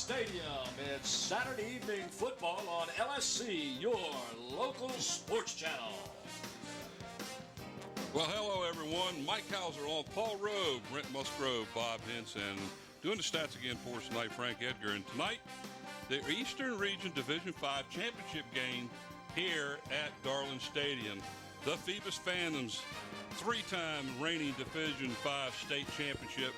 Stadium. It's Saturday evening football on LSC, your local sports channel. Well, hello, everyone. Mike Hauser on Paul Rowe, Brent Musgrove, Bob Henson. Doing the stats again for us tonight, Frank Edgar. And tonight, the Eastern Region Division V Championship game here at Darling Stadium. The Phoebus Phantoms, three-time reigning Division V state championship,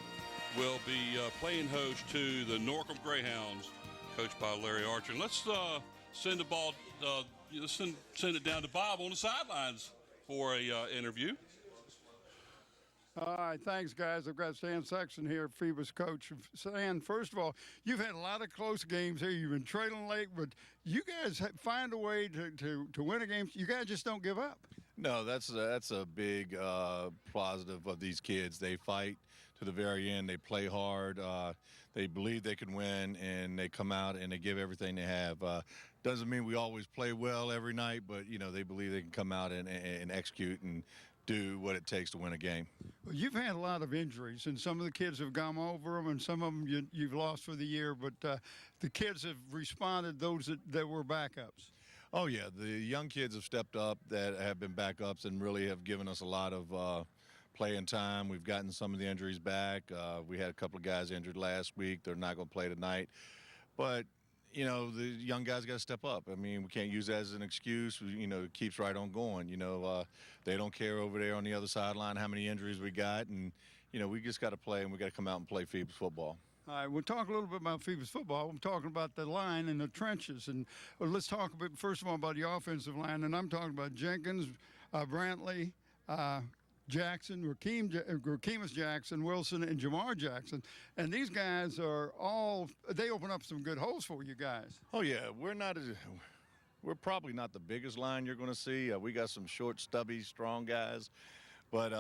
will be playing host to the Norcom Greyhounds, coached by Larry Archer. And let's send the ball, send it down to Bob on the sidelines for a interview. All right, thanks, guys. I've got Stan Sexton here, Phoebus coach. Stan, first of all, you've had a lot of close games here. You've been trailing late, but you guys find a way to win a game. You guys just don't give up. No, that's a big positive of these kids. They fight to the very end. They play hard. They believe they can win, and they come out and they give everything they have. Doesn't mean we always play well every night, but they believe they can come out and execute and do what it takes to win a game. Well, you've had a lot of injuries, and some of the kids have gone over them, and some of them you've lost for the year. But the kids have responded. Those that were backups. Oh yeah, the young kids have stepped up that have been backups and really have given us a lot of playing time. We've gotten some of the injuries back. We had a couple of guys injured last week. They're not going to play tonight. But, the young guys got to step up. I mean, we can't use that as an excuse. It keeps right on going. They don't care over there on the other sideline how many injuries we got. And, we just got to play, and we got to come out and play Phoebus football. All right, we'll talk a little bit about Phoebus football. I'm talking about the line and the trenches. And let's talk a bit, first of all, about the offensive line. And I'm talking about Jenkins, Brantley, Jackson, Rakeemus Jackson, Wilson, and Jamar Jackson. And these guys they open up some good holes for you guys. Oh, yeah. We're probably not the biggest line you're going to see. We got some short, stubby, strong guys. But,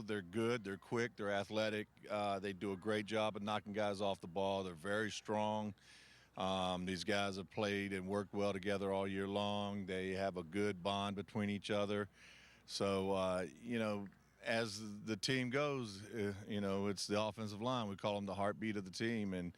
they're good, they're quick, they're athletic. They do a great job of knocking guys off the ball. They're very strong. These guys have played and worked well together all year long. They have a good bond between each other. So, as the team goes, it's the offensive line. We call them the heartbeat of the team. And,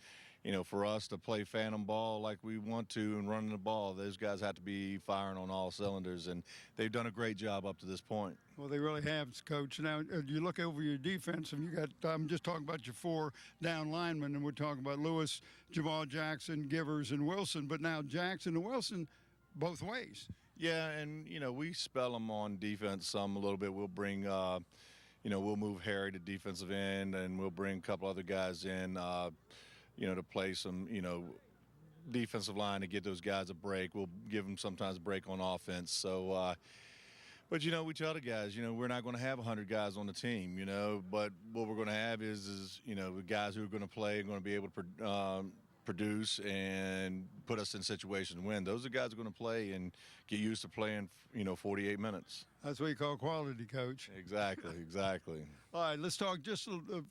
for us to play phantom ball like we want to and running the ball, those guys have to be firing on all cylinders. And they've done a great job up to this point. Well, they really have, Coach. Now, you look over your defense, and I'm just talking about your four down linemen, and we're talking about Lewis, Jamal Jackson, Givers, and Wilson. But now Jackson and Wilson both ways. Yeah, and, we spell them on defense a little bit. We'll bring, we'll move Harry to defensive end, and we'll bring a couple other guys in, to play some, defensive line to get those guys a break. We'll give them sometimes a break on offense. So, but, we tell the guys, we're not going to have 100 guys on the team, but what we're going to have is the guys who are going to play are going to be able to produce and put us in situations to win. Those are guys who are going to play and get used to playing, 48 minutes. That's what you call quality, Coach. Exactly. All right, let's talk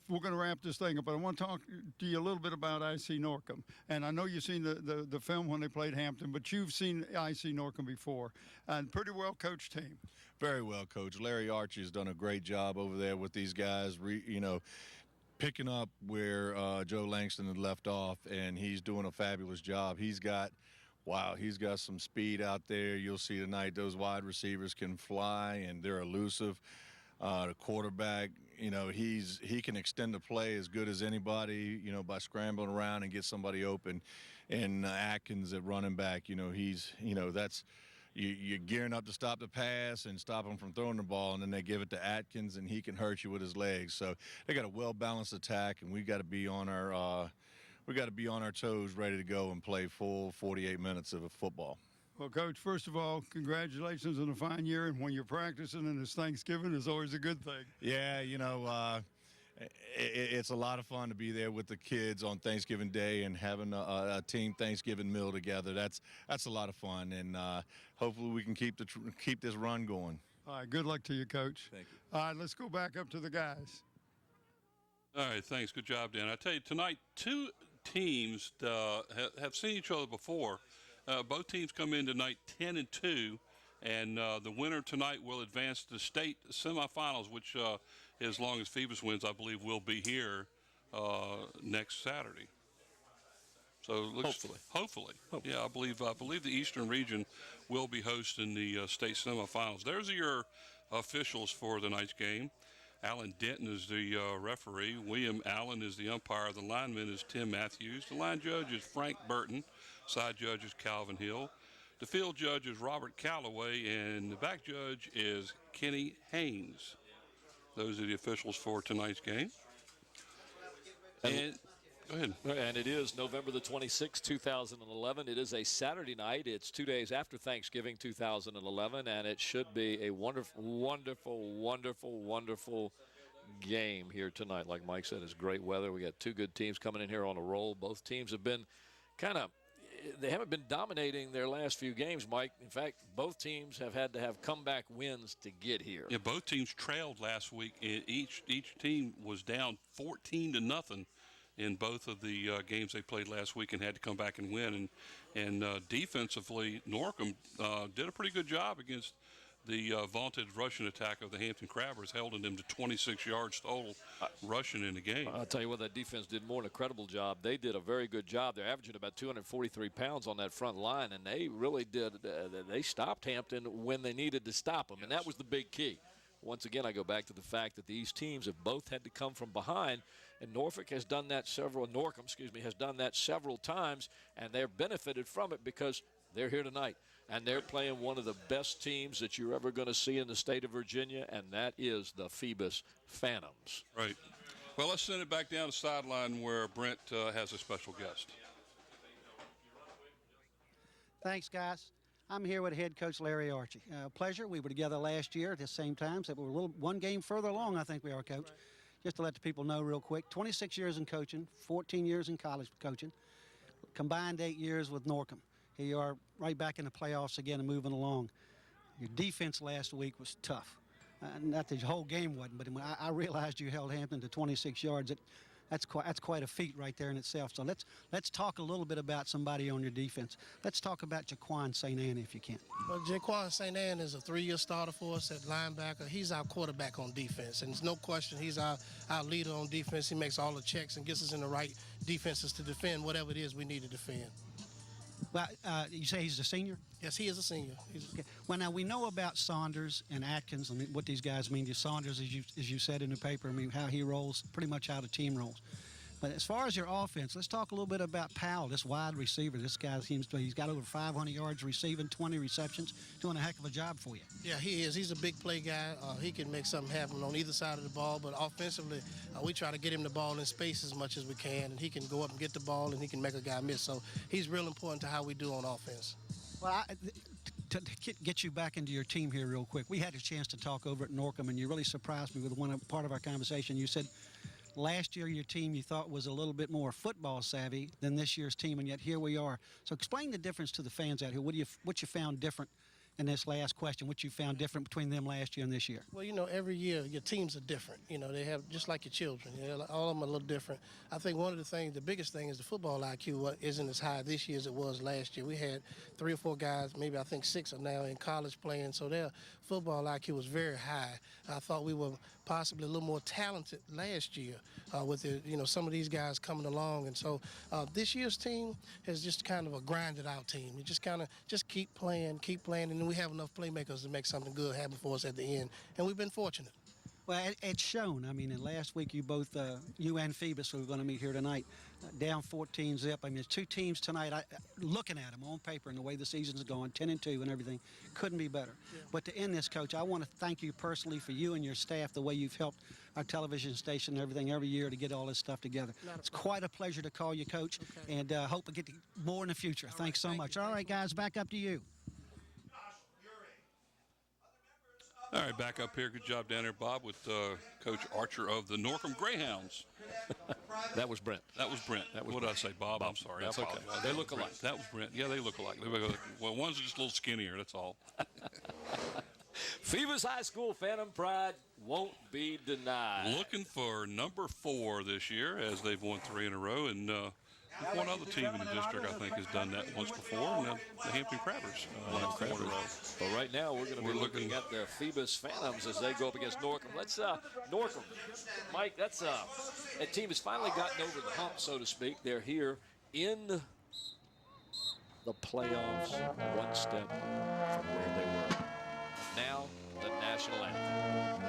we're going to wrap this thing up, but I want to talk to you a little bit about IC Norcom. And I know you've seen the film when they played Hampton, but you've seen IC Norcom before. And pretty well coached team. Very well coached. Larry Archie has done a great job over there with these guys, picking up where Joe Langston had left off, and he's doing a fabulous job. He's got some speed out there. You'll see tonight those wide receivers can fly, and they're elusive. The quarterback, he can extend the play as good as anybody, by scrambling around and get somebody open. And Atkins at running back, that's you're gearing up to stop the pass and stop him from throwing the ball, and then they give it to Atkins, and he can hurt you with his legs. So they got a well-balanced attack, and we got to be on our toes, ready to go and play full 48 minutes of football. Well, Coach, first of all, congratulations on a fine year, and when you're practicing and it's Thanksgiving, it's always a good thing. Yeah, it's a lot of fun to be there with the kids on Thanksgiving Day and having a team Thanksgiving meal together. That's a lot of fun, and hopefully we can keep this run going. All right, good luck to you, Coach. Thank you. All right, let's go back up to the guys. All right, thanks. Good job, Dan. I tell you, tonight, two teams have seen each other before. Both teams come in tonight 10-2, and the winner tonight will advance to the state semifinals, which, as long as Phoebus wins, I believe will be here next Saturday. So it looks, hopefully. Yeah, I believe the Eastern Region will be hosting the state semifinals. There's your officials for tonight's game. Alan Denton is the referee. William Allen is the umpire. The lineman is Tim Matthews. The line judge is Frank Burton. Side judge is Calvin Hill. The field judge is Robert Calloway, and the back judge is Kenny Haynes. Those are the officials for tonight's game. And go ahead. And it is November the 26th, 2011. It is a Saturday night. It's 2 days after Thanksgiving 2011, and it should be a wonderful, wonderful, wonderful, wonderful game here tonight. Like Mike said, it's great weather. We got two good teams coming in here on a roll. Both teams have been they haven't been dominating their last few games, Mike. In fact, both teams have had to have comeback wins to get here. Yeah, both teams trailed last week. Each team was down 14-0 in both of the games they played last week and had to come back and win. And defensively, Norcom did a pretty good job against the vaunted rushing attack of the Hampton Crabbers, holding them to 26 yards total rushing in the game. I'll tell you what, that defense did more than a credible job. They did a very good job. They're averaging about 243 pounds on that front line, and they really did. They stopped Hampton when they needed to stop them, and that was the big key. Once again, I go back to the fact that these teams have both had to come from behind, and Norcom has done that several times, and they've benefited from it because they're here tonight. And they're playing one of the best teams that you're ever going to see in the state of Virginia, and that is the Phoebus Phantoms. Right. Well, let's send it back down the sideline where Brent has a special guest. Thanks, guys. I'm here with head coach Larry Archie. Pleasure. We were together last year at the same time, so we're one game further along, I think we are, Coach. Just to let the people know real quick, 26 years in coaching, 14 years in college coaching, combined 8 years with Norcom. Here you are right back in the playoffs again and moving along. Your defense last week was tough. Not the whole game wasn't, but when I realized you held Hampton to 26 yards, that's quite a feat right there in itself. So let's talk a little bit about somebody on your defense. Let's talk about Jaquan St. Anne if you can. Well, Jaquan St. Anne is a 3-year starter for us at linebacker. He's our quarterback on defense, and there's no question he's our leader on defense. He makes all the checks and gets us in the right defenses to defend whatever it is we need to defend. Well, you say he's a senior? Yes, he is a senior. Okay. Well, now we know about Saunders and Atkins. I mean, what these guys mean to Saunders, as you said in the paper. I mean, how he rolls, pretty much how the team rolls. But as far as your offense, let's talk a little bit about Powell, this wide receiver. This guy he's got over 500 yards receiving, 20 receptions, doing a heck of a job for you. Yeah, he is. He's a big play guy. He can make something happen on either side of the ball. But offensively, we try to get him the ball in space as much as we can, and he can go up and get the ball, and he can make a guy miss. So he's real important to how we do on offense. Well, to get you back into your team here real quick, we had a chance to talk over at Norcom, and you really surprised me with part of our conversation. You said last year your team you thought was a little bit more football savvy than this year's team, and yet here we are. So explain the difference to the fans out here. What you found different in this last question? What you found different between them last year and this year? Well, every year your teams are different. They have just like your children. All of them are a little different. I think one of the biggest thing is the football IQ isn't as high this year as it was last year. We had 3 or 4 guys, maybe I think 6 are now in college playing, so their football IQ was very high. I thought we were possibly a little more talented last year with some of these guys coming along, and so this year's team is just kind of a grinded out team. You just keep playing, and then we have enough playmakers to make something good happen for us at the end, and we've been fortunate. Well, it's shown. I mean, last week you and Phoebus, who are going to meet here tonight, down 14-0. I mean, there's 2 teams tonight. Looking at them on paper and the way the season's going, 10-2 and everything, couldn't be better. Yeah. But to end this, Coach, I want to thank you personally for you and your staff, the way you've helped our television station and everything every year to get all this stuff together. It's quite a pleasure to call you, Coach, and hope to get more in the future. Thanks so much. All right, guys, back up to you. All right, back up here. Good job down there, Bob, with Coach Archer of the Norcom Greyhounds. That was Brent. What did I say, Bob? I'm sorry. That's okay. They look alike. That was Brent. Yeah, they look alike. Well, one's just a little skinnier, that's all. Phoebus High School Phantom Pride won't be denied. Looking for number 4 this year, as they've won 3 in a row, and one other team in the district, I think, has done that once before, and the Hampton Crabbers won 4 in a row. But right now, we're going to be looking at the Phoebus Phantoms as they go up against Norcom. Norcom, Mike, that team has finally gotten over the hump, so to speak. They're here in the playoffs, one step from where they were. Now, the national anthem.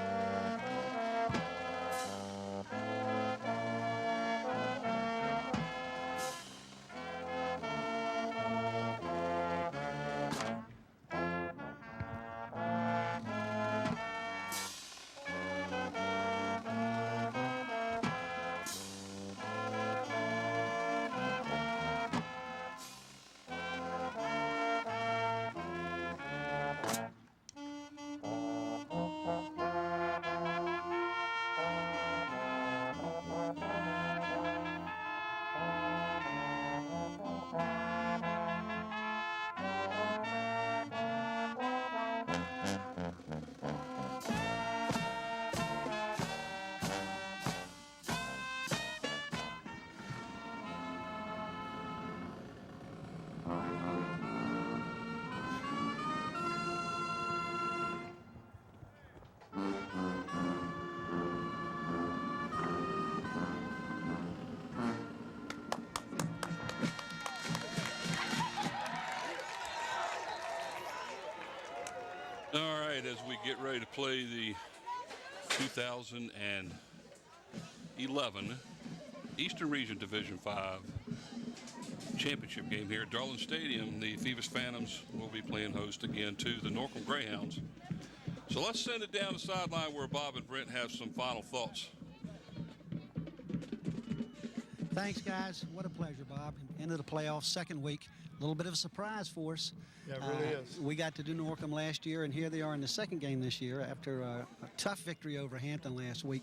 All right, as we get ready to play the 2011 Eastern Region Division 5 championship game here at Darling Stadium, the Phoebus Phantoms will be playing host again to the Norcom Greyhounds. So let's send it down the sideline where Bob and Brent have some final thoughts. Thanks, guys. What a pleasure, Bob. Into the playoffs, second week. A little bit of a surprise for us. Yeah, it really is. We got to do Norcom last year, and here they are in the second game this year after a tough victory over Hampton last week.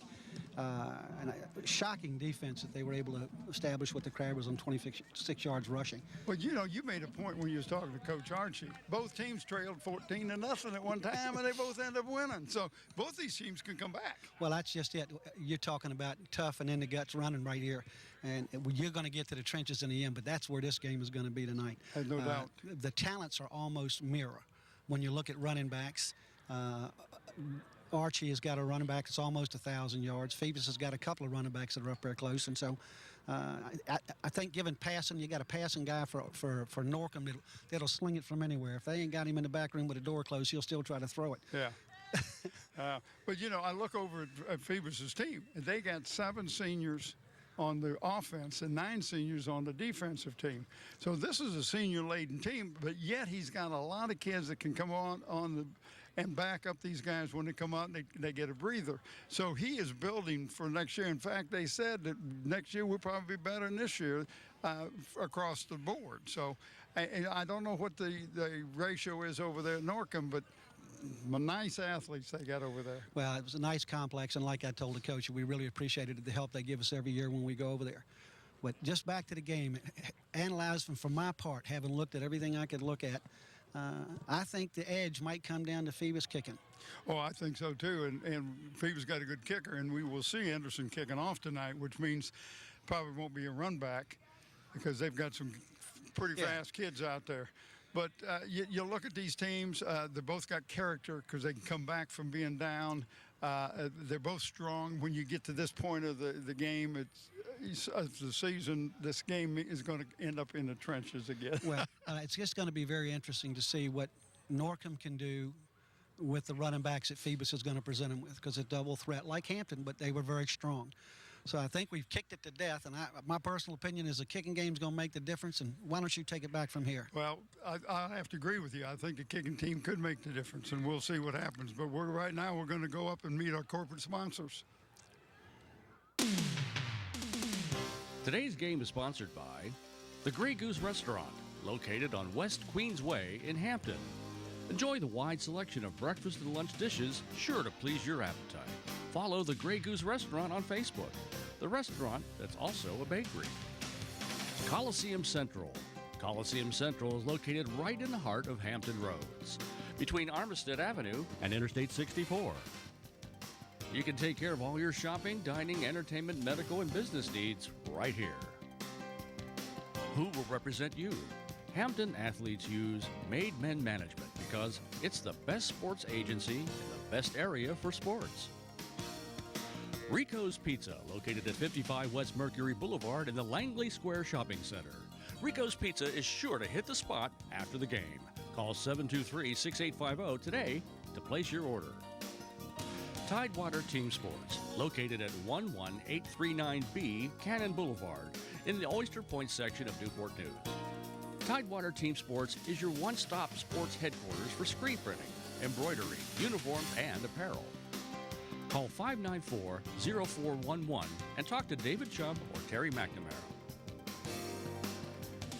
And a shocking defense that they were able to establish with the Crabbers on 26 yards rushing. But you know, you made a point when you was talking to Coach Archie. Both teams trailed 14-0 at one time, and they both ended up winning. So both these teams can come back. Well, that's just it. You're talking about tough and in the guts running right here. And you're going to get to the trenches in the end, but that's where this game is going to be tonight. There's no doubt. The talents are almost mirror. When you look at running backs, Archie has got a running back that's almost 1,000 yards. Phoebus has got a couple of running backs that are up there close. And so I think given passing, you got a passing guy for Norcom that'll sling it from anywhere. If they ain't got him in the back room with a door closed, he'll still try to throw it. Yeah. But, you know, I look over at Phoebus's team, and they got 7 seniors on the offense and 9 seniors on the defensive team. So this is a senior-laden team, but yet he's got a lot of kids that can come on and back up these guys when they come out and they get a breather. So he is building for next year. In fact, they said that next year will probably be better than this year across the board. So I don't know what the ratio is over there at Norcom, but nice athletes they got over there. Well, it was a nice complex, and like I told the coach, we really appreciated the help they give us every year when we go over there. But just back to the game, analyzing from my part, having looked at everything I could look at, I think the edge might come down to Phoebus kicking. Oh, I think so too. And Phoebus got a good kicker, and we will see Anderson kicking off tonight, which means probably won't be a run back because they've got some pretty fast kids out there. But you look at these teams, they both got character because they can come back from being down. They're both strong. When you get to this point of the game, the season, this game is going to end up in the trenches again. Well, it's just going to be very interesting to see what Norcom can do with the running backs that Phoebus is going to present them with, because it's a double threat like Hampton, but they were very strong. So I think we've kicked it to death, and my personal opinion is the kicking game is going to make the difference, and why don't you take it back from here? Well, I have to agree with you. I think the kicking team could make the difference, and we'll see what happens. But right now we're going to go up and meet our corporate sponsors. Today's game is sponsored by the Grey Goose Restaurant, located on West Queens Way in Hampton. Enjoy the wide selection of breakfast and lunch dishes sure to please your appetite. Follow the Grey Goose Restaurant on Facebook, the restaurant that's also a bakery. Coliseum Central. Coliseum Central is located right in the heart of Hampton Roads, between Armistead Avenue and Interstate 64. You can take care of all your shopping, dining, entertainment, medical, and business needs right here. Who will represent you? Hampton athletes use Made Men Management because it's the best sports agency in the best area for sports. Rico's Pizza, located at 55 West Mercury Boulevard in the Langley Square Shopping Center. Rico's Pizza is sure to hit the spot after the game. Call 723-6850 today to place your order. Tidewater Team Sports, located at 11839B Cannon Boulevard in the Oyster Point section of Newport News. Tidewater Team Sports is your one-stop sports headquarters for screen printing, embroidery, uniforms, and apparel. Call 594-0411 and talk to David Chubb or Terry McNamara.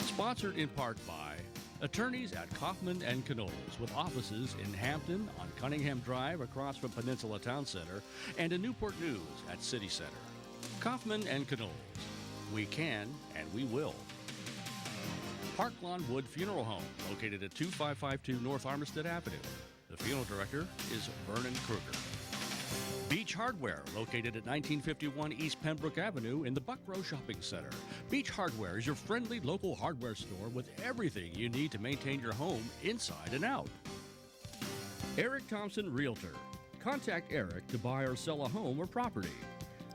Sponsored in part by attorneys at Kaufman and Knowles, with offices in Hampton on Cunningham Drive across from Peninsula Town Center and in Newport News at City Center. Kaufman and Knowles. We can and we will. Park Lawn Wood Funeral Home, located at 2552 North Armistead Avenue. The funeral director is Vernon Kruger. Beach Hardware, located at 1951 East Pembroke Avenue in the Buckrow Shopping Center. Beach Hardware is your friendly local hardware store with everything you need to maintain your home inside and out. Eric Thompson Realtor. Contact Eric to buy or sell a home or property.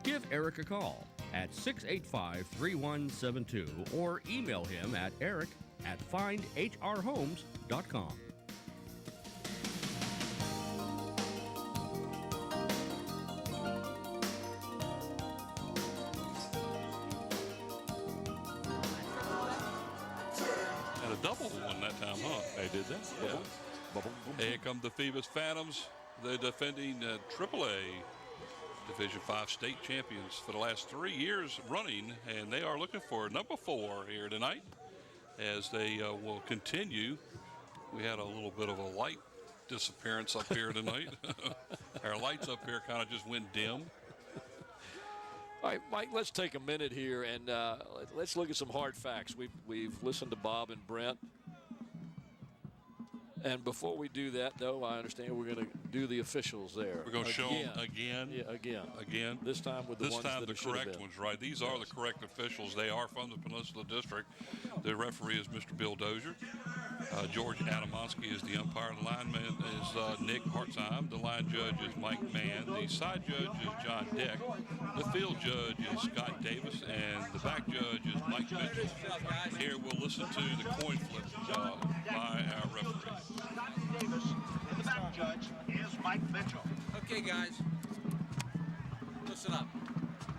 Give Eric a call at 685-3172 or email him at eric@findhrhomes.com. And a double one that time, huh? They did that. Yeah. Here come the Phoebus Phantoms, the defending AAA Division V state champions for the last 3 years running, and they are looking for number 4 here tonight as they will continue. We had a little bit of a light disappearance up here tonight. Our lights up here kind of just went dim. All right, Mike, let's take a minute here and let's look at some hard facts. We've listened to Bob and Brent. And before we do that, though, I understand we're going to do the officials there. We're going to show them again. Yeah, again. This time with the ones that the correct ones, right? These are the correct officials. They are from the Peninsula District. The referee is Mr. Bill Dozier. George Adamonsky is the umpire. The lineman is Nick Hartzheim. The line judge is Mike Mann. The side judge is John Deck. The field judge is Scott Davis. And the back judge is Mike Mitchell. Here we'll listen to the coin flip by our referee. Davis, and the back judge is Mike Mitchell. Okay, guys, listen up.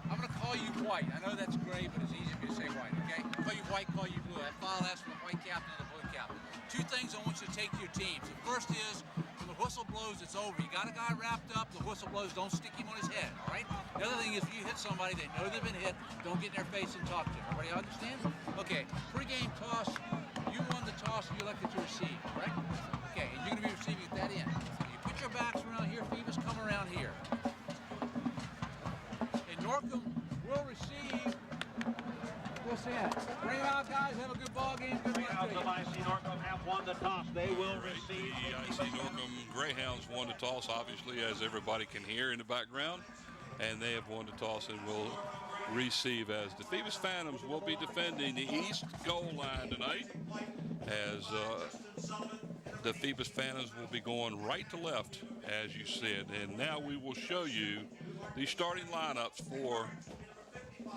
I'm going to call you white. I know that's gray, but it's easy for you to say white, okay? Call you white, call you blue. That file asks for the white captain and the blue captain. 2 things I want you to take to your teams. The first is, when the whistle blows, it's over. You got a guy wrapped up, the whistle blows, don't stick him on his head, all right? The other thing is, if you hit somebody, they know they've been hit, don't get in their face and talk to them. Everybody understand? Okay, pre-game toss, you won the toss, you elected to receive, right? Okay, and you're going to be receiving at that end. You put your backs around here, Phoebus, come around here. And Norcom will receive this end. Bring them out, guys. Have a good ball game. Good luck to you. The IC Norcom have won the toss. They will receive. The IC Norcom Greyhounds won the toss, obviously, as everybody can hear in the background. And they have won the toss and will receive, as the Phoebus Phantoms will be defending the east goal line tonight, as the Phoebus Phantoms will be going right to left, as you said. And now we will show you the starting lineups for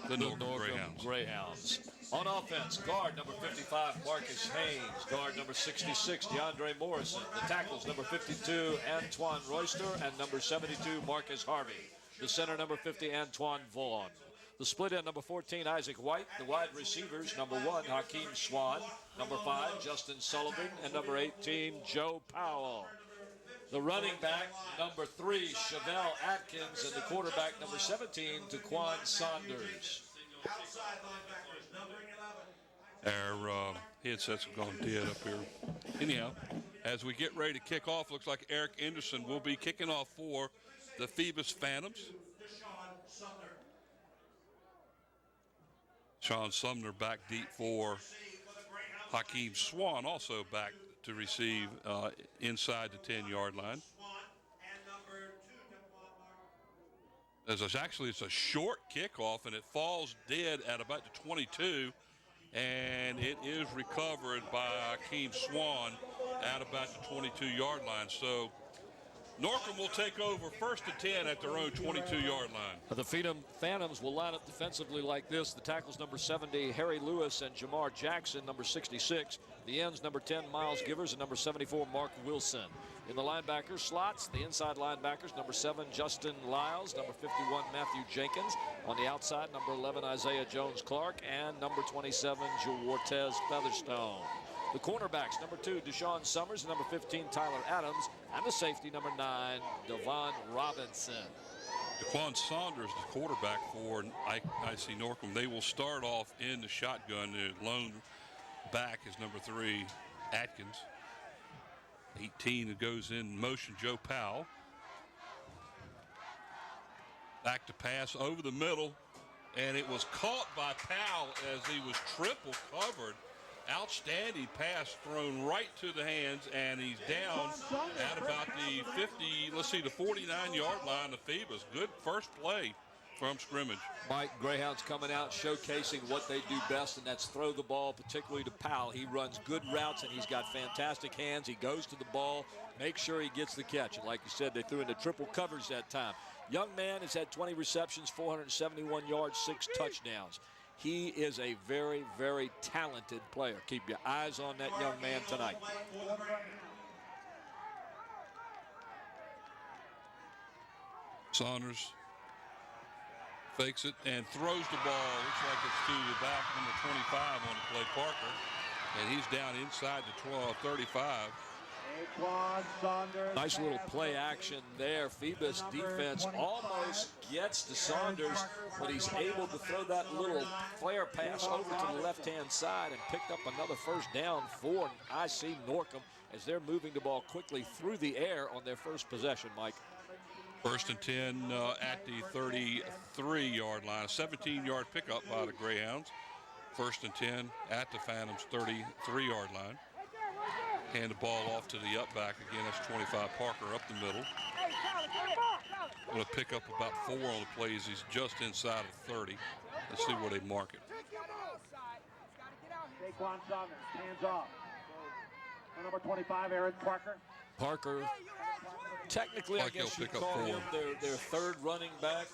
the Norcom Greyhounds. On offense, guard number 55, Marcus Haynes. Guard number 66, DeAndre Morrison. The tackles, number 52, Antoine Royster, and number 72, Marcus Harvey. The center, number 50, Antoine Vaughn. The split end, number 14, Isaac White. The wide receivers, number 1, Hakeem Swan. Number 5, Justin Sullivan. And number 18, Joe Powell. The running back, number 3, Chevelle Atkins. And the quarterback, number 17, Daquan Saunders. Our headsets have gone dead up here. Anyhow, as we get ready to kick off, looks like Eric Anderson will be kicking off for the Phoebus Phantoms. Sean Sumner back deep for Hakeem Swan, also back to receive inside the 10-yard line. It's a short kickoff, and it falls dead at about the 22, and it is recovered by Hakeem Swan at about the 22-yard line. So Norcom will take over 1st and 10 at their own 22-yard line. The Phantoms will line up defensively like this. The tackles number 70, Harry Lewis, and Jamar Jackson, number 66. The ends, number 10, Miles Givers, and number 74, Mark Wilson. In the linebackers slots, the inside linebackers, number 7, Justin Lyles, number 51, Matthew Jenkins. On the outside, number 11, Isaiah Jones-Clark, and number 27, Juartez Featherstone. The cornerbacks, number 2, Deshaun Summers, and number 15, Tyler Adams, and the safety, number 9, Devon Robinson. Daquan Saunders, the quarterback for IC Norcom. They will start off in the shotgun. The lone back is number 3, Atkins. 18 that goes in motion, Joe Powell. Back to pass over the middle, and it was caught by Powell as he was triple covered. Outstanding pass thrown right to the hands, and he's down at about the 49-yard line of Phoebus. Good first play from scrimmage. Mike, Greyhounds coming out showcasing what they do best, and that's throw the ball, particularly to Powell. He runs good routes, and he's got fantastic hands. He goes to the ball, makes sure he gets the catch. And like you said, they threw into triple coverage that time. Young man has had 20 receptions, 471 yards, 6 touchdowns. He is a very, very talented player. Keep your eyes on that young man tonight. Saunders fakes it and throws the ball. Looks like it's to the back, number 25 on the play, Parker. And he's down inside the 35. Nice little play action there. Phoebus defense almost gets to Saunders, but he's able to throw that little flare pass over to the left-hand side and picked up another first down for IC Norcom as they're moving the ball quickly through the air on their first possession, Mike. 1st and 10 at the 33-yard line. A 17-yard pickup by the Greyhounds. 1st and 10 at the Phantoms' 33-yard line. Hand the ball off to the up back again. That's 25 Parker up the middle. Going to pick up about 4 on the plays. He's just inside of 30. Let's see where they mark it. Daquan Saunders, hands off. Number 25, Aaron Parker. Parker, technically, I guess you call him their third running back.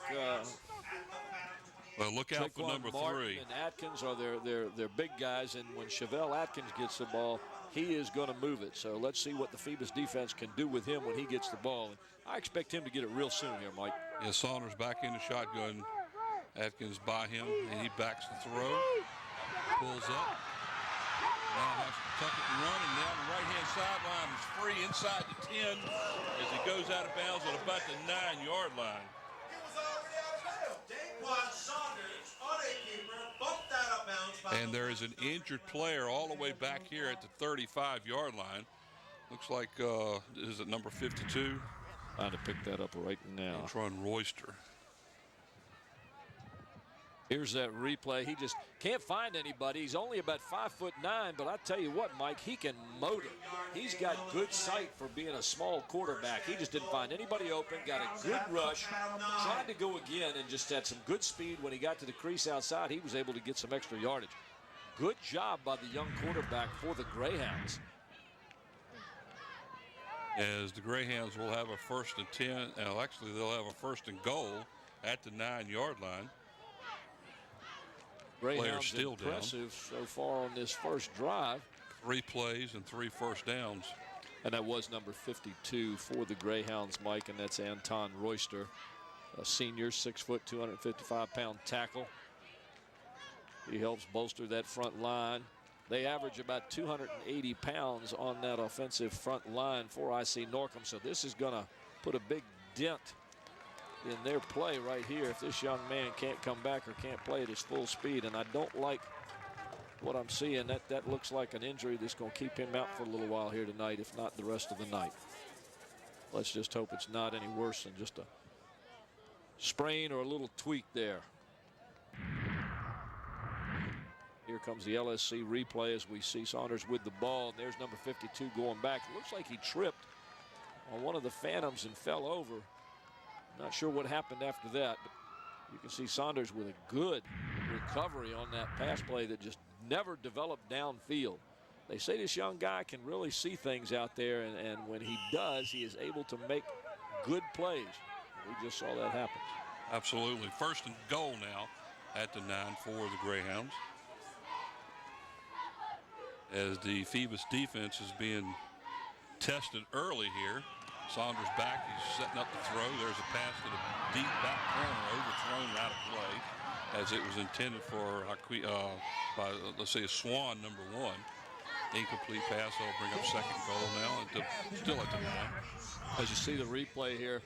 Well, look out for number Martin 3. And Atkins are their big guys, and when Chevelle Atkins gets the ball, he is going to move it. So let's see what the Phoebus defense can do with him when he gets the ball. And I expect him to get it real soon here, Mike. Yeah, Saunders back in the shotgun. Atkins by him, and he backs the throw. Pulls up. Now has to tuck it and run, and down the right-hand sideline is free inside the 10 as he goes out of bounds at about the 9-yard line. And there is an injured player all the way back here at the 35-yard line. Looks like, is it number 52? Trying to pick that up right now. Antron Royster. Here's that replay. He just can't find anybody. He's only about 5'9", but I tell you what, Mike, he can motor. He's got good sight for being a small quarterback. He just didn't find anybody open, got a good rush, tried to go again, and just had some good speed. When he got to the crease outside, he was able to get some extra yardage. Good job by the young quarterback for the Greyhounds. As the Greyhounds will have a 1st and 10. Actually, they'll have a 1st and goal at the 9-yard line. Greyhounds still impressive so far on this first drive. 3 plays and 3 first downs. And that was number 52 for the Greyhounds, Mike, and that's Anton Royster, a senior, 6 foot, 255-pound tackle. He helps bolster that front line. They average about 280 pounds on that offensive front line for IC Norcom, so this is going to put a big dent in their play right here if this young man can't come back or can't play at his full speed. And I don't like what I'm seeing. That looks like an injury that's going to keep him out for a little while here tonight, if not the rest of the night. Let's just hope it's not any worse than just a sprain or a little tweak there. Here comes the LSC replay as we see Saunders with the ball. And there's number 52 going back. It looks like he tripped on one of the Phantoms and fell over. Not sure what happened after that, but you can see Saunders with a good recovery on that pass play that just never developed downfield. They say this young guy can really see things out there, and when he does, he is able to make good plays. We just saw that happen. Absolutely. First and goal now at the 9 for the Greyhounds. As the Phoebus defense is being tested early here. Saunders back. He's setting up the throw. There's a pass to the deep back corner, overthrown out of play, as it was intended for by, let's say, a Swan, number 1. Incomplete pass. That'll bring up second goal now. Still at the 9. As you see the replay here,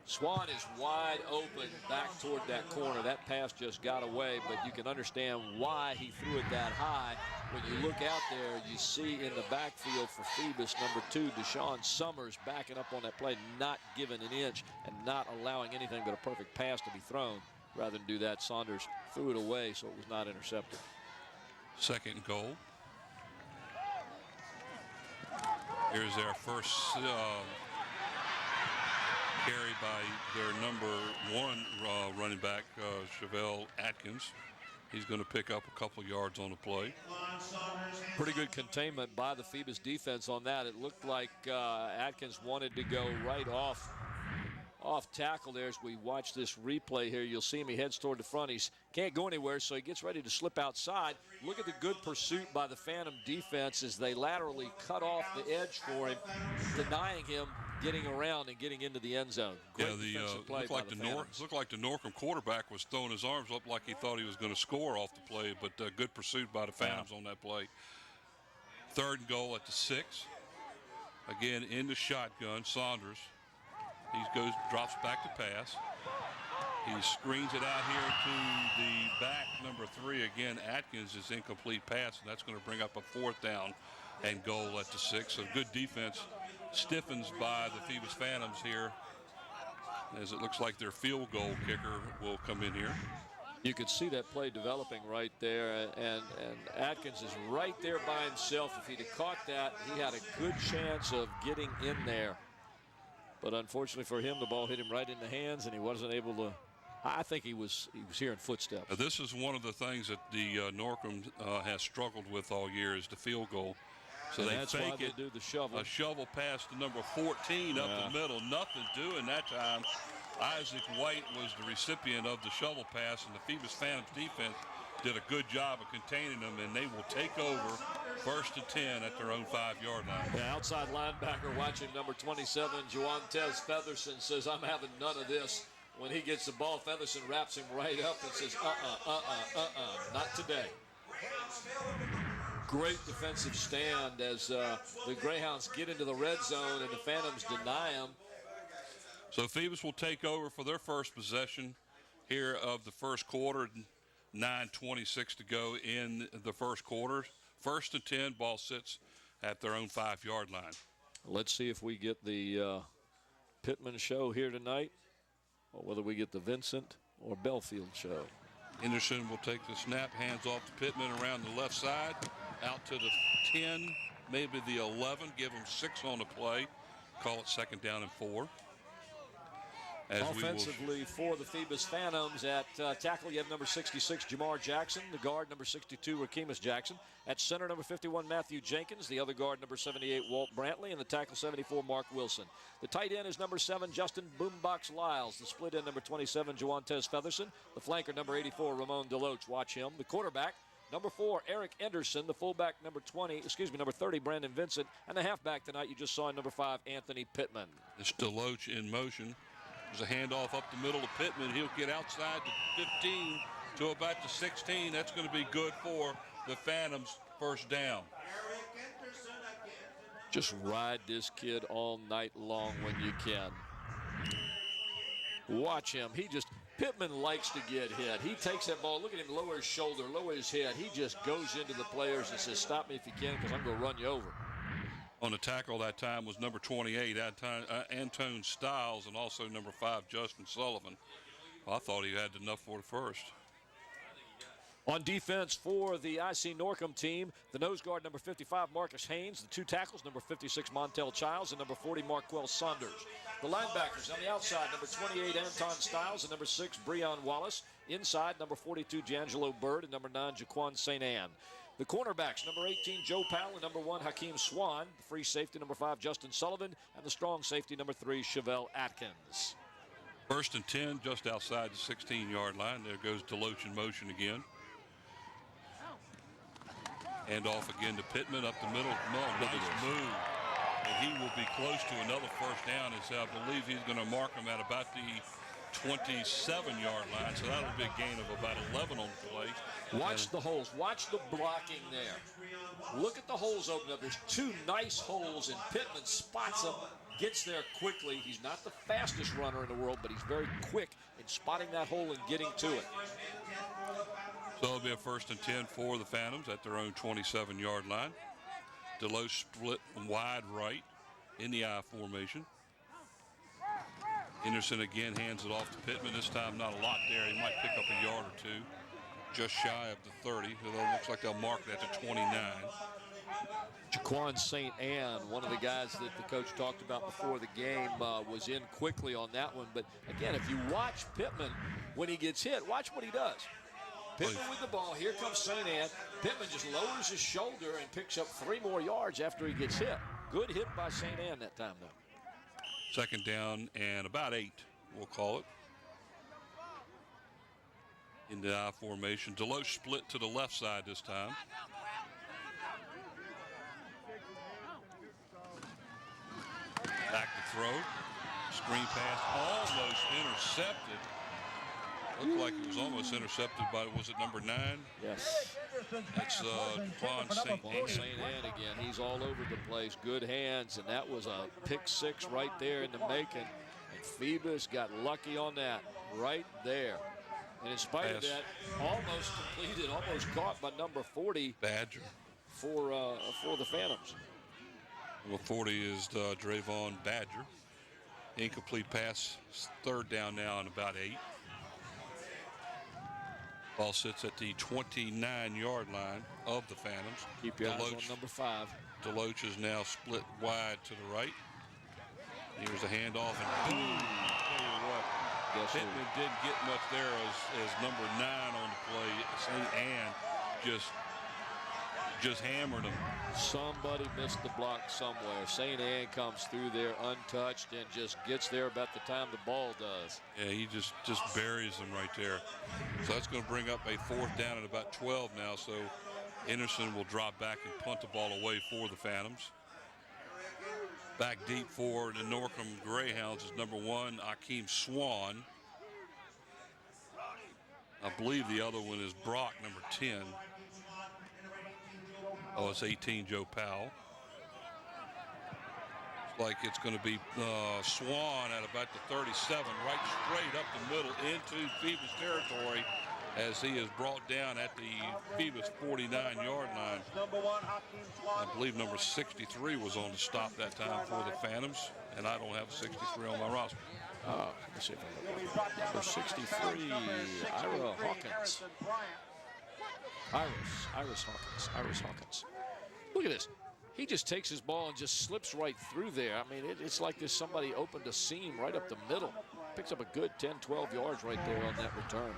Swan is wide open back toward that corner. That pass just got away, but you can understand why he threw it that high. When you look out there, you see in the backfield for Phoebus, number 2, Deshaun Summers, backing up on that play, not giving an inch and not allowing anything but a perfect pass to be thrown. Rather than do that, Saunders threw it away, so it was not intercepted. Second goal. Here's their first carry by their number 1 running back, Chevelle Atkins. He's going to pick up a couple yards on the play. Pretty good containment by the Phoebus defense on that. It looked like Atkins wanted to go right off tackle there. As we watch this replay here, you'll see him. He heads toward the front. He can't go anywhere, so he gets ready to slip outside. Look at the good pursuit by the Phantom defense as they laterally cut off the edge for him, denying him getting around and getting into the end zone. Great defensive play by the Phantoms. Looked like the Norcom quarterback was throwing his arms up like he thought he was going to score off the play, but good pursuit by the Phantoms on that play. Third and goal at the 6. Again, in the shotgun, Saunders. He drops back to pass. He screens it out here to the back, number 3. Again, Atkins is incomplete pass, and that's going to bring up a 4th down and goal at the 6. So good defense stiffens by the Phoebus Phantoms here, as it looks like their field goal kicker will come in here. You could see that play developing right there, and Atkins is right there by himself. If he'd have caught that, he had a good chance of getting in there. But unfortunately for him, the ball hit him right in the hands, and he wasn't able to. I think he was hearing footsteps. This is one of the things that the Norcom has struggled with all year, is the field goal. So and they that's fake why they it. do the shovel. A shovel pass to number 14 up the middle. Nothing doing that time. Isaac White was the recipient of the shovel pass, and the Phoebus Phantoms defense did a good job of containing them, and they will take over 1st and 10 at their own 5-yard line. The outside linebacker watching number 27, Juantez Featherson, says, I'm having none of this. When he gets the ball, Featherson wraps him right up and says, not today. Great defensive stand as the Greyhounds get into the red zone and the Phantoms deny them. So Phoebus will take over for their first possession here of the first quarter. 9:26 to go in the first quarter. 1st and 10, ball sits at their own 5-yard line. Let's see if we get the Pittman show here tonight, or whether we get the Vincent or Belfield show. Henderson will take the snap, hands off to Pittman around the left side, out to the 10, maybe the 11, give him 6 on the play, call it 2nd down and 4. Offensively for the Phoebus Phantoms at tackle, you have number 66, Jamar Jackson. The guard, number 62, Rakeemus Jackson. At center, number 51, Matthew Jenkins. The other guard, number 78, Walt Brantley. And the tackle, 74, Mark Wilson. The tight end is number 7, Justin Boombox Lyles. The split end, number 27, Juantez Featherson. The flanker, number 84, Ramon Deloach. Watch him. The quarterback, number 4, Eric Anderson. The fullback, number 30, Brandon Vincent. And the halfback tonight, you just saw, number 5, Anthony Pittman. It's Deloach in motion. There's a handoff up the middle to Pittman. He'll get outside the 15 to about the 16. That's going to be good for the Phantoms. 1st down. Just ride this kid all night long when you can. Watch him. Pittman likes to get hit. He takes that ball. Look at him lower his shoulder, lower his head. He just goes into the players and says, stop me if you can, because I'm going to run you over. On the tackle that time was number 28, Antone Stiles, and also number 5, Justin Sullivan. I thought he had enough for the first. On defense for the IC Norcom team, the nose guard, number 55, Marcus Haynes. The 2 tackles, number 56, Montel Childs, and number 40, Marquel Saunders. The linebackers on the outside, number 28, Anton Stiles, and number 6, Breon Wallace. Inside, number 42, D'Angelo Bird, and number 9, Jaquan St. Anne. The cornerbacks, number 18, Joe Powell, and number 1, Hakeem Swan. The free safety, number 5, Justin Sullivan, and the strong safety, number 3, Chevelle Atkins. 1st and 10, just outside the 16-yard line. There goes Deloach in motion again. Hand off again to Pittman up the middle. Nice move. And he will be close to another first down. As I believe he's going to mark him at about the 27-yard line. So that'll be a gain of about 11 on the play. Watch the holes. Watch the blocking there. Look at the holes open up. There's 2 nice holes, and Pittman spots them, gets there quickly. He's not the fastest runner in the world, but he's very quick in spotting that hole and getting to it. So it'll be a 1st and 10 for the Phantoms at their own 27-yard line. Deloach split wide right in the I formation. Anderson again hands it off to Pittman. This time not a lot there. He might pick up a yard or 2. Just shy of the 30. Although it looks like they'll mark it at the 29. Jaquan St. Anne, one of the guys that the coach talked about before the game, was in quickly on that one. But again, if you watch Pittman when he gets hit, watch what he does. Pittman with the ball. Here comes St. Anne. Pittman just lowers his shoulder and picks up 3 more yards after he gets hit. Good hit by St. Anne that time, though. 2nd down and about 8, we'll call it. In the I formation. Deloach split to the left side this time. Back to throw. Screen pass almost intercepted. Looked like it was almost intercepted by, was it number 9? Yes. That's Jaquan St. Anne again. He's all over the place. Good hands, and that was a pick 6 right there in the making. And Phoebus got lucky on that right there. And in spite of that, almost completed, almost caught by number 40. Badger. For the Phantoms. Number 40 is Drayvon Badger. Incomplete pass. 3rd down now and about 8. Ball sits at the 29-yard line of the Phantoms. Keep your eyes on number 5. Deloach is now split wide to the right. Here's a handoff, and boom! Tell you what, Pittman didn't get much there as number 9 on the play. St. Anne just hammered him. Somebody missed the block somewhere. St. Anne comes through there untouched and just gets there about the time the ball does. Yeah, he just buries him right there. So that's going to bring up a 4th down at about 12 now. So Anderson will drop back and punt the ball away for the Phantoms. Back deep for the Norcom Greyhounds is number 1, Hakeem Swan. I believe the other one is Brock, number 10. Oh, it's 18, Joe Powell. Looks like it's going to be Swan at about the 37, right straight up the middle into Phoebus territory as he is brought down at the Phoebus 49-yard line. I believe number 63 was on the stop that time for the Phantoms, and I don't have a 63 on my roster. Let's see if I look. Number 63, Ira Hawkins. Iris Hawkins. Look at this. He just takes his ball and just slips right through there. I mean, it's like there's somebody opened a seam right up the middle. Picks up a good 10, 12 yards right there on that return.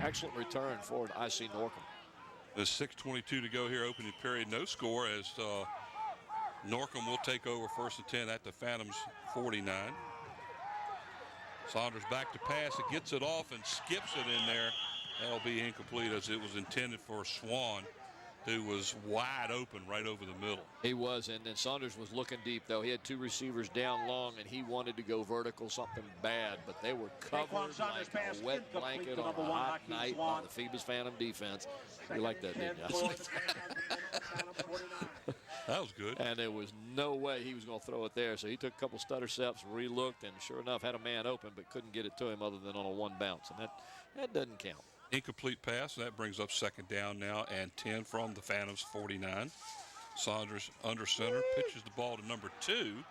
Excellent return for IC Norcom. There's 6:22 to go here, opening period. No score as Norcom will take over 1st and 10 at the Phantoms 49. Saunders back to pass. It gets it off and skips it in there. That'll be incomplete as it was intended for Swan, who was wide open right over the middle. He was, and then Saunders was looking deep, though. He had 2 receivers down long, and he wanted to go vertical, something bad, but they were covered like a wet blanket on a hot night by the Phoebus Phantom defense. You like that, didn't you? That was good. And there was no way he was going to throw it there, so he took a couple stutter steps, re-looked, and sure enough had a man open, but couldn't get it to him other than on a 1 bounce, and that doesn't count. Incomplete pass, and that brings up 2nd down now and 10 from the Phantoms 49. Saunders under center, pitches the ball to number 2,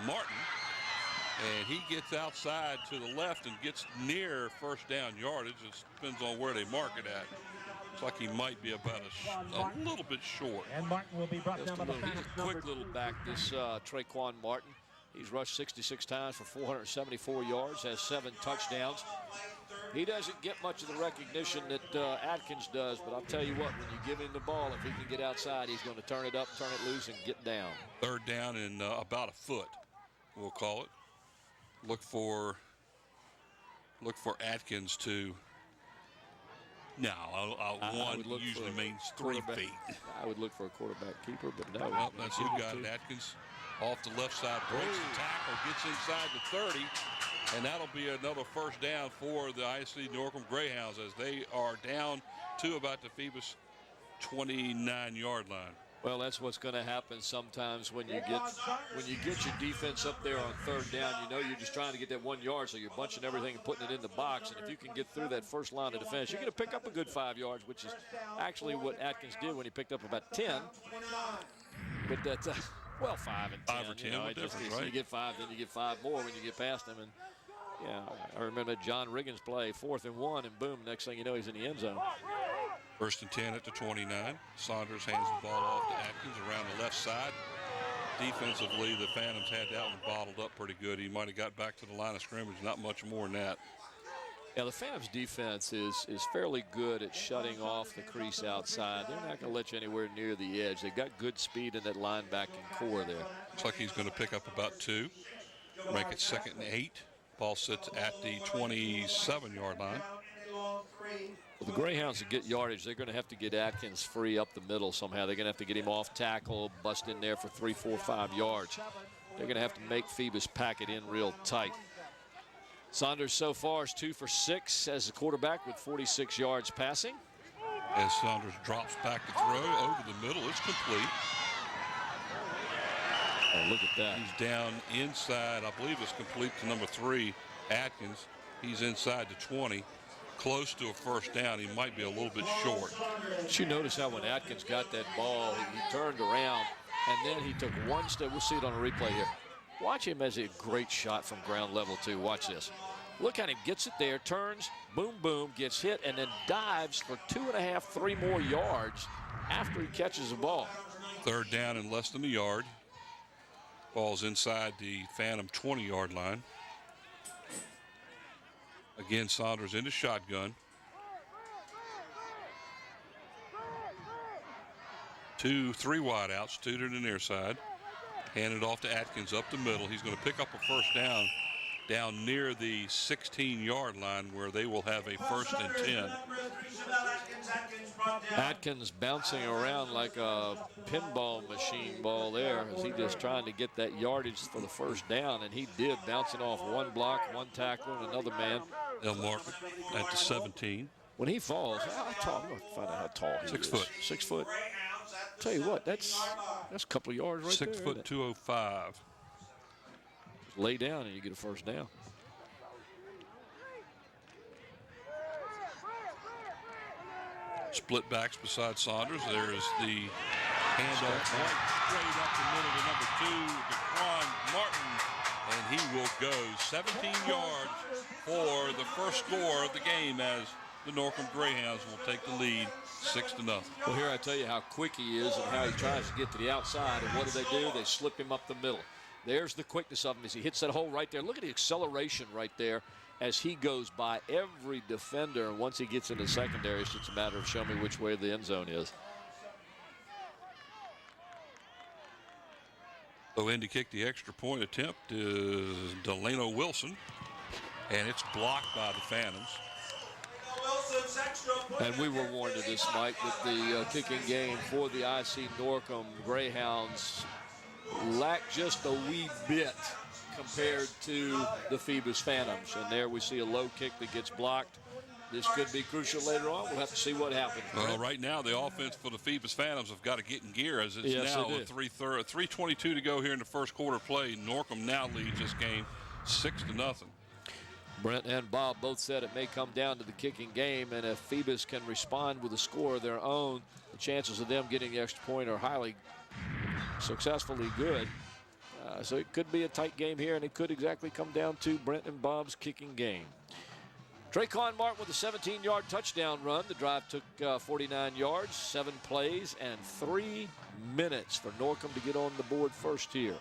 Martin, and he gets outside to the left and gets near 1st down yardage. It depends on where they mark it at. Looks like he might be about a little bit short. And Martin will be brought down by the Phantoms. He's a quick little back, this Traquan Martin. He's rushed 66 times for 474 yards, has 7 touchdowns. He doesn't get much of the recognition that Atkins does, but I'll tell you what, when you give him the ball, if he can get outside, he's going to turn it up, turn it loose, and get down. Third down and about a foot, we'll call it. Look for Atkins to. No, one usually means 3 feet. I would look for a quarterback keeper, but no. Well, that's who got it. Atkins off the left side, breaks the tackle, gets inside the 30, and that'll be another first down for the IC Norcom Greyhounds as they are down to about the Phoebus 29-yard line. Well, that's what's going to happen sometimes when you get your defense up there on third down. You know you're just trying to get that 1 yard, so you're bunching everything and putting it in the box. And if you can get through that first line of defense, you're going to pick up a good 5 yards, which is actually what Atkins did when he picked up about 10. But that's, 5 and 10. 5 or 10, right? You get 5, then you get 5 more when you get past them. And, yeah, I remember John Riggins play 4th and 1, and boom, next thing you know, he's in the end zone. First and 10 at the 29. Saunders hands the ball off to Atkins around the left side. Defensively, the Phantoms had that one bottled up pretty good. He might have got back to the line of scrimmage, not much more than that. Yeah, the Phantoms' defense is fairly good at shutting off the crease outside. They're not going to let you anywhere near the edge. They've got good speed in that linebacking core there. Looks like he's going to pick up about 2. Make it 2nd and 8. Ball sits at the 27-yard line. Well, the Greyhounds to get yardage, they're going to have to get Atkins free up the middle somehow. They're going to have to get him off tackle, bust in there for 3, 4, 5 yards. They're going to have to make Phoebus pack it in real tight. Saunders so far is 2 for 6 as a quarterback with 46 yards passing. As Saunders drops back to throw over the middle, it's complete. Oh, look at that. He's down inside. I believe it's complete to number 3, Atkins. He's inside the 20. Close to a first down. He might be a little bit short. Did you notice how when Atkins got that ball, he turned around, and then he took one step. We'll see it on a replay here. Watch him as a great shot from ground level, too. Watch this. Look at him. Gets it there, turns, boom, boom, gets hit, and then dives for 2.5, 3 more yards after he catches the ball. Third down and less than a yard. Ball's inside the Phantom 20-yard line. Again, Saunders into shotgun. 2, 3 wide outs, 2 to the near side. Handed off to Atkins up the middle. He's going to pick up a first down near the 16-yard line where they will have a 1st and 10. Atkins bouncing around like a pinball machine ball there as he just trying to get that yardage for the first down, and he did, bouncing off 1 block, 1 tackle, and another man. They'll mark it at the 17. When he falls, how tall? I'm going to find out how tall he is. 6 foot. 6 foot. Tell you what, that's a couple of yards right 6 there. 6 foot 205. Just lay down and you get a first down. Split backs beside Saunders. There's the handoff straight up the middle to number 2, DeQuan Martin, and he will go 17 yards for the first score of the game as the Norcom Greyhounds will take the lead 6-0. Well, here I tell you how quick he is and how he tries to get to the outside. And what do? They slip him up the middle. There's the quickness of him as he hits that hole right there. Look at the acceleration right there as he goes by every defender. And once he gets into secondary, it's just a matter of show me which way the end zone is. So in to kick the extra point attempt is Delano Wilson, and it's blocked by the Phantoms. And we were warned of this, Mike, that the kicking game for the IC Norcom Greyhounds lacked just a wee bit compared to the Phoebus Phantoms. And there we see a low kick that gets blocked. This could be crucial later on. We'll have to see what happens. Well, right now the offense for the Phoebus Phantoms have got to get in gear as it's now with 3:22 to go here in the first quarter play. Norcom now leads this game 6-0. Brent and Bob both said it may come down to the kicking game, and if Phoebus can respond with a score of their own, the chances of them getting the extra point are highly successfully good. So it could be a tight game here, and it could exactly come down to Brent and Bob's kicking game. Draycon Martin with a 17-yard touchdown run. The drive took 49 yards, 7 plays, and 3 minutes for Norcom to get on the board first here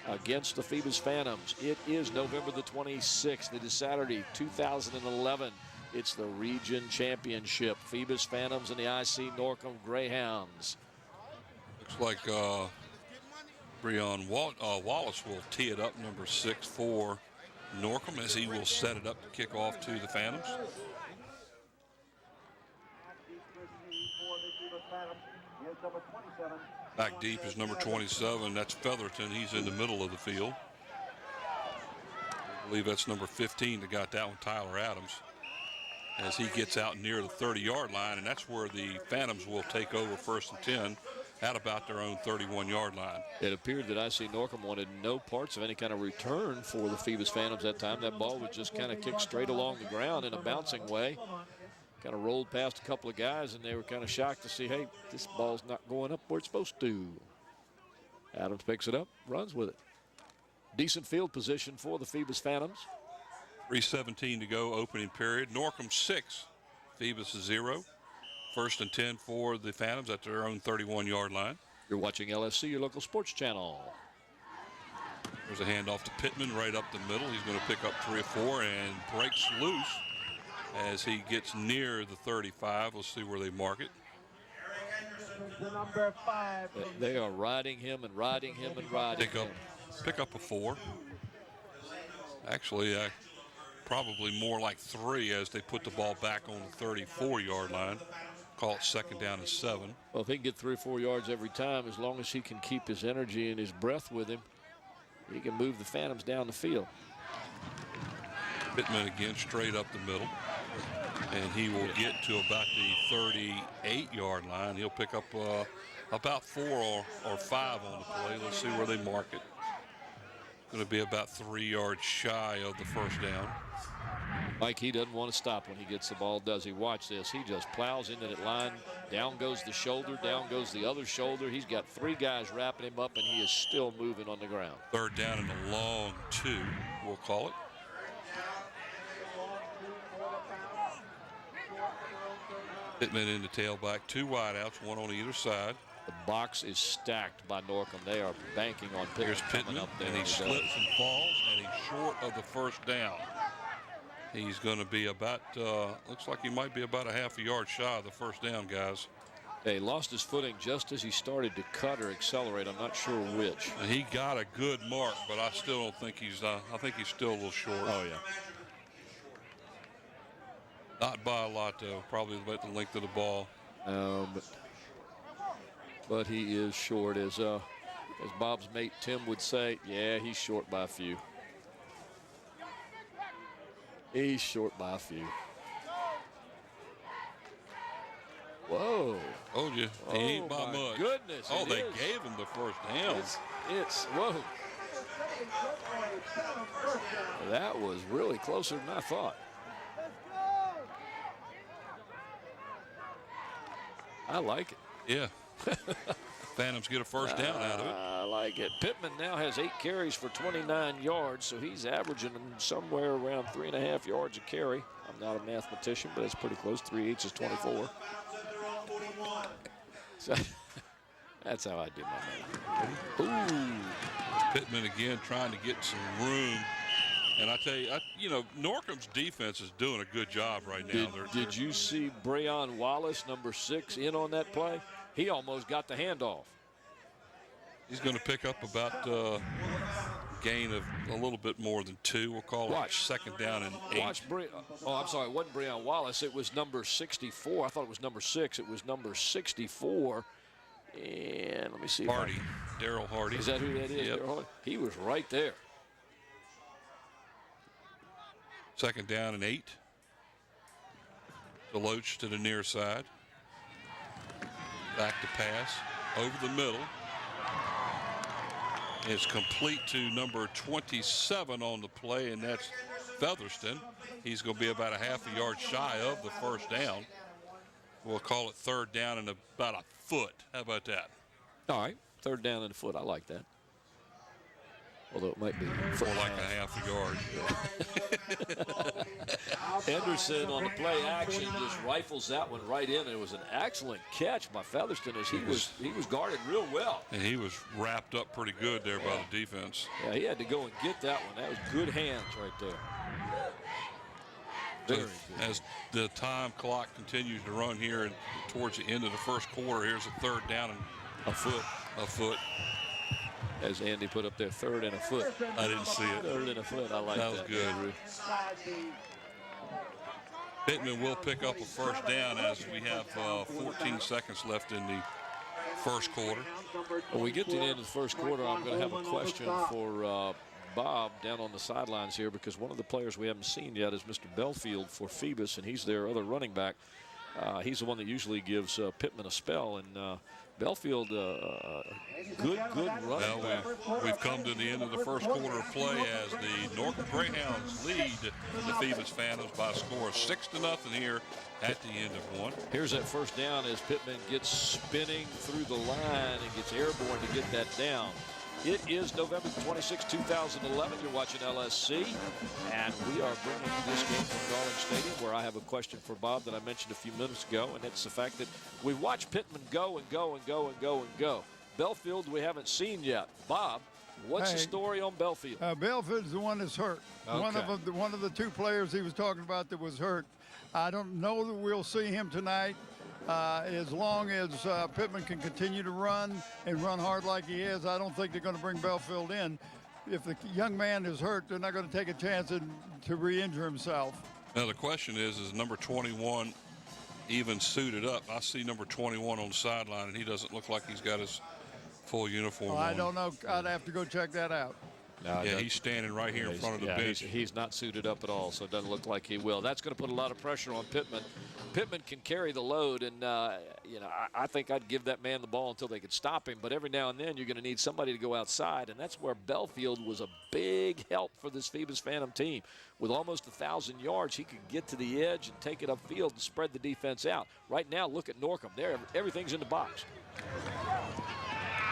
against the Phoebus Phantoms. It is November the 26th. It is Saturday, 2011. It's the region championship. Phoebus Phantoms and the IC Norcom Greyhounds. Looks like Breon Wallace will tee it up, number 6 for Norcom, as he will set it up to kick off to the Phantoms. Back deep is number 27. That's Featherton. He's in the middle of the field. I believe that's number 15 that got that one, Tyler Adams, as he gets out near the 30-yard line, and that's where the Phantoms will take over 1st and 10 at about their own 31-yard line. It appeared that IC Norcom wanted no parts of any kind of return for the Phoebus Phantoms that time. That ball was just kind of kicked straight along the ground in a bouncing way. Kind of rolled past a couple of guys, and they were kind of shocked to see, hey, this ball's not going up where it's supposed to. Adams picks it up, runs with it. Decent field position for the Phoebus Phantoms. 3:17 to go, opening period. Norcom 6, Phoebus 0. 1st and 10 for the Phantoms at their own 31-yard line. You're watching LSC, your local sports channel. There's a handoff to Pittman right up the middle. He's going to pick up 3 or 4 and breaks loose as he gets near the 35. We'll see where they mark it. Number 5. They are riding him and riding him and riding him. Pick up a 4. Actually, probably more like 3 as they put the ball back on the 34-yard line. Call it 2nd down and 7. Well, if he can get 3 or 4 yards every time, as long as he can keep his energy and his breath with him, he can move the Phantoms down the field. Pittman again straight up the middle, and he will get to about the 38-yard line. He'll pick up about 4 or 5 on the play. Let's see where they mark it. Going to be about 3 yards shy of the 1st down. Mike, he doesn't want to stop when he gets the ball, does he? Watch this. He just plows into that line. Down goes the shoulder. Down goes the other shoulder. He's got 3 guys wrapping him up, and he is still moving on the ground. 3rd down and a long 2, we'll call it. Pittman in the tailback. 2 wideouts, 1 on either side. The box is stacked by Norcom. They are banking on Pittman. Here's Pittman, up there, and he slips and falls, and he's short of the 1st down. He's going to be about, looks like he might be about a half a yard shy of the 1st down, guys. He lost his footing just as he started to cut or accelerate. I'm not sure which. And he got a good mark, but I still don't think he's, I think he's still a little short. Oh, yeah. Not by a lot, though. Probably about the length of the ball. But he is short. As Bob's mate Tim would say, yeah, he's short by a few. He's short by a few. Whoa. Told you, he ain't by my much. Goodness. Oh, they is. gave him the 1st down. It's whoa. That was really closer than I thought. I like it. Yeah. Phantoms get a 1st down out of it. I like it. Pittman now has 8 carries for 29 yards, so he's averaging somewhere around 3.5 yards a carry. I'm not a mathematician, but it's pretty close. 3/8 is 24. So that's how I do my math. Ooh. Pittman again trying to get some room. And I tell you, you know, Norcom's defense is doing a good job right now. Did you see Breon Wallace, number 6, in on that play? He almost got the handoff. He's going to pick up about gain of a little bit more than 2. We'll call it 2nd down and 8. Watch I'm sorry, it wasn't Breon Wallace. It was number 64. I thought it was number 6. It was number 64. And let me see. Hardy, Daryl Hardy. Is that who that is? Yep. Daryl Hardy? He was right there. 2nd down and 8. DeLoach to the near side. Back to pass over the middle. It's complete to number 27 on the play, and that's Featherston. He's going to be about a half a yard shy of the 1st down. We'll call it 3rd down and about a foot. How about that? All right, 3rd down and a foot. I like that. Although it might be more like a half a yard. Henderson on the play action just rifles that one right in. It was an excellent catch by Featherston as he was guarded real well. And he was wrapped up pretty good there by the defense. Yeah, he had to go and get that one. That was good hands right there. Very So good. as the time clock continues to run here and towards the end of the first quarter, here's a third down and A foot. a foot. As Andy put up there, third and a foot. I didn't see it. Third and a foot. I like that. That was good. Andrew. Pittman will pick up a first down as we have 14 seconds left in the first quarter. When we get to the end of the first quarter, I'm going to have a question for Bob down on the sidelines here, because one of the players we haven't seen yet is Mr. Belfield for Phoebus, and he's their other running back. He's the one that usually gives Pittman a spell, and Belfield, good running back. We've come to the end of the first quarter of play as the Norcom Greyhounds lead the Phoebus Phantoms by a score of 6-0 here at the end of one. Here's that first down as Pittman gets spinning through the line and gets airborne to get that down. It is November 26, 2011. You're watching LSC, and we are bringing you this game from Garland Stadium, where I have a question for Bob that I mentioned a few minutes ago, and it's the fact that we watched Pittman go and go and go and go and go. Belfield we haven't seen yet. Bob, what's the story on Belfield? Belfield's the one that's hurt. Okay. One of the two players he was talking about that was hurt. I don't know that we'll see him tonight. As long as Pittman can continue to run and run hard like he is, I don't think they're going to bring Belfield in. If the young man is hurt, they're not going to take a chance to re-injure himself. Now the question is number 21 even suited up? I see number 21 on the sideline, and he doesn't look like he's got his full uniform on. I don't know. I'd have to go check that out. No, yeah, he's standing right here in front of the bench. He's not suited up at all, so it doesn't look like he will. That's going to put a lot of pressure on Pittman. Pittman can carry the load, and I think I'd give that man the ball until they could stop him. But every now and then you're going to need somebody to go outside, and that's where Belfield was a big help for this Phoebus Phantom team. With almost 1,000 yards, he could get to the edge and take it upfield and spread the defense out. Right now, look at Norcom. Everything's in the box.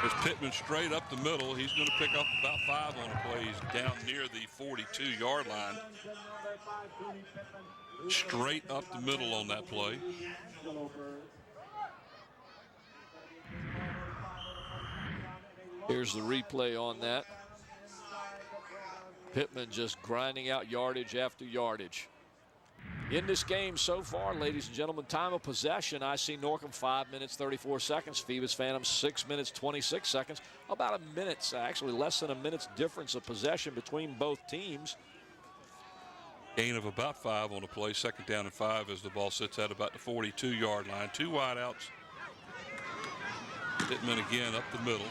There's Pittman straight up the middle. He's going to pick up about 5 on the play. He's down near the 42-yard line. Straight up the middle on that play. Here's the replay on that. Pittman just grinding out yardage after yardage. In this game so far, ladies and gentlemen, time of possession, I see Norcom 5 minutes, 34 seconds. Phoebus Phantom 6 minutes, 26 seconds. About a minute's, actually less than a minute's difference of possession between both teams. Gain of about 5 on the play. Second down and 5 as the ball sits at about the 42-yard line. 2 wideouts. Pittman again up the middle.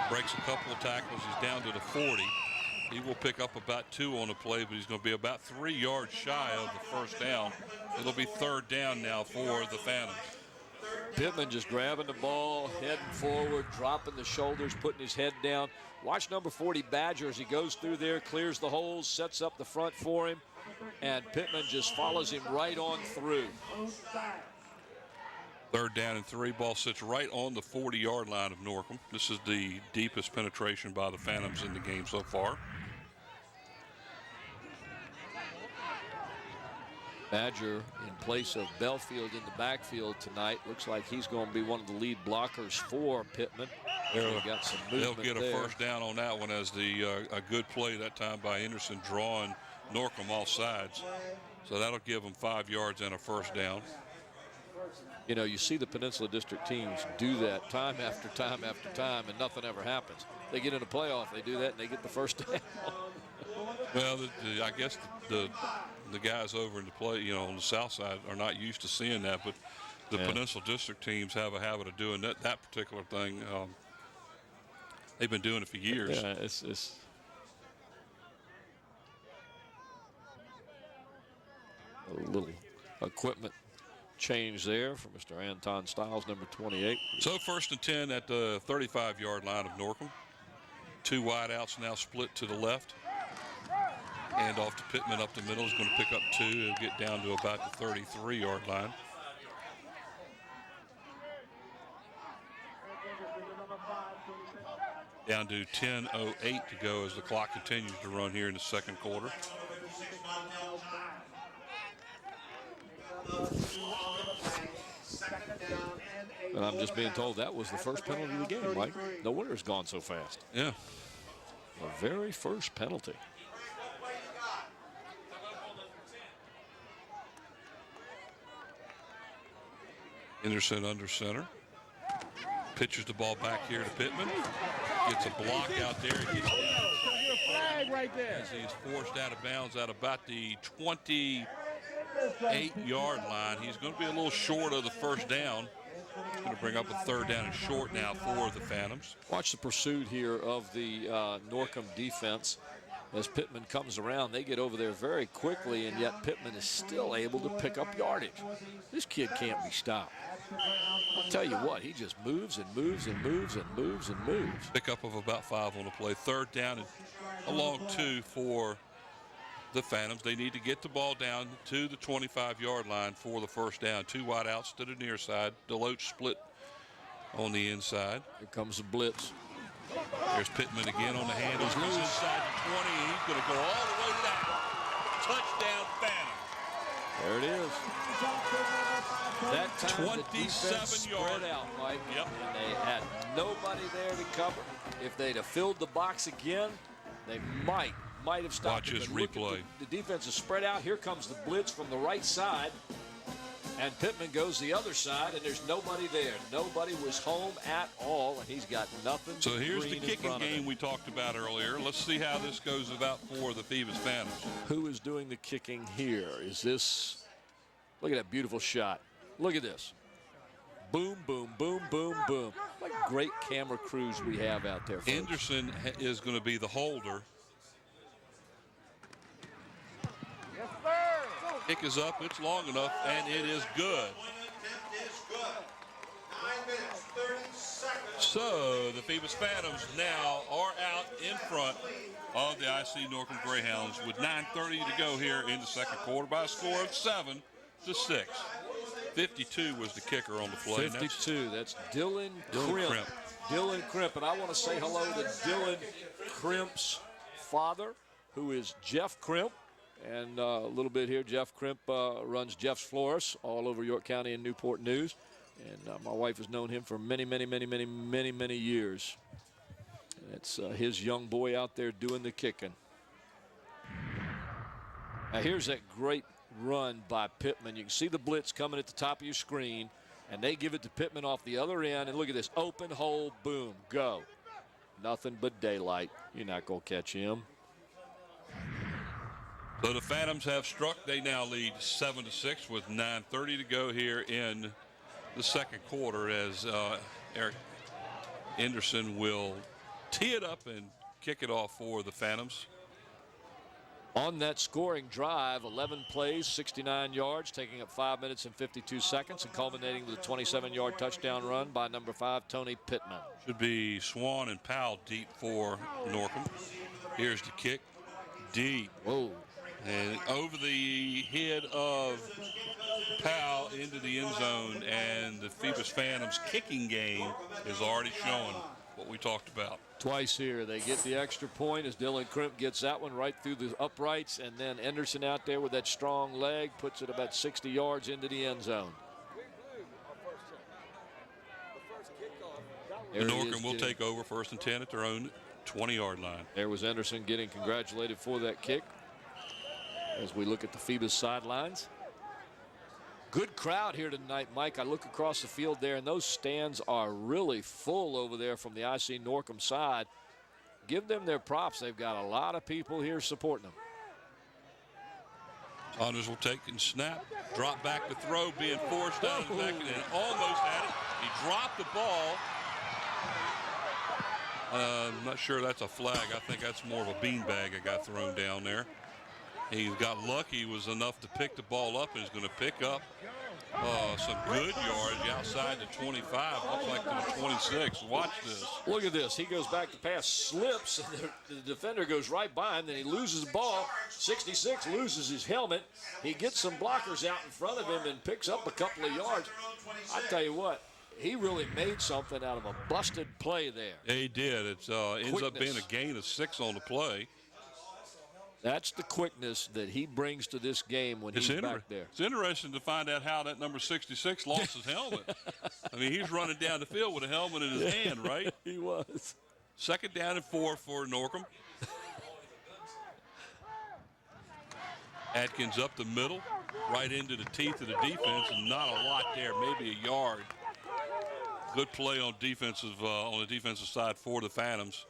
Breaks a couple of tackles. He's down to the 40. He will pick up about 2 on the play, but he's going to be about 3 yards shy of the first down. It'll be third down now for the Phantoms. Pittman just grabbing the ball, heading forward, dropping the shoulders, putting his head down. Watch number 40 Badger as he goes through there, clears the holes, sets up the front for him, and Pittman just follows him right on through. Third down and 3. Ball sits right on the 40-yard line of Norcom. This is the deepest penetration by the Phantoms in the game so far. Badger in place of Belfield in the backfield tonight. Looks like he's going to be one of the lead blockers for Pittman. Got some movement. They'll get a first down on that one as a good play that time by Anderson drawing Norcom off sides. So that'll give them 5 yards and a first down. You know, you see the Peninsula District teams do that time after time after time, and nothing ever happens. They get in a playoff, they do that, and they get the first down. Well, I guess the guys over in the play, on the south side are not used to seeing that, but the Peninsula District teams have a habit of doing that particular thing. They've been doing it for years. Yeah, it's a little equipment change there for Mr. Anton Stiles, number 28. So first and 10 at the 35-yard line of Norcom. 2 wideouts now split to the left. Hand off to Pittman up the middle. He's going to pick up 2. He'll get down to about the 33-yard line. Down to 10:08 to go as the clock continues to run here in the second quarter. And I'm just being told that was the first penalty of the game, Mike. No wonder it's gone so fast. Yeah. The very first penalty. Anderson under center. Pitches the ball back here to Pittman. Gets a block out there. Flag right there. As he's forced out of bounds at about the 28-yard line. He's going to be a little short of the first down. He's going to bring up a third down and short now for the Phantoms. Watch the pursuit here of the Norcom defense. As Pittman comes around, they get over there very quickly, and yet Pittman is still able to pick up yardage. This kid can't be stopped. I'll tell you what, he just moves and moves and moves and moves and moves. Pickup of about 5 on the play. Third down and a long 2 for the Phantoms. They need to get the ball down to the 25-yard line for the first down. 2 wide outs to the near side. Deloach split on the inside. Here comes the blitz. There's Pittman again on the hand. He's loose inside the 20, and he's going to go all the way down. Touchdown Phantom. There it is. That time 27 spread out, Mike. Yep. And they had nobody there to cover. If they'd have filled the box again, they might have stopped. Watch his But look at replay. The defense is spread out. Here comes the blitz from the right side. And Pittman goes the other side, and there's nobody there. Nobody was home at all, and he's got nothing. So here's the green in kicking front of game him. we talked about earlier. Let's see how this goes about for the Phoebus Phantoms. Who is doing the kicking here? Is this? Look at that beautiful shot. Look at this. Boom, boom, boom, boom, boom. What great camera crews we have out there, folks. Anderson is going to be the holder. Kick is up, it's long enough, and it is good. So the Phoebus Phantoms now are out in front of the IC Norcom Greyhounds with 9:30 to go here in the second quarter by a score of 7-6. 52 was the kicker on the play. 52, that's Dylan Crimp. Dylan Crimp, and I want to say hello to Dylan Crimp's father, who is Jeff Crimp. And a little bit here, Jeff Crimp runs Jeff's Florist all over York County and Newport News. And my wife has known him for many, many, many, many, many, many years. It's his young boy out there doing the kicking. Now here's that great run by Pittman. You can see the blitz coming at the top of your screen, and they give it to Pittman off the other end. And look at this, open hole, boom, go. Nothing but daylight. You're not going to catch him. So the Phantoms have struck. They now lead 7-6 with 9:30 to go here in the second quarter as Eric Anderson will tee it up and kick it off for the Phantoms. On that scoring drive, 11 plays, 69 yards, taking up 5 minutes and 52 seconds and culminating with a 27-yard touchdown run by number 5, Tony Pittman. Should be Swan and Powell deep for Norcom. Here's the kick, deep. Whoa. And over the head of Powell into the end zone, and the Phoebus Phantoms kicking game is already showing what we talked about. Twice here. They get the extra point as Dylan Crimp gets that one right through the uprights, and then Anderson out there with that strong leg puts it about 60 yards into the end zone. The Norcom will take over 1st and 10 at their own 20-yard line. There was Anderson getting congratulated for that kick. As we look at the Phoebus sidelines. Good crowd here tonight, Mike. I look across the field there, and those stands are really full over there from the IC Norcom side. Give them their props. They've got a lot of people here supporting them. Saunders will take and snap. Drop back to throw, being forced out of the back, and almost had it. He dropped the ball. I'm not sure that's a flag. I think that's more of a beanbag that got thrown down there. He got lucky, was enough to pick the ball up, and is going to pick up some good yardage outside the 25, looks like to the 26. Watch this. Look at this. He goes back to pass, slips, and the defender goes right by him. Then he loses the ball. 66 loses his helmet. He gets some blockers out in front of him and picks up a couple of yards. I tell you what, he really made something out of a busted play there. Yeah, he did. It ends up being a gain of 6 on the play. That's the quickness that he brings to this game when he's back there. It's interesting to find out how that number 66 lost his helmet. I mean, he's running down the field with a helmet in his hand, right? He was. 2nd down and 4 for Norcom. Atkins up the middle. right into the teeth of the defense, and not a lot there, maybe a yard. Good play on the defensive side for the Phantoms.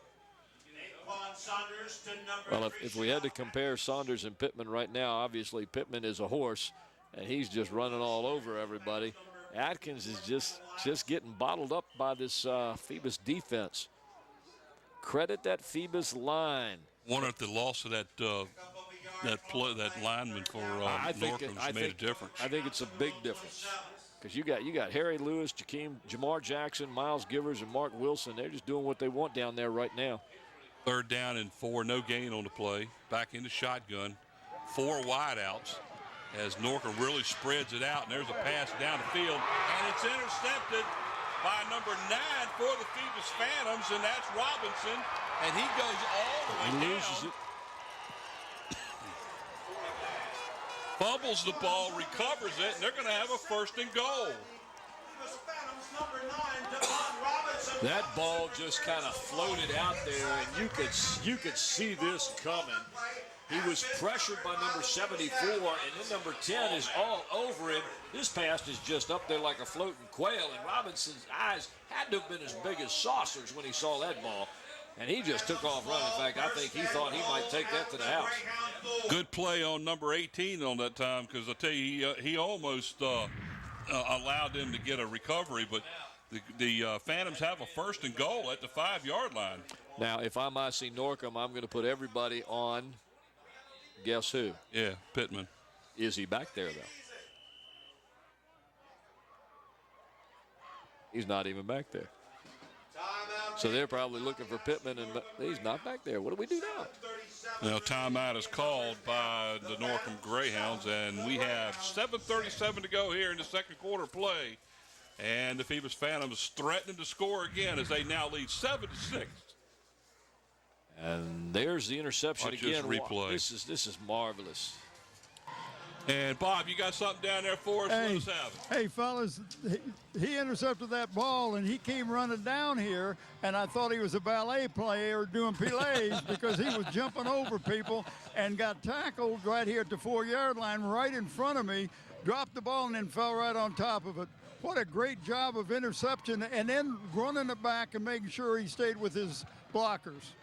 Well, if we had to compare Saunders and Pittman right now, obviously Pittman is a horse, and he's just running all over everybody. Atkins is just getting bottled up by this Phoebus defense. Credit that Phoebus line. Wonder if the loss of that lineman for Norcom's made a difference. I think it's a big difference because you got Harry Lewis, Jamar Jackson, Miles Givers, and Mark Wilson. They're just doing what they want down there right now. 3rd down and 4, no gain on the play. Back into shotgun, 4 wideouts as Norcom really spreads it out, and there's a pass down the field, and it's intercepted by number 9 for the Phoebus Phantoms, and that's Robinson, and he goes all the way down. Loses it. Fumbles the ball, recovers it, and they're going to have a 1st and goal. That ball just kind of floated out there, and you could see this coming. He was pressured by number 74, and then number 10 is all over him. This pass is just up there like a floating quail, and Robinson's eyes had to have been as big as saucers when he saw that ball, and he just took off running. In fact, I think he thought he might take that to the house. Good play on number 18 on that time, because I tell you, he almost allowed them to get a recovery, but the Phantoms have a 1st and goal at the 5-yard line. Now, if I'm IC Norcom, I'm going to put everybody on. Guess who? Yeah, Pittman. Is he back there, though? He's not even back there. So they're probably looking for Pittman, and he's not back there. What do we do now? Now, timeout is called by the Norcom Greyhounds, and we have 7:37 to go here in the 2nd quarter play. And the Phoebus Phantoms threatening to score again as they now lead 7-6. And there's the interception again. Replay. This is marvelous. And Bob, you got something down there for us? Let us have it. Hey, fellas, he intercepted that ball, and he came running down here, and I thought he was a ballet player doing pilates because he was jumping over people and got tackled right here at the 4-yard line right in front of me, dropped the ball, and then fell right on top of it. What a great job of interception, and then running it back and making sure he stayed with his blockers.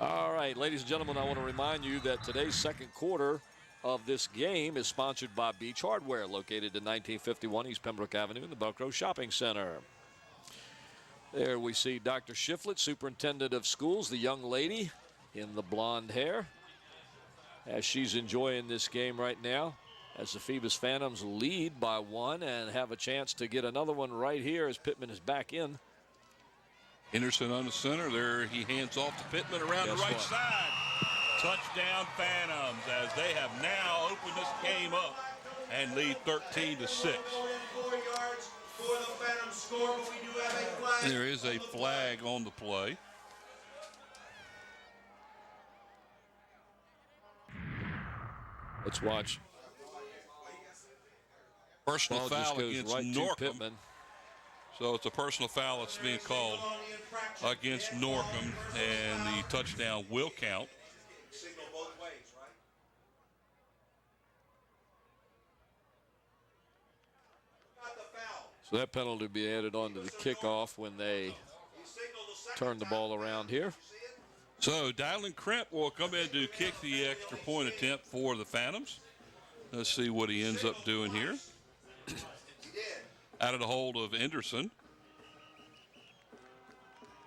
All right, ladies and gentlemen, I want to remind you that today's 2nd quarter of this game is sponsored by Beach Hardware, located in 1951 East Pembroke Avenue in the Buckrow Shopping Center. There we see Dr. Shiflett, Superintendent of Schools, the young lady in the blonde hair, as she's enjoying this game right now, as the Phoebus Phantoms lead by 1 and have a chance to get another one right here as Pittman is back in. Henderson on the center there. He hands off to Pittman around the right side. Touchdown Phantoms as they have now opened this game up and lead 13-6. There is a flag on the play. Let's watch. Personal foul against right Norcom. So it's a personal foul that's being called against Norcom, and the touchdown will count. So that penalty will be added on to the kickoff when they turn the ball around here. So Dylan Kremp will come in to kick the extra point attempt for the Phantoms. Let's see what he ends up doing here. Out of the hold of Anderson.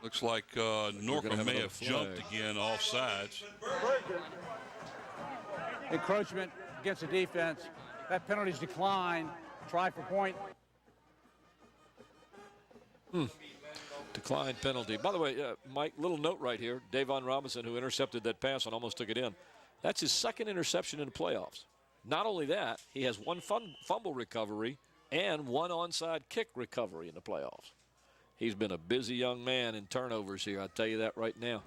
Looks like Norcom may have jumped again off sides. Encroachment against the defense. That penalty's declined. Try for point. Declined penalty. By the way, Mike, little note right here. Davon Robinson, who intercepted that pass and almost took it in. That's his 2nd interception in the playoffs. Not only that, he has 1 fumble recovery and 1 onside kick recovery in the playoffs. He's been a busy young man in turnovers here. I'll tell you that right now.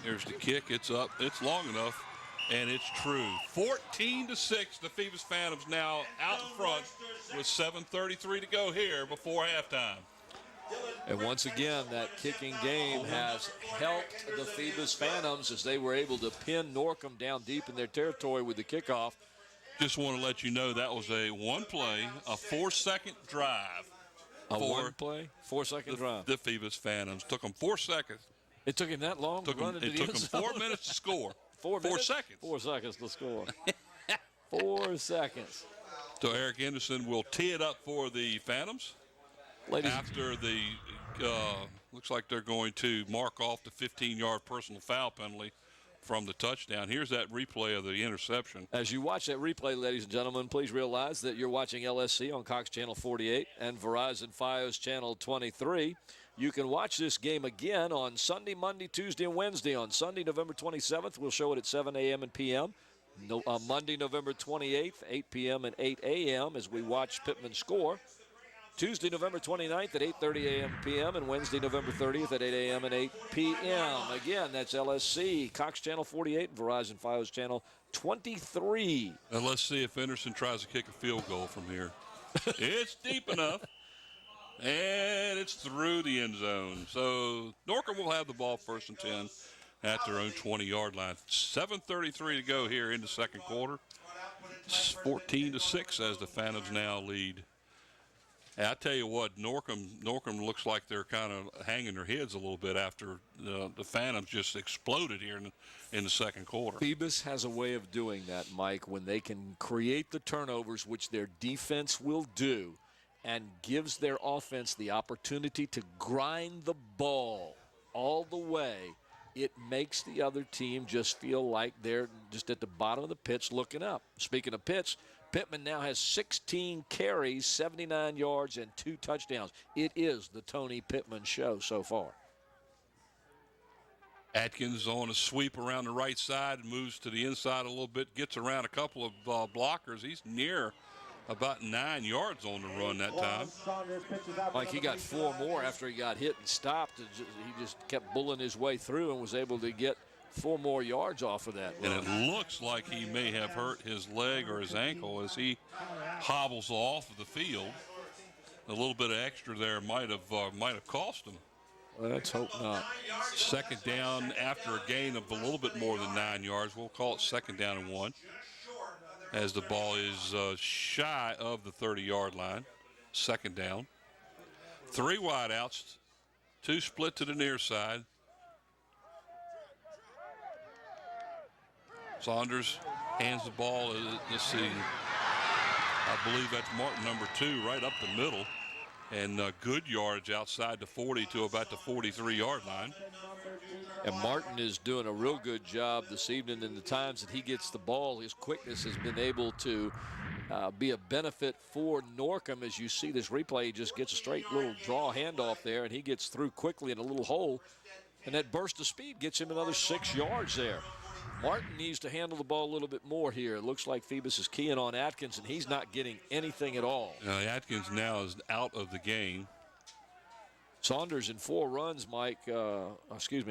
Here's the kick. It's up. It's long enough, and it's true. 14-6. The Phoebus Phantoms now out in front with 7:33 to go here before halftime. And once again, that kicking game has helped the Phoebus Phantoms as they were able to pin Norcom down deep in their territory with the kickoff. Just want to let you know that was a one play, a 4-second drive. A for one play, 4-second drive. The Phoebus Phantoms. Took them 4 seconds. It took him that long to run into the It took end them 4 zone? minutes to score. 4 minutes? 4 seconds. 4 seconds to score. 4 seconds. So Eric Anderson will tee it up for the Phantoms. Ladies, after the looks like they're going to mark off the 15-yard personal foul penalty from the touchdown. Here's that replay of the interception. as you watch that replay, ladies and gentlemen, please realize that you're watching LSC on Cox Channel 48 and Verizon Fios Channel 23. You can watch this game again on Sunday, Monday, Tuesday, and Wednesday. On Sunday, November 27th, we'll show it at 7 a.m. and p.m. Monday, November 28th, 8 p.m. and 8 a.m. as we watch Pittman score. Tuesday, November 29th at 8:30 a.m. p.m. and Wednesday, November 30th at 8 a.m. and 8 p.m. Again, that's LSC, Cox Channel 48, Verizon Fios Channel 23. And let's see if Anderson tries to kick a field goal from here. It's deep enough. And it's through the end zone. So Norcom will have the ball 1st and 10 at their own 20-yard line. 7:33 to go here in the second quarter. 14-6 as the Phantoms now lead. And I tell you what, Norcom looks like they're kind of hanging their heads a little bit after the Phantoms just exploded here in the second quarter. Phoebus has a way of doing that, Mike, when they can create the turnovers, which their defense will do, and gives their offense the opportunity to grind the ball all the way. It makes the other team just feel like they're just at the bottom of the pitch looking up. Speaking of pitch, Pittman now has 16 carries, 79 yards, and 2 touchdowns. It is the Tony Pittman show so far. Atkins on a sweep around the right side, moves to the inside a little bit, gets around a couple of blockers. He's near about 9 yards on the run that time. Mike, he got 4 more after he got hit and stopped. He just kept bulling his way through and was able to get 4 more yards off of that run. And it looks like he may have hurt his leg or his ankle as he hobbles off of the field. A little bit of extra there might have cost him. Let's hope not. Second down after a gain of a little bit more than 9 yards. We'll call it 2nd down and 1. As the ball is shy of the 30-yard line. 2nd down. 3 wideouts. 2 split to the near side. Saunders hands the ball. Let's see. I believe that's Martin, number 2, right up the middle. And good yards outside the 40 to about the 43-yard line. And Martin is doing a real good job this evening. In the times that he gets the ball, his quickness has been able to be a benefit for Norcom. As you see this replay, he just gets a straight little draw handoff there, and he gets through quickly in a little hole. And that burst of speed gets him another 6 yards there. Martin needs to handle the ball a little bit more here. It looks like Phoebus is keying on Atkins, and he's not getting anything at all. Atkins now is out of the game. Saunders in 4 runs, Mike.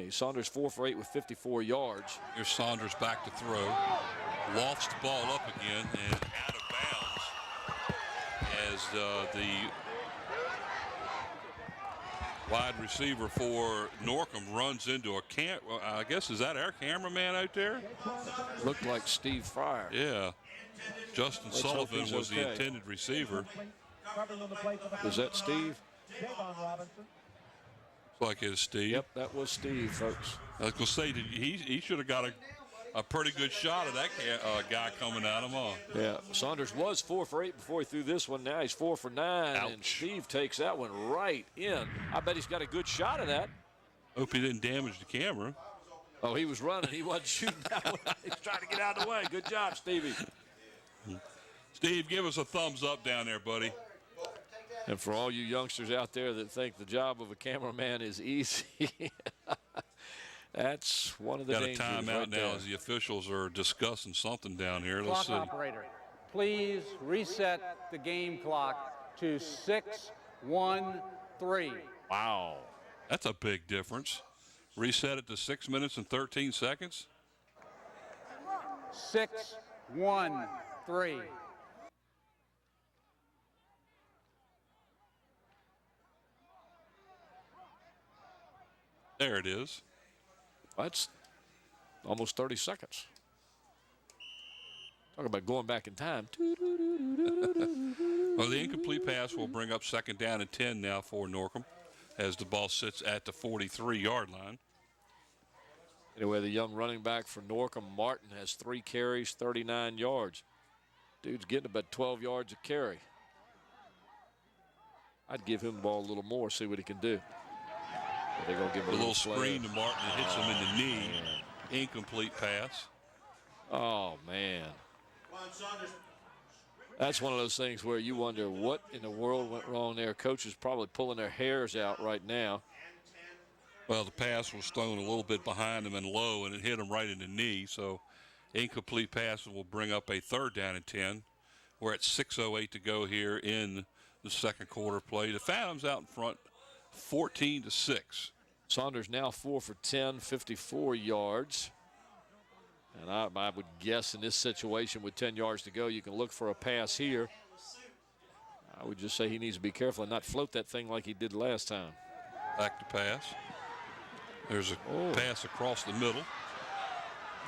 Saunders 4 for 8 with 54 yards. Here's Saunders back to throw. Lofts the ball up again and out of bounds as the wide receiver for Norcom runs into I guess, is that our cameraman out there? Looked like Steve Fryer. Yeah. Justin Sullivan was the intended receiver. Is that Steve? Looks like it's Steve. Yep, that was Steve, folks. I was going to say, he should have got a pretty good shot of that guy coming at him, huh? Yeah, Saunders was 4 for 8 before he threw this one. Now he's 4 for 9, Ouch. and Steve takes that one right in. I bet he's got a good shot of that. Hope he didn't damage the camera. Oh, he was running. He wasn't shooting that one. He's trying to get out of the way. Good job, Stevie. Steve, give us a thumbs up down there, buddy. And for all you youngsters out there that think the job of a cameraman is easy, that's one of the dangers. Got a timeout right now there. as the officials are discussing something down here. Let's Clock see. operator, please reset the game clock to 6:13. Wow. That's a big difference. Reset it to 6 minutes and 13 seconds. 6:13. There it is. That's almost 30 seconds. Talk about going back in time. Well, the incomplete pass will bring up second down and 10 now for Norcom as the ball sits at the 43-yard line. Anyway, the young running back for Norcom, Martin, has 3 carries, 39 yards. Dude's getting about 12 yards a carry. I'd give him the ball a little more, see what he can do. But they're going to give him a little screen to Martin that hits him in the knee. Man. Incomplete pass. Oh, man. That's one of those things where you wonder what in the world went wrong there. Coach is probably pulling their hairs out right now. Well, the pass was thrown a little bit behind him and low, and it hit him right in the knee. So incomplete pass will bring up a third down and 10. We're at 6:08 to go here in the second quarter play. The Phantoms out in front, 14-6. Saunders now 4 for 10, 54 yards. And I would guess in this situation with 10 yards to go, you can look for a pass here. I would just say he needs to be careful and not float that thing like he did last time. Back to pass. There's a pass across the middle.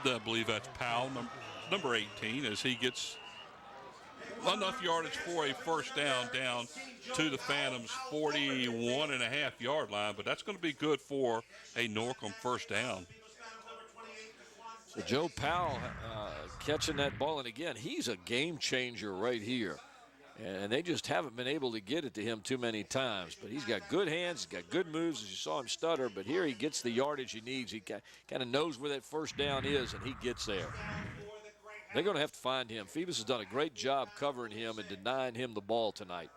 I believe that's Powell, number 18, as he gets enough yardage for a first down to the Phantoms' 41.5-yard line. But that's going to be good for a Norcom first down. So Joe Powell catching that ball, and again, he's a game changer right here. And they just haven't been able to get it to him too many times. But he's got good hands, he's got good moves, as you saw him stutter. But here he gets the yardage he needs. He kind of knows where that first down is, and he gets there. They're going to have to find him. Phoebus has done a great job covering him and denying him the ball tonight.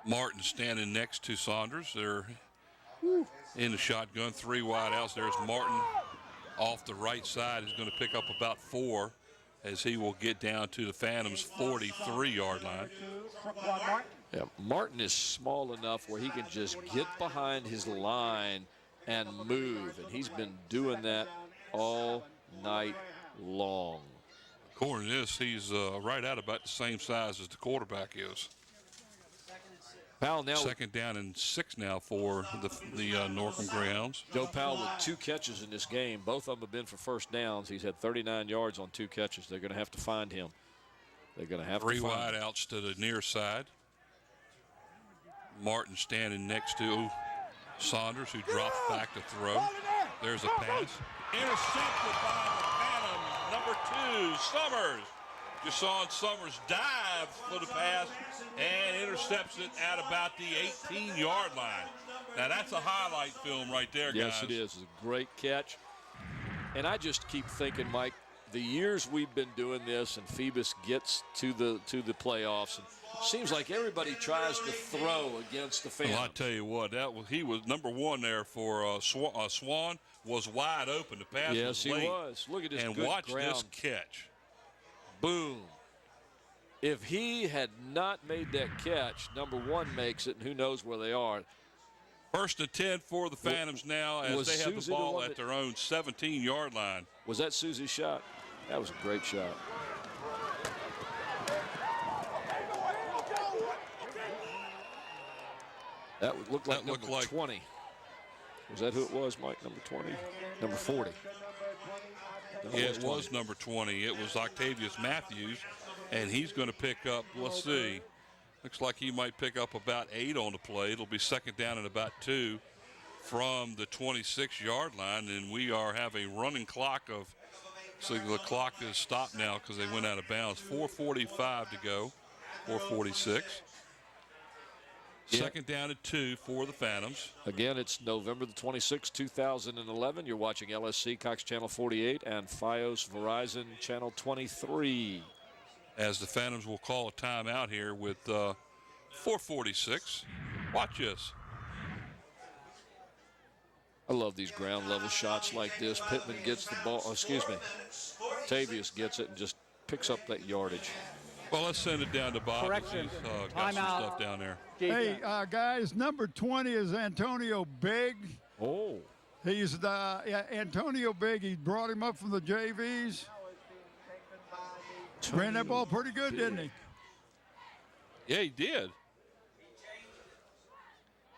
Martin standing next to Saunders. They're in the shotgun, 3 wide outs. There's Martin off the right side. He's going to pick up about 4 as he will get down to the Phantoms' 43-yard line. Yeah, Martin is small enough where he can just get behind his line and move, and he's been doing that all night long. According to this, he's right at about the same size as the quarterback is. Powell now second down and 6 now for the Norcom Greyhounds. Joe Powell with 2 catches in this game. Both of them have been for first downs. He's had 39 yards on 2 catches. They're going to have to find him. They're going to have 3 to find wide him. outs to the near side. Martin standing next to Saunders, who drops back to throw. There's a pass. Intercepted by the Phantom, number 2, Summers. Just saw Summers dive for the pass and intercepts it at about the 18-yard line. Now, that's a highlight film right there, guys. Yes, it is. It's a great catch. And I just keep thinking, Mike, the years we've been doing this and Phoebus gets to the playoffs, and it seems like everybody tries to throw against the Phantoms. Well, I tell you what, he was number 1 there for Swan, was wide open. The pass was late. Yes, he was. Look at this and good watch ground. This catch. Boom. If he had not made that catch, number 1 makes it, and who knows where they are. First and 10 for the Phantoms now as they have Susie the ball at their own 17-yard line. Was that Susie's shot? That was a great shot. That would look like number 20. Was that who it was, Mike? Number 20? Number 40. Yeah, it was number 20. It was Octavius Matthews, and he's going to pick up, let's see, looks like he might pick up about 8 on the play. It'll be second down and about 2 from the 26-yard line, and we are having a running clock of, so the clock is stopped now because they went out of bounds. 4:45 to go, 4:46. Second down and 2 for the Phantoms. Again, it's November the 26th, 2011. You're watching LSC Cox Channel 48 and Fios Verizon Channel 23. As the Phantoms will call a timeout here with 4:46. Watch this. I love these ground level shots like this. Pittman gets the ball, Tavius gets it and just picks up that yardage. Well, let's send it down to Bob. Correction. He's got some stuff down there. Hey, guys, number 20 is Antonio Big. Oh. He's Antonio Big. He brought him up from the JVs. Ran that ball pretty good, didn't he? Yeah, he did.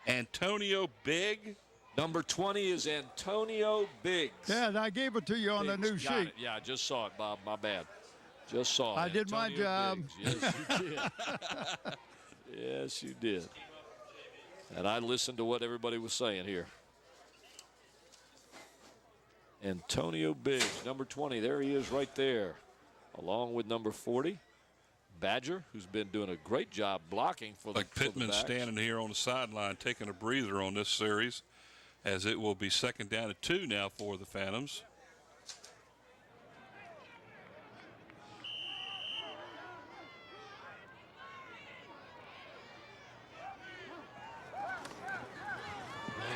Antonio Big. Number 20 is Antonio Biggs. Yeah, and I gave it to you on the new Got sheet. it. Yeah, I just saw it, Bob. My bad. Just saw it. I did my Antonio job. Biggs. Yes, you did. Yes, you did. And I listened to what everybody was saying here. Antonio Biggs, number 20. There he is right there, along with number 40, Badger, who's been doing a great job blocking for the Pittman Backs. standing here on the sideline taking a breather on this series, as it will be 2nd down and 2 now for the Phantoms.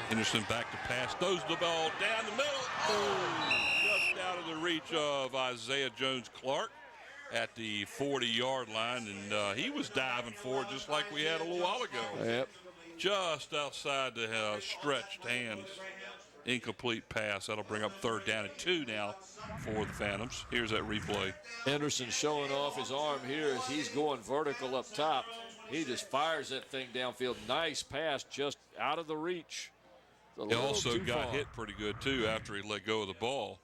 Henderson back to pass, throws the ball down the middle. Oh, just out of the reach of Isaiah Jones-Clark at the 40-yard line, and he was diving for it just like we had a little while ago. Yep. Just outside the stretched hands. Incomplete pass. That'll bring up 3rd down and 2 now for the Phantoms. Here's that replay. Henderson showing off his arm here as he's going vertical up top. He just fires that thing downfield. Nice pass, just out of the reach. He also got hit pretty good, too, after he let go of the ball.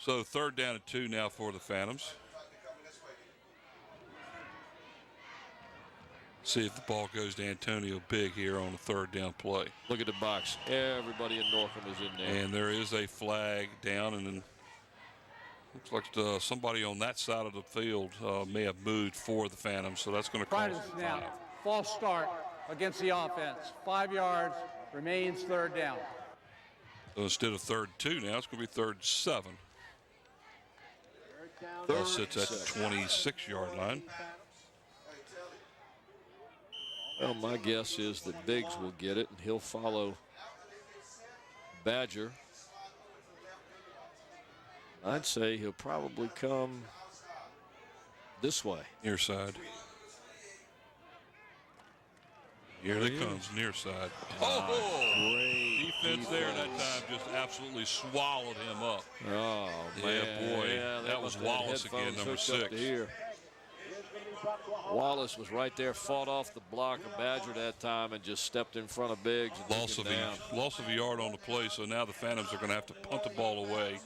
So 3rd down and 2 now for the Phantoms. See if the ball goes to Antonio Big here on the 3rd down play. Look at the box. Everybody in Norcom is in there. And there is a flag down, and then looks like somebody on that side of the field may have moved for the Phantoms, so that's going to cost 5. False start against the offense. 5 yards, remains 3rd down. So instead of 3rd and 2 now, it's going to be 3rd and 7. Ball sits at the 26-yard line. Well, my guess is that Biggs will get it, and he'll follow Badger. I'd say he'll probably come this way. Near side. Here it comes, near side. Great defense there that time just absolutely swallowed him up. Oh, man. Yeah, boy. Yeah, that was Wallace again, number 6. Wallace was right there, fought off the block of Badger that time and just stepped in front of Biggs. And loss of a yard on the play, so now the Phantoms are going to have to punt the ball away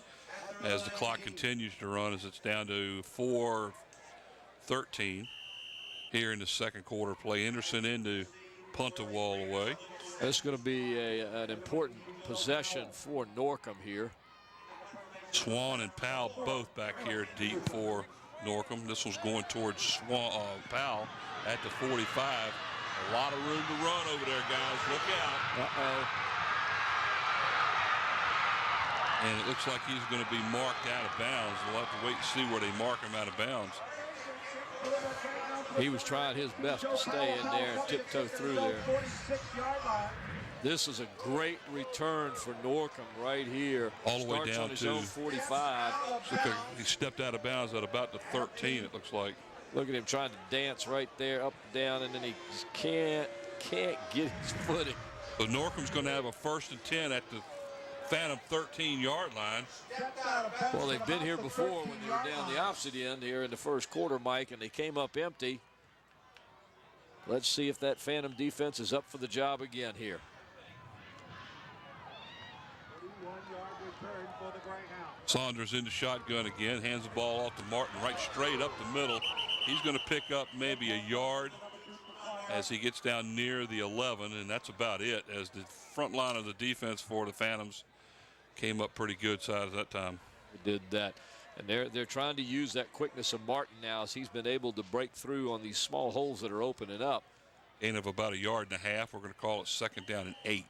as the clock continues to run, as it's down to 4:13 here in the 2nd quarter play. Anderson in to punt the ball away. That's going to be an important possession for Norcom here. Swan and Powell both back here deep for Norcom. This one's going towards Powell at the 45. A lot of room to run over there, guys. Look out. And it looks like he's going to be marked out of bounds. We'll have to wait and see where they mark him out of bounds. He was trying his best to stay in there and tiptoe through there. This is a great return for Norcom right here. All the way Starts down on his to own 45. He stepped out of bounds at about the 13, it looks like. Look at him trying to dance right there, up and down, and then he just can't get his footing. So Norcom's going to have a 1st and 10 at the Phantom 13-yard line. Well, they've been here before when they were down the opposite end here in the 1st quarter, Mike, and they came up empty. Let's see if that Phantom defense is up for the job again here. Saunders in the shotgun again, hands the ball off to Martin right straight up the middle. He's going to pick up maybe a yard as he gets down near the 11, and that's about it, as the front line of the defense for the Phantoms came up pretty good side at that time. They did that. And they're trying to use that quickness of Martin now as he's been able to break through on these small holes that are opening up. Gain of about a yard and a half. We're going to call it 2nd down and 8.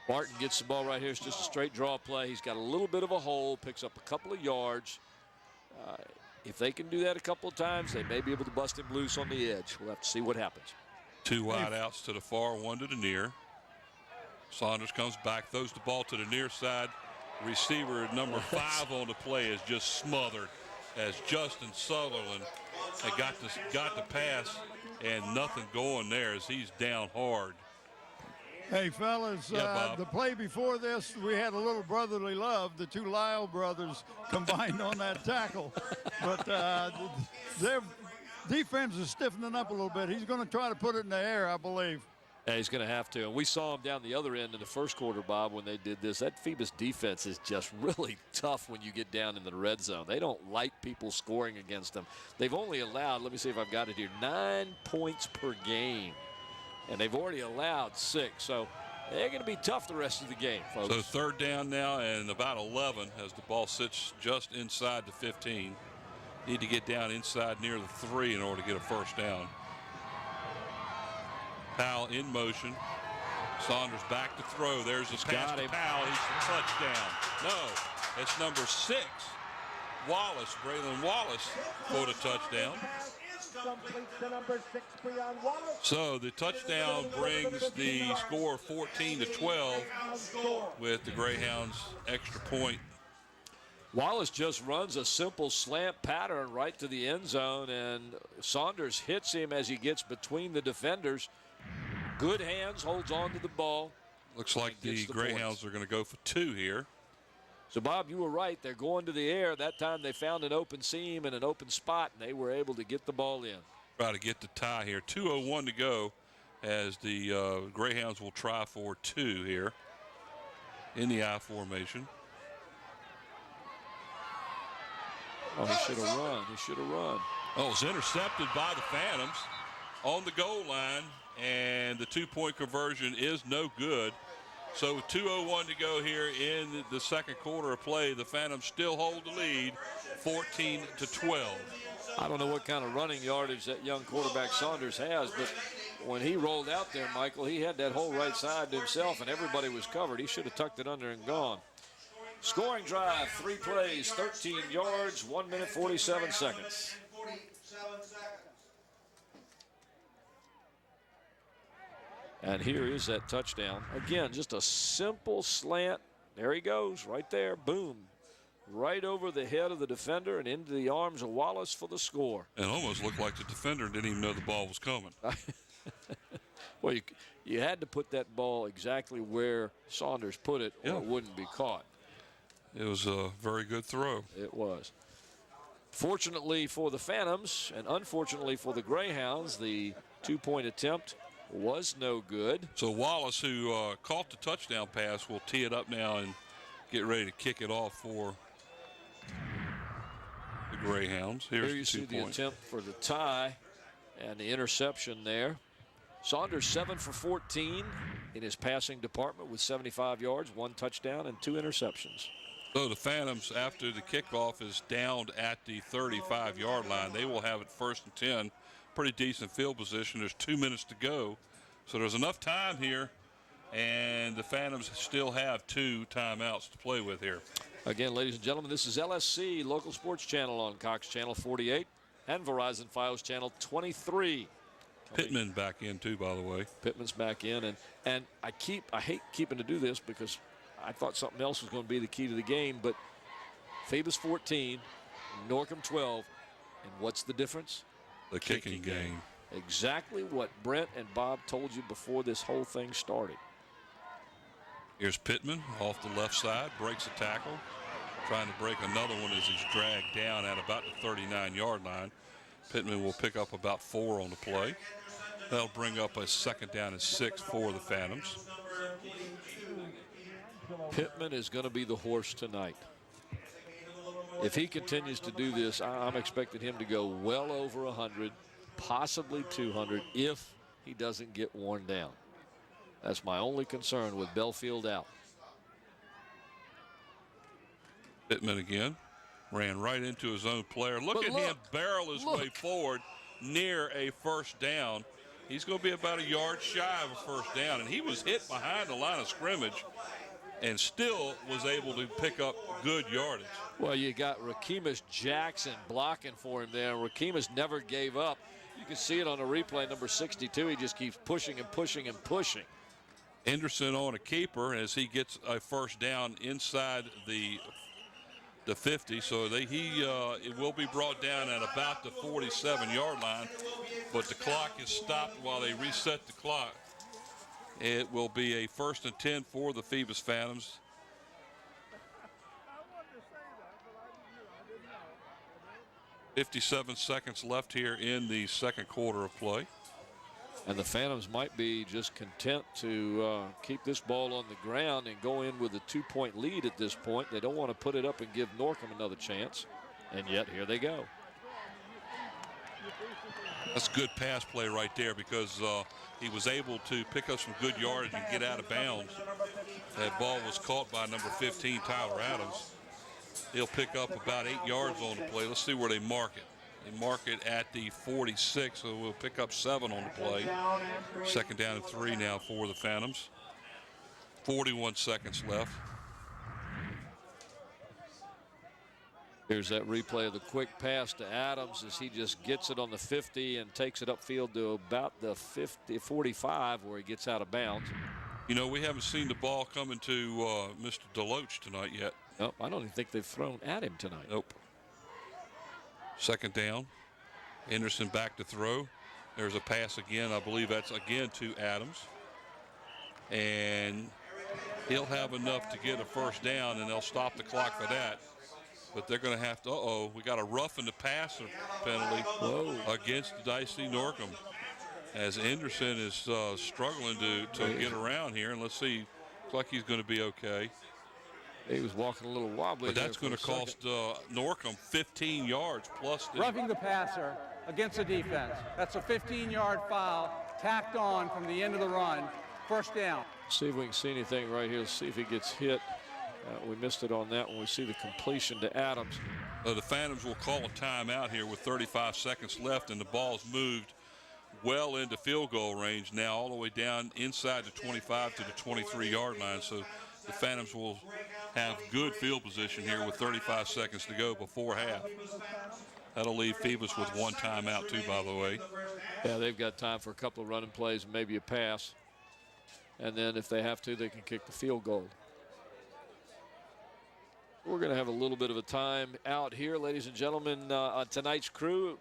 Martin gets the ball right here. It's just a straight draw play. He's got a little bit of a hole, picks up a couple of yards. If they can do that a couple of times, they may be able to bust him loose on the edge. We'll have to see what happens. 2 wide outs to the far, 1 to the near. Saunders comes back, throws the ball to the near side. Receiver number 5 on the play is just smothered as Justin Sutherland got the pass and nothing going there as he's down hard. Hey, fellas, the play before this, we had a little brotherly love. The 2 Lyle brothers combined on that tackle. But defense is stiffening up a little bit. He's going to try to put it in the air, I believe. Yeah, he's going to have to. And we saw him down the other end in the first quarter, Bob, when they did this. That Phoebus defense is just really tough when you get down in the red zone. They don't like people scoring against them. They've only allowed, let me see if I've got it here, 9 points per game. And they've already allowed 6. So they're going to be tough the rest of the game, folks. So third down now and about 11 as the ball sits just inside the 15. Need to get down inside near the 3 in order to get a first down. Powell in motion. Saunders back to throw. There's a pass to Powell. He's a touchdown. No, it's number 6. Wallace, Braylon Wallace, for the touchdown. So the touchdown brings the score 14-12 with the Greyhounds extra point. Wallace just runs a simple slant pattern right to the end zone, and Saunders hits him as he gets between the defenders. Good hands, holds on to the ball. Looks like the Greyhounds are going to go for 2 here. So, Bob, you were right. They're going to the air. That time they found an open seam and an open spot, and they were able to get the ball in. Try to get the tie here. 2:01 to go as the Greyhounds will try for 2 here in the I formation. Oh, he should have run. He should have run. Oh, it's intercepted by the Phantoms on the goal line, and the 2-point conversion is no good. So with 2:01 to go here in the second quarter of play, the Phantoms still hold the lead, 14-12. I don't know what kind of running yardage that young quarterback Saunders has, but when he rolled out there, Michael, he had that whole right side to himself, and everybody was covered. He should have tucked it under and gone. Scoring drive, 3 plays, 13 yards, 1 minute, 47 seconds. And here is that touchdown. Again, just a simple slant. There he goes, right there. Boom. Right over the head of the defender and into the arms of Wallace for the score. It almost looked like the defender didn't even know the ball was coming. Well, you had to put that ball exactly where Saunders put it, or it wouldn't be caught. It was a very good throw. It was. Fortunately for the Phantoms and unfortunately for the Greyhounds, the 2-point attempt was no good. So Wallace, who caught the touchdown pass, will tee it up now and get ready to kick it off for the Greyhounds. Here you see the attempt for the tie and the interception there. Saunders 7 for 14 in his passing department with 75 yards, 1 touchdown, and 2 interceptions. So the Phantoms, after the kickoff is downed at the 35-yard line, they will have it 1st and 10. Pretty decent field position. There's 2 minutes to go. So there's enough time here, and the Phantoms still have 2 timeouts to play with here. Again, ladies and gentlemen, this is LSC Local Sports Channel on Cox Channel 48 and Verizon Fios Channel 23. Pittman back in too, by the way. Pittman's back in, and I hate keeping to do this because I thought something else was going to be the key to the game, but Phoebus 14, Norcom 12, and what's the difference? The kicking game. Exactly what Brent and Bob told you before this whole thing started. Here's Pittman off the left side, breaks a tackle, trying to break another one as he's dragged down at about the 39-yard line. Pittman will pick up about 4 on the play. That'll bring up a 2nd down and 6 for the Phantoms. Pittman is going to be the horse tonight. If he continues to do this, I'm expecting him to go well over 100, possibly 200, if he doesn't get worn down. That's my only concern with Belfield out. Pittman again. Ran right into his own player. Look at him barrel his way forward near a 1st down. He's going to be about a yard shy of a 1st down, and he was hit behind the line of scrimmage and still was able to pick up good yardage. Well, you got Rakeemus Jackson blocking for him there. Rakeemus never gave up. You can see it on the replay, number 62. He just keeps pushing and pushing and pushing. Henderson on a keeper as he gets a 1st down inside the 50. So it will be brought down at about the 47-yard line, but the clock is stopped while they reset the clock. It will be a 1st and 10 for the Phoebus Phantoms. 57 seconds left here in the second quarter of play. And the Phantoms might be just content to keep this ball on the ground and go in with a 2-point lead at this point. They don't want to put it up and give Norcom another chance. And yet here they go. That's good pass play right there because he was able to pick up some good yardage and get out of bounds. That ball was caught by number 15, Tyler Adams. He'll pick up about 8 yards on the play. Let's see where they mark it. They mark it at the 46, so we'll pick up 7 on the play. Second down and 3 now for the Phantoms. 41 seconds left. Here's that replay of the quick pass to Adams as he just gets it on the 50 and takes it upfield to about the 45 where he gets out of bounds. You know, we haven't seen the ball coming to Mr. Deloach tonight yet. Nope, I don't even think they've thrown at him tonight. Nope. Second down. Anderson back to throw. There's a pass again. I believe that's again to Adams. And he'll have enough to get a first down, and they'll stop the clock for that. But they're going to have to, we got a roughing the passer penalty against Dicey Norcom. As Anderson is struggling to get around here. And let's see, looks like he's going to be okay. He was walking a little wobbly. But that's going to cost Norcom 15 yards plus. Roughing the passer against the defense. That's a 15-yard foul tacked on from the end of the run. First down. See if we can see anything right here. See if he gets hit. We missed it on that when we see the completion to Adams. The Phantoms will call a timeout here with 35 seconds left, and the ball's moved well into field goal range now, all the way down inside the 25 to the 23-yard line. So the Phantoms will have good field position here with 35 seconds to go before half. That'll leave Phoebus with 1 timeout too, by the way. Yeah, they've got time for a couple of running plays and maybe a pass. And then if they have to, they can kick the field goal. We're going to have a little bit of a time out here, ladies and gentlemen, on tonight's crew.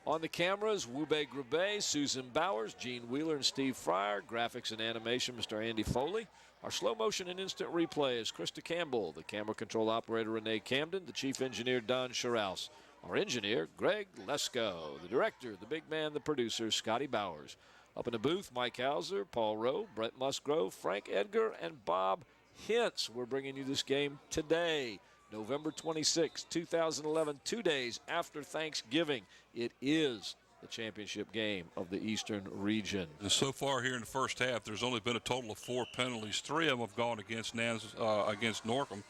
On the cameras, Wube Grube, Susan Bowers, Gene Wheeler, and Steve Fryer. Graphics and animation, Mr. Andy Foley. Our slow motion and instant replay is Krista Campbell. The camera control operator, Renee Camden. The chief engineer, Don Scharouse. Our engineer, Greg Lesko. The director, the big man, the producer, Scotty Bowers. Up in the booth, Mike Hauser, Paul Rowe, Brent Musgrove, Frank Edgar, and Bob Hintz. We're bringing you this game today, November 26, 2011, 2 days after Thanksgiving. It is the championship game of the Eastern region. And so far here in the first half, there's only been a total of 4 penalties. 3 of them have gone against Norcom,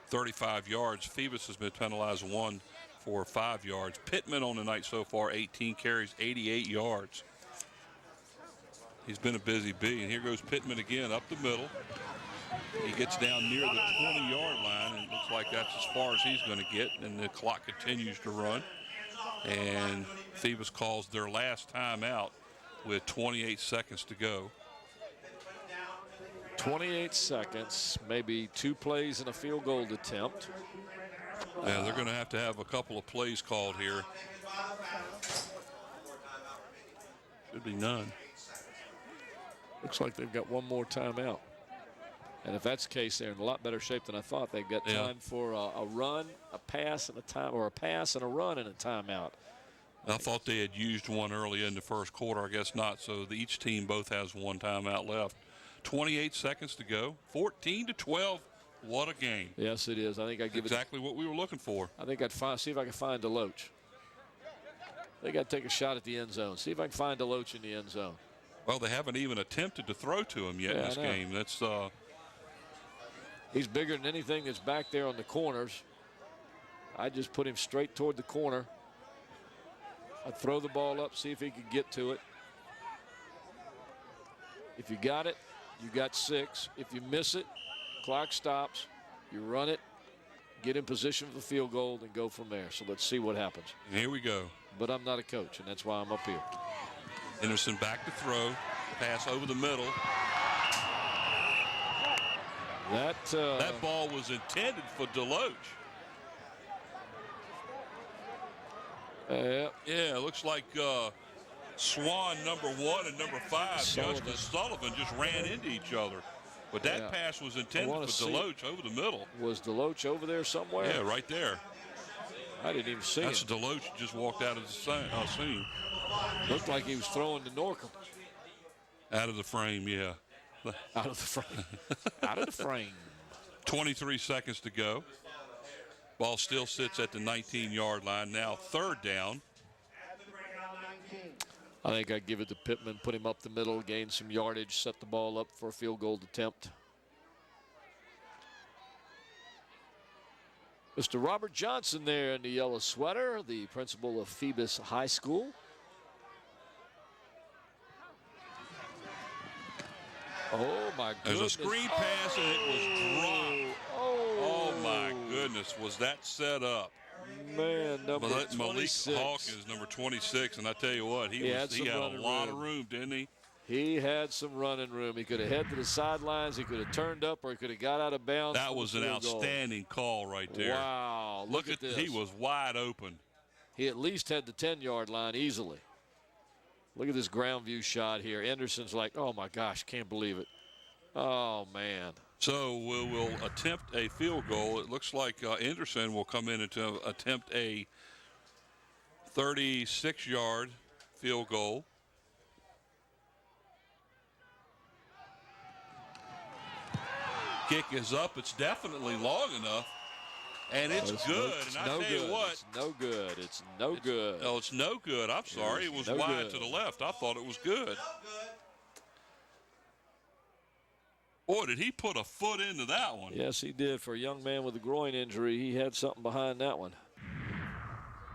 35 yards. Phoebus has been penalized 1 for 5 yards. Pittman on the night so far, 18 carries, 88 yards. He's been a busy bee, and here goes Pittman again up the middle. He gets down near the 20-yard line, and it looks like that's as far as he's going to get, and the clock continues to run. And Phoebus calls their last timeout with 28 seconds to go. 28 seconds, maybe 2 plays and a field goal attempt. Yeah, they're going to have a couple of plays called here. Should be none. Looks like they've got 1 more timeout. And if that's the case, they're in a lot better shape than I thought. They've got time for a run, a pass, and a time, or a pass and a run and a timeout. I thought they had used one early in the first quarter. I guess not. So each team both has 1 timeout left. 28 seconds to go. 14-12. What a game. Yes, it is. I think I'd give exactly what we were looking for. I think I'd see if I can find Deloach. They got to take a shot at the end zone. See if I can find Deloach in the end zone. Well, they haven't even attempted to throw to him yet in this game. That's he's bigger than anything that's back there on the corners. I just put him straight toward the corner. I'd throw the ball up, see if he could get to it. If you got it, you got 6. If you miss it, clock stops. You run it, get in position for the field goal, and go from there. So let's see what happens. And here we go. But I'm not a coach, and that's why I'm up here. Anderson back to throw. Pass over the middle. That ball was intended for Deloach. Yeah, it looks like Swan number 1 and number 5, Justice Sullivan, just ran into each other. But that pass was intended for Deloach over the middle. Was Deloach over there somewhere? Yeah, right there. I didn't even see That's him. Deloach who just walked out of the scene. Looked like he was throwing to Norcom. Out of the frame, yeah. Out of the frame. Out of the frame. 23 seconds to go. Ball still sits at the 19-yard line. Now 3rd down. I think I'd give it to Pittman, put him up the middle, gain some yardage, set the ball up for a field goal attempt. Mr. Robert Johnson there in the yellow sweater, the principal of Phoebus High School. Oh, my goodness. There's a screen pass, and it was dropped. Oh, my goodness. Was that set up? Man, number Malik 26. Hawkins, number 26, and I tell you what, he had a lot of room, didn't he? He had some running room. He could have head to the sidelines. He could have turned up, or he could have got out of bounds. That was an outstanding call right there. Wow. Look at this. He was wide open. He at least had the 10-yard line easily. Look at this ground view shot here. Anderson's like, oh, my gosh, can't believe it. Oh, man. So we'll attempt a field goal. It looks like Anderson will come in and attempt a 36-yard field goal. Kick is up. It's definitely long enough. And it's good. And I tell you what. It's no good. It's no good. Oh, it's no good. I'm sorry. It was wide to the left. I thought it was good. Boy, did he put a foot into that one. Yes, he did. For a young man with a groin injury, he had something behind that one.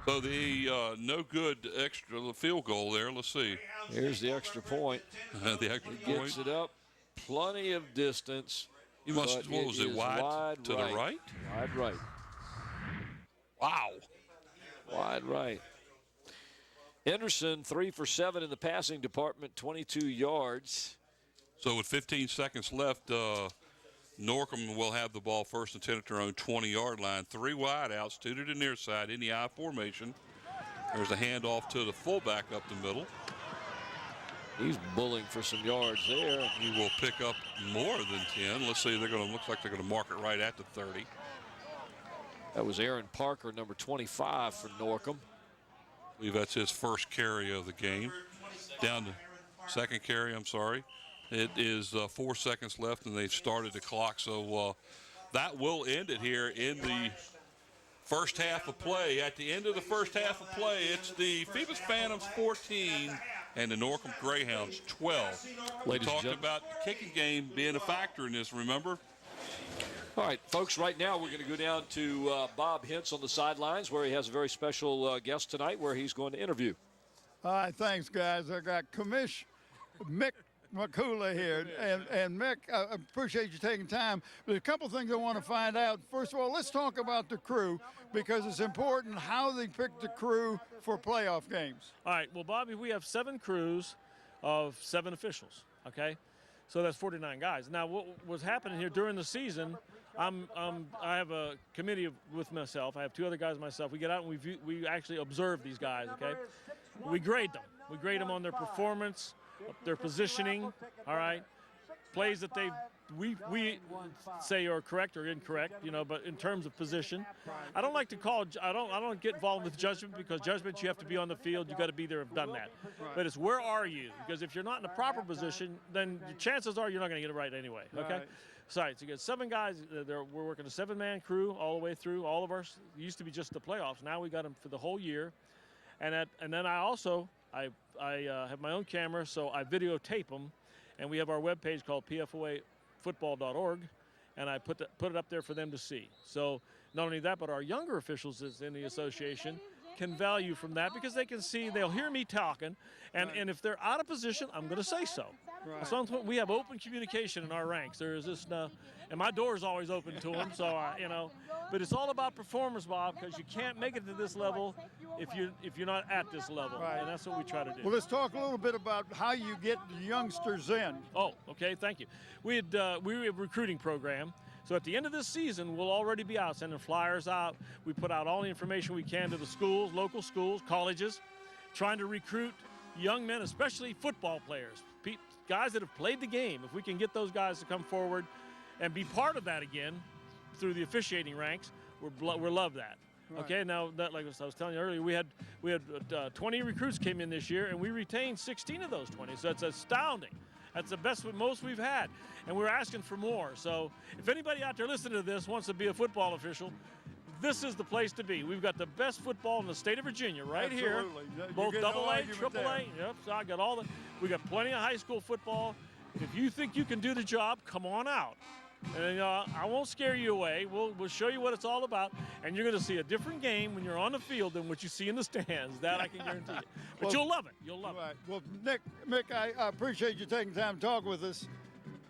So the no good extra field goal there. Let's see. Here's the extra point. The extra he point. Gets it up. Plenty of distance. You must, what was it, wide to the right? Wide right. Wow. Wide right. Anderson, 3 for 7 in the passing department, 22 yards. So with 15 seconds left, Norcom will have the ball first and 10 at their own 20-yard line. 3 wide outs, 2 to the near side in the I formation. There's a handoff to the fullback up the middle. He's bulling for some yards there. He will pick up more than 10. Let's see, looks like they're going to mark it right at the 30. That was Aaron Parker, number 25 for Norcom. I believe that's his first carry of the game. Down to second carry, I'm sorry. It is 4 seconds left, and they've started the clock. So that will end it here in the first half of play. At the end of the first half of play, it's the Phoebus Phantoms 14 and the Norcom Greyhounds 12. We talked about the kicking game being a factor in this, remember? All right, folks, right now we're going to go down to Bob Hintz on the sidelines, where he has a very special guest tonight where he's going to interview. All right, thanks, guys. I got Commish Mick McCula here. And Mick, I appreciate you taking time. There's a couple things I want to find out. First of all, let's talk about the crew, because it's important how they pick the crew for playoff games. All right, well, Bobby, we have 7 crews of 7 officials, okay? So that's 49 guys. Now, what was happening here during the season, I have a committee with myself. I have 2 other guys myself. We get out and we actually observe these guys, okay? We grade them. We grade them on their performance, their positioning, all right? Plays that we say are correct or incorrect, you know, but in terms of position. I don't like to call, I don't get involved with judgment, because judgment, you have to be on the field, you got to be there, have done that. But it's where are you? Because if you're not in the proper position, then the chances are you're not going to get it right anyway, okay? Right. So you get 7 guys, we're working a 7-man crew all the way through. All of ours used to be just the playoffs. Now we got them for the whole year. And then I also, I have my own camera, so I videotape them. And we have our webpage called pfoafootball.org, and I put it up there for them to see. So not only that, but our younger officials in the association can value from that, because they can see, they'll hear me talking, and if they're out of position, I'm going to say so. Right. So we have open communication in our ranks. There is this, and my door is always open to them. So you know, but it's all about performance, Bob, because you can't make it to this level if you're not at this level, Right. and that's what we try to do. Well, let's talk a little bit about how you get the youngsters in. Oh, okay, thank you. We have a recruiting program. So at the end of this season, we'll already be out sending flyers out. We put out all the information we can to the schools, local schools, colleges, trying to recruit young men, especially football players, guys that have played the game. If we can get those guys to come forward and be part of that again through the officiating ranks, we'll love that. Right. Okay, now that, like I was telling you earlier, we had 20 recruits came in this year, and we retained 16 of those 20. So it's astounding. That's the best, most we've had, and we're asking for more. So if anybody out there listening to this wants to be a football official, this is the place to be. We've got the best football in the state of Virginia right here. Absolutely. Both You get no AA, argument there. AAA. Yep. So I got all the. We got plenty of high school football. If you think you can do the job, come on out. And I won't scare you away. We'll show you what it's all about, and you're going to see a different game when you're on the field than what you see in the stands. That I can guarantee you. But Well, you'll love it. You'll love Right. it. Well, Mick, I appreciate you taking time to talk with us.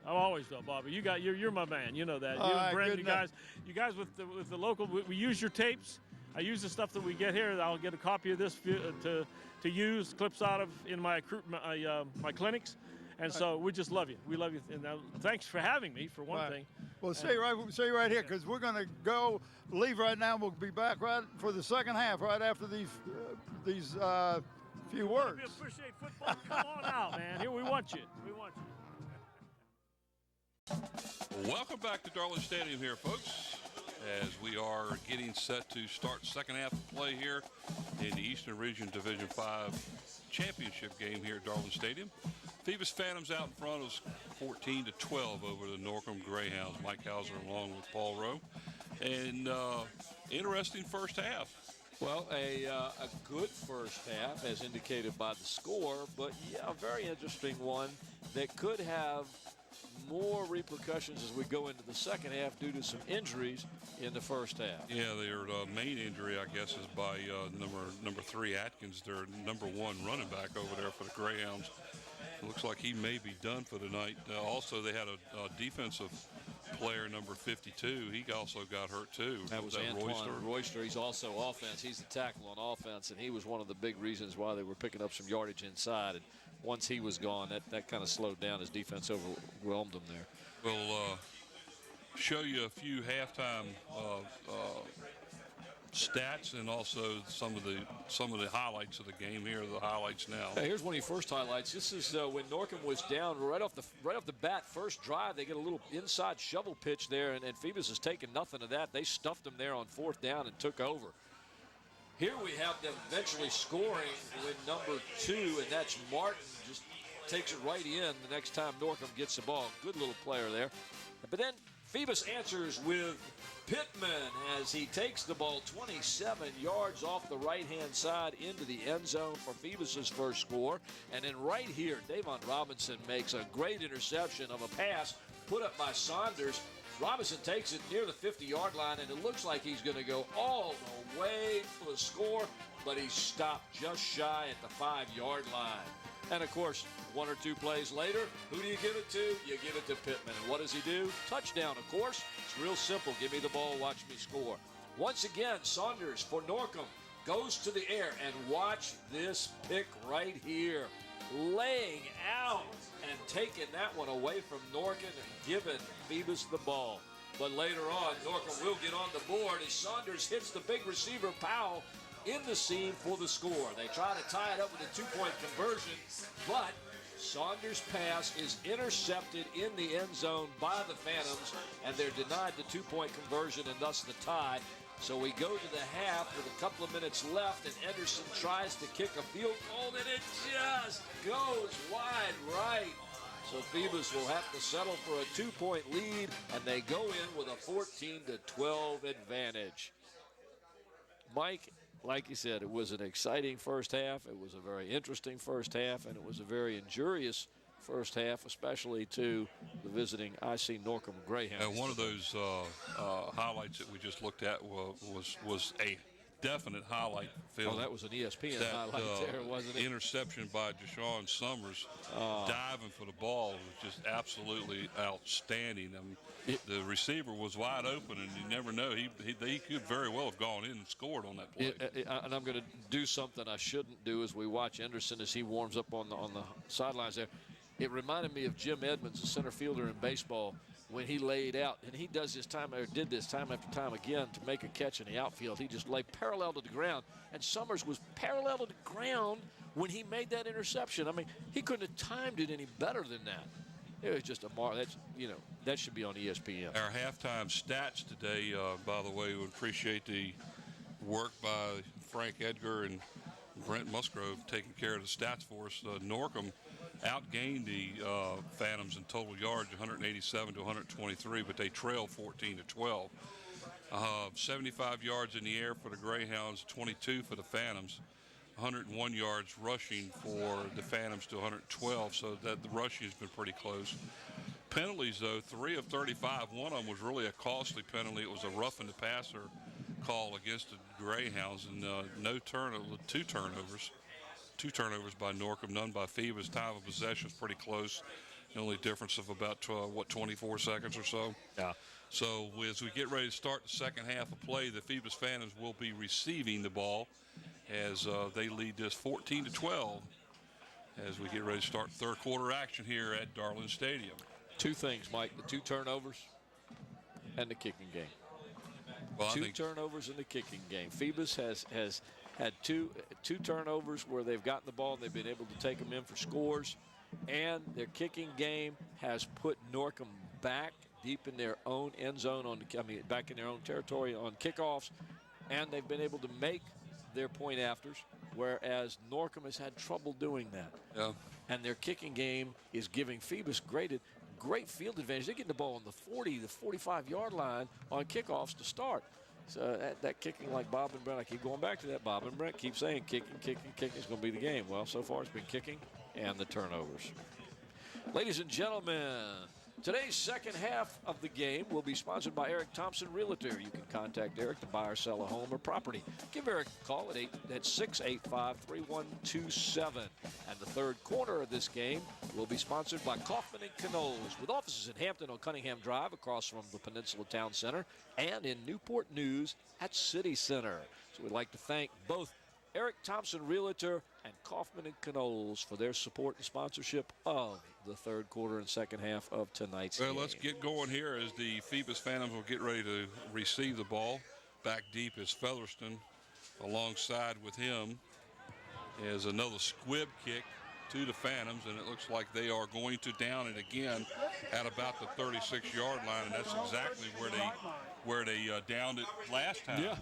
I always will, Bobby. You're my man. You know that. All You right, and Brent, good enough. you guys with the local. We use your tapes. I use the stuff that we get here. I'll get a copy of this to use clips out of in my clinics. And so we just love you. We love you. And thanks for having me, for one Right. thing. Well, stay right here, because we're going to leave right now. We'll be back right for the second half, right after these few words. We appreciate football. Come on out, man. Here, we want you. We want you. Welcome back to Darling Stadium here, folks, as we are getting set to start second half of play here in the Eastern Region Division 5 championship game here at Darling Stadium. Phoebus Phantoms out in front was 14-12 over the Norcom Greyhounds. Mike Hauser along with Paul Rowe. And interesting first half. Well, a good first half, as indicated by the score, but yeah, a very interesting one that could have more repercussions as we go into the second half due to some injuries in the first half. Yeah, their main injury, I guess, is by number 3 Atkins, their number 1 running back over there for the Greyhounds. It looks like he may be done for the night. Also, they had a defensive player, number 52. He also got hurt, too. That was Antoine Royster. He's also offense. He's the tackle on offense, and he was one of the big reasons why they were picking up some yardage inside. And once he was gone, that kind of slowed down. His defense overwhelmed them there. We'll show you a few halftime stats and also some of the highlights of the game. Here are the highlights now. Here's one of your first highlights. This is when Norcom was down right off the bat. First drive, they get a little inside shovel pitch there, and Phoebus has taken nothing of that. They stuffed them there on 4th down and took over. Here we have them eventually scoring with number 2, and that's Martin. Just takes it right in the next time Norcom gets the ball. Good little player there. But then Phoebus answers with Pittman as he takes the ball 27 yards off the right-hand side into the end zone for Phoebus's first score. And then right here, Davon Robinson makes a great interception of a pass put up by Saunders. Robinson takes it near the 50-yard line, and it looks like he's going to go all the way for the score, but he's stopped just shy at the 5-yard line. And, of course, 1 or 2 plays later, who do you give it to? You give it to Pittman. And what does he do? Touchdown, of course. It's real simple. Give me the ball, watch me score. Once again, Saunders for Norcom goes to the air, and watch this pick right here. Laying out and taking that one away from Norcom and giving Phoebus the ball. But later on, Norcom will get on the board as Saunders hits the big receiver Powell in the seam for the score. They try to tie it up with a 2-point conversion, but Saunders' pass is intercepted in the end zone by the Phantoms, and they're denied the 2-point conversion and thus the tie. So we go to the half with a couple of minutes left, and Anderson tries to kick a field goal, and it just goes wide right. So Phoebus will have to settle for a 2-point lead, and they go in with a 14-12 advantage. Mike, like you said, it was an exciting first half. It was a very interesting first half, and it was a very injurious first half, especially to the visiting IC Norcom Greyhounds. And one of those highlights that we just looked at was a definite highlight, Phil. Oh, that was an ESPN highlight there, wasn't it? Interception by Deshaun Summers, diving for the ball was just absolutely outstanding. I mean, the receiver was wide open, and you never know. He could very well have gone in and scored on that play. And I'm going to do something I shouldn't do as we watch Anderson as he warms up on the sidelines there. It reminded me of Jim Edmonds, the center fielder in baseball, when he laid out, and he did this time after time again to make a catch in the outfield. He just lay parallel to the ground, and Summers was parallel to the ground when he made that interception. I mean, he couldn't have timed it any better than that. It was just a that should be on ESPN. Our halftime stats today, by the way, we appreciate the work by Frank Edgar and Brent Musgrove taking care of the stats for us. Norcom outgained the Phantoms in total yards, 187 to 123, but they trailed 14 to 12. 75 yards in the air for the Greyhounds, 22 for the Phantoms. 101 yards rushing for the Phantoms to 112, so that the rushing has been pretty close. Penalties, though, 3 of 35. One of them was really a costly penalty. It was a roughing the passer call against the Greyhounds, and two turnovers. 2 turnovers by Norcom, none by Phoebus. Time of possession is pretty close. The only difference of about 24 seconds or so. Yeah. So as we get ready to start the second half of play, the Phoebus Phantoms will be receiving the ball as they lead this 14 to 12 as we get ready to start third quarter action here at Darlin Stadium. 2 things, Mike: the 2 turnovers and the kicking game. Well, 2 turnovers in the kicking game. Phoebus has had two turnovers where they've gotten the ball and they've been able to take them in for scores, and their kicking game has put Norcom back deep in their own end zone back in their own territory on kickoffs, and they've been able to make their point afters, whereas Norcom has had trouble doing that. Yeah. And their kicking game is giving Phoebus great field advantage. They're getting the ball on the 40 to 45-yard line on kickoffs to start. So that kicking, like Bob and Brent, I keep going back to that. Bob and Brent keep saying kicking is going to be the game. Well, so far it's been kicking and the turnovers. Ladies and gentlemen, today's second half of the game will be sponsored by Eric Thompson Realtor. You can contact Eric to buy or sell a home or property. Give Eric a call at 685-3127. And the third quarter of this game will be sponsored by Kaufman & Knowles, with offices in Hampton on Cunningham Drive across from the Peninsula Town Center and in Newport News at City Center. So we'd like to thank both Eric Thompson Realtor and Kaufman & Knowles for their support and sponsorship of the third quarter and second half of tonight's game. Well, let's get going here as the Phoebus Phantoms will get ready to receive the ball. Back deep is Featherston. Alongside with him is another squib kick to the Phantoms, and it looks like they are going to down it again at about the 36-yard line, and that's exactly where they downed it last time. Yeah.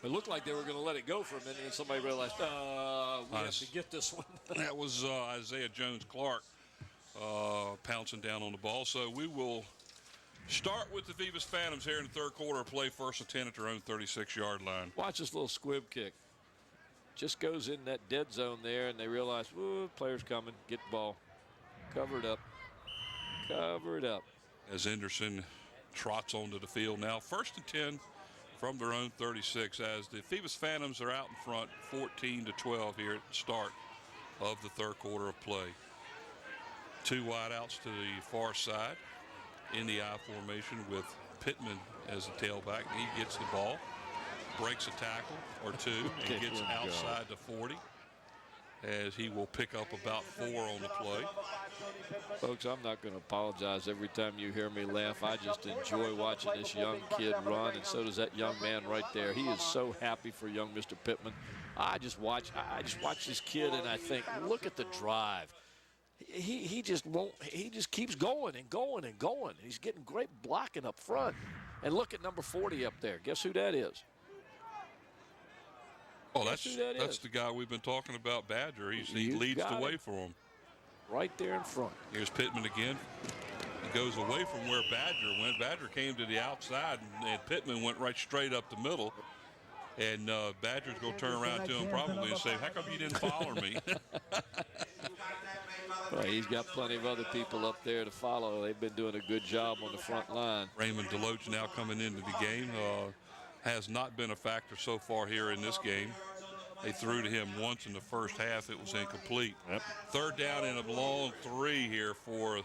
It looked like they were going to let it go for a minute, and somebody realized, we have to get this one. That was Isaiah Jones-Clark pouncing down on the ball. So we will start with the Phoebus Phantoms here in the third quarter, play first and 10 at their own 36-yard line. Watch this little squib kick. Just goes in that dead zone there, and they realize, ooh, player's coming. Get the ball. Cover it up. Cover it up. As Henderson trots onto the field now. First and 10 from their own 36 as the Phoebus Phantoms are out in front 14 to 12 here at the start of the third quarter of play. 2 wideouts to the far side in the I formation with Pittman as the tailback. He gets the ball, breaks a tackle or 2, and gets outside the 40 as he will pick up about 4 on the play. Folks, I'm not going to apologize every time you hear me laugh. I just enjoy watching this young kid run, and so does that young man right there. He is so happy for young Mr. Pittman. I just watch this kid, and I think, look at the drive. He just keeps going and going and going. He's getting great blocking up front. And look at number 40 up there. Guess who that is? Oh, that's the guy we've been talking about, Badger. He leads the way for him. Right there in front. Here's Pittman again. He goes away from where Badger went. Badger came to the outside, and Pittman went right straight up the middle. And Badger's going to turn around to him probably and say, how come you didn't follow me? Well, he's got plenty of other people up there to follow. They've been doing a good job on the front line. Raymond Deloach now coming into the game. Has not been a factor so far here in this game. They threw to him once in the first half. It was incomplete. Yep. Third down and a long 3 here for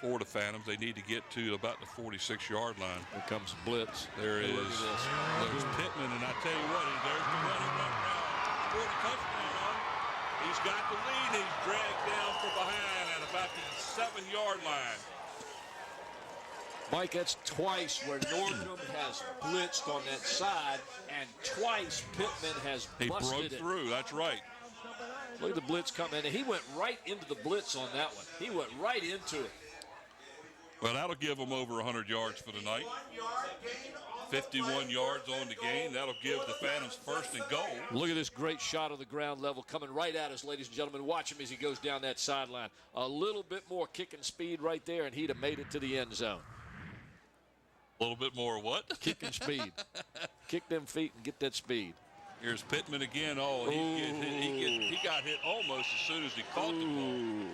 the Phantoms. They need to get to about the 46-yard line. Here comes blitz. There is. There's Pittman, and I tell you what, there's the running back now. Scored a touchdown on him. He's got the lead. He's dragged down from behind at about the 7-yard line. Mike, that's twice where Norcom has blitzed on that side, and twice Pittman has busted it. He broke through, that's right. Look at the blitz come in, and he went right into the blitz on that one. He went right into it. Well, that'll give him over 100 yards for the night. 51 yards on the game. That'll give the Phantoms first and goal. Look at this great shot of the ground level coming right at us, ladies and gentlemen. Watch him as he goes down that sideline. A little bit more kicking speed right there, and he'd have made it to the end zone. A little bit more what? Kicking speed. Kick them feet and get that speed. Here's Pittman again. Oh, he got hit almost as soon as he caught the ball.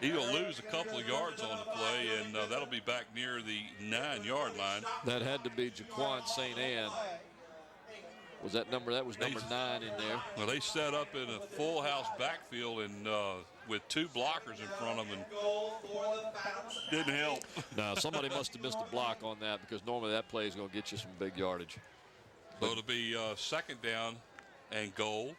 He'll lose a couple of yards on the play, and that'll be back near the 9-yard line. That had to be Jaquan St. Anne. Was that number? That was number 9 in there. Well, they set up in a full house backfield and with 2 blockers in front of them, and didn't help. No, somebody must have missed a block on that, because normally that play is going to get you some big yardage. So it'll be second down and goal.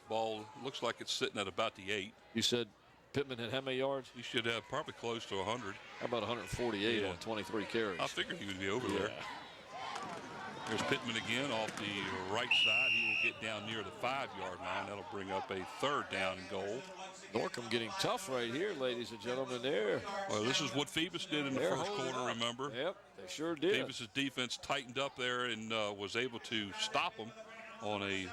Ball looks like it's sitting at about the 8. You said Pittman had how many yards? He should have probably close to 100. How about 148 on 23 carries? I figured he would be over there. There's Pittman again off the right side. He will get down near the 5-yard line. That'll bring up a third down and goal. Norcom getting tough right here, ladies and gentlemen. There. Well, this is what Phoebus did in the first quarter, remember? Yep, they sure did. Phoebus' defense tightened up there and was able to stop them on a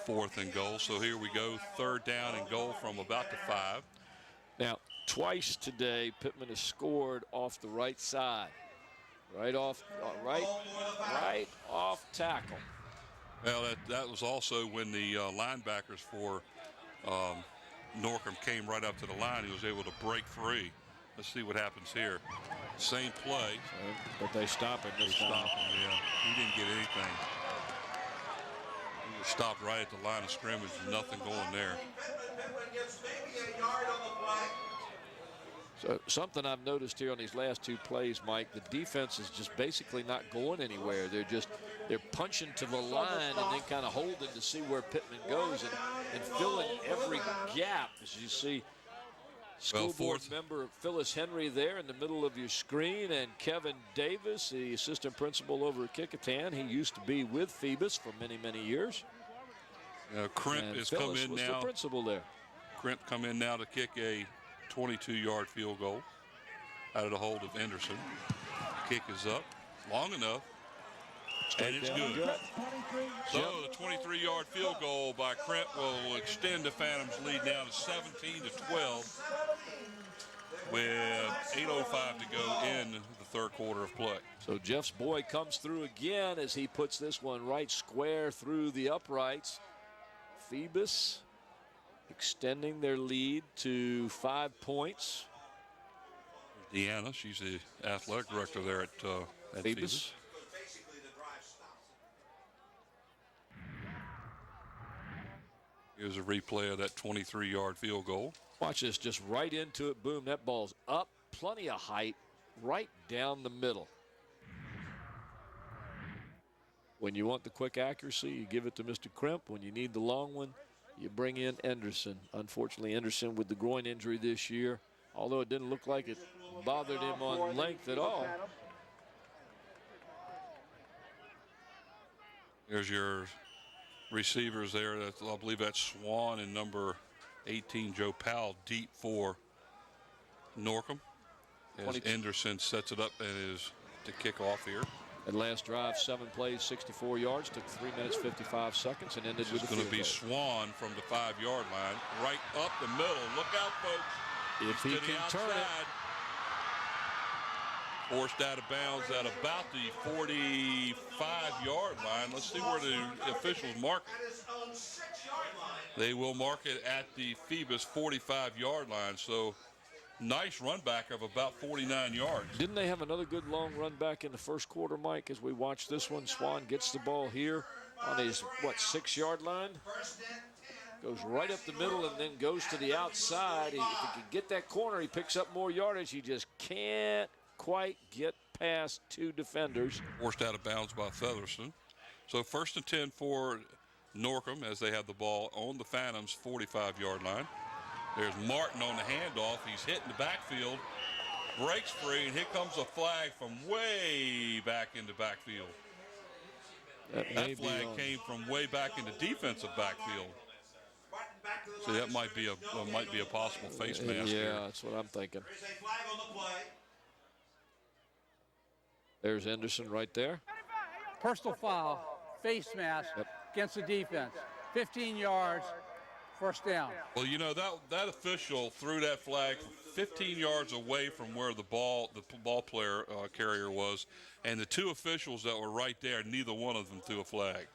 4th and goal. So here we go, third down and goal from about the 5. Now, twice today, Pittman has scored off the right side. Right off tackle. Well, that was also when the linebackers for Norcom came right up to the line. He was able to break free. Let's see what happens here. Same play. But they stop him. They stop him, yeah. He didn't get anything. He was stopped right at the line of scrimmage. Nothing going there. So something I've noticed here on these last 2 plays, Mike, the defense is just basically not going anywhere. They're punching to the line and then kind of holding to see where Pittman goes and filling every gap. As you see, school board member Phyllis Henry there in the middle of your screen, and Kevin Davis, the assistant principal over at Kickoff. He used to be with Phoebus for many, many years. Crimp has come in now. The principal there. Crimp come in now to kick a 22-yard field goal out of the hold of Anderson. Kick is up long enough, and it's good. So the 23-yard field goal by Crimp will extend the Phantoms' lead down to 17-12 with 8:05 to go in the third quarter of play. So Jeff's boy comes through again as he puts this one right square through the uprights. Phoebus extending their lead to 5 points. Deanna, she's the athletic director there at Phoebus. Here's a replay of that 23-yard field goal. Watch this, just right into it. Boom, that ball's up. Plenty of height, right down the middle. When you want the quick accuracy, you give it to Mr. Crimp. When you need the long one, you bring in Anderson. Unfortunately, Anderson with the groin injury this year, although it didn't look like it bothered him on length at all. There's your receivers there. I believe that's Swan and number 18, Joe Powell, deep for Norcom. As Anderson sets it up and is to kick off here. That last drive, 7 plays, 64 yards, took 3 minutes, 55 seconds, and ended with a field goal. It's going to be Swan from the 5-yard line, right up the middle. Look out, folks. If he can turn it. Forced out of bounds at about the 45-yard line. Let's see where the officials mark it. They will mark it at the Phoebus 45-yard line. So nice run back of about 49 yards. Didn't they have another good long run back in the first quarter, Mike, as we watch this one? Swan gets the ball here on his, 6-yard line? Goes right up the middle and then goes to the outside. If he can get that corner, he picks up more yardage. He just can't quite get past 2 defenders. Forced out of bounds by Featherston. So 1st and 10 for Norcom as they have the ball on the Phantoms 45-yard line. There's Martin on the handoff. He's hitting the backfield, breaks free, and here comes a flag from way back in the backfield. That flag came from way back in the defensive backfield. So that might be a possible face mask. Yeah, here. that's what I'm thinking. There's Anderson right there. Personal foul, face mask against the defense. 15 yards, first down. Well, you know, that official threw that flag 15 yards away from where the ball player carrier was, and the two officials that were right there, neither one of them threw a flag.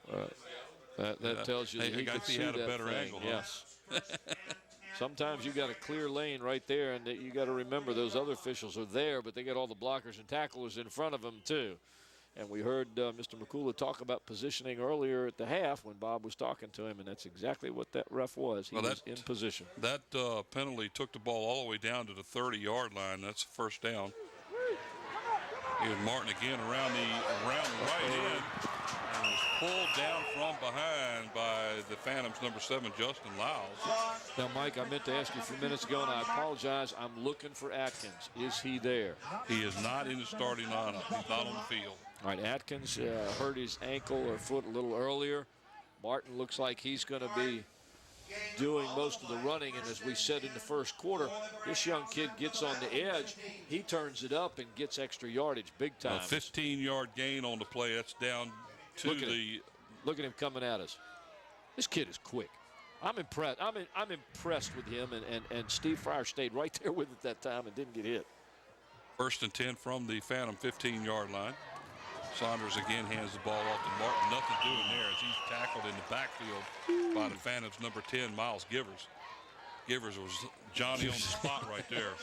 That tells you that he could see had a that better thing. angle. Yes. Sometimes you got a clear lane right there, and you got to remember those other officials are there, but they got all the blockers and tacklers in front of them too. And we heard Mr. McCullough talk about positioning earlier at the half when Bob was talking to him, and that's exactly what that ref was. He was in position. That penalty took the ball all the way down to the 30-yard line. That's the first down. Here's Martin again around the right end, and was pulled down from behind by the Phantoms' number 7, Justin Lyles. Now, Mike, I meant to ask you a few minutes ago, and I apologize. I'm looking for Atkins. Is he there? He is not in the starting lineup. He's not on the field. All right, Atkins hurt his ankle or foot a little earlier. Martin looks like he's going to be doing most of the running, and as we said in the first quarter, this young kid gets on the edge. He turns it up and gets extra yardage big time. A 15-yard gain on the play. That's down to Look at him coming at us. This kid is quick. I'm impressed. I'm impressed with him, and Steve Fryer stayed right there with it that time and didn't get hit. 1st and 10 from the Phantom 15-yard line. Saunders again hands the ball off to Martin. Nothing doing there as he's tackled in the backfield by the Phantoms' number 10, Miles Givers. Givers was Johnny on the spot right there.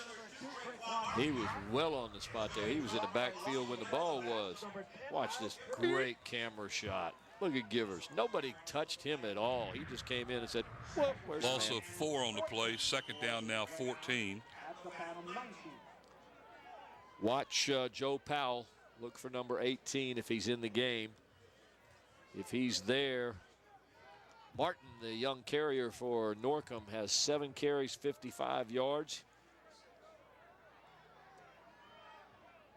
He was well on the spot there. He was in the backfield when the ball was. Watch this great camera shot. Look at Givers. Nobody touched him at all. He just came in and said, well, where's the Also man? 4 on the play. 2nd down now, 14. Watch Joe Powell. Look for number 18 if he's in the game. If he's there, Martin, the young carrier for Norcom, has 7 carries, 55 yards.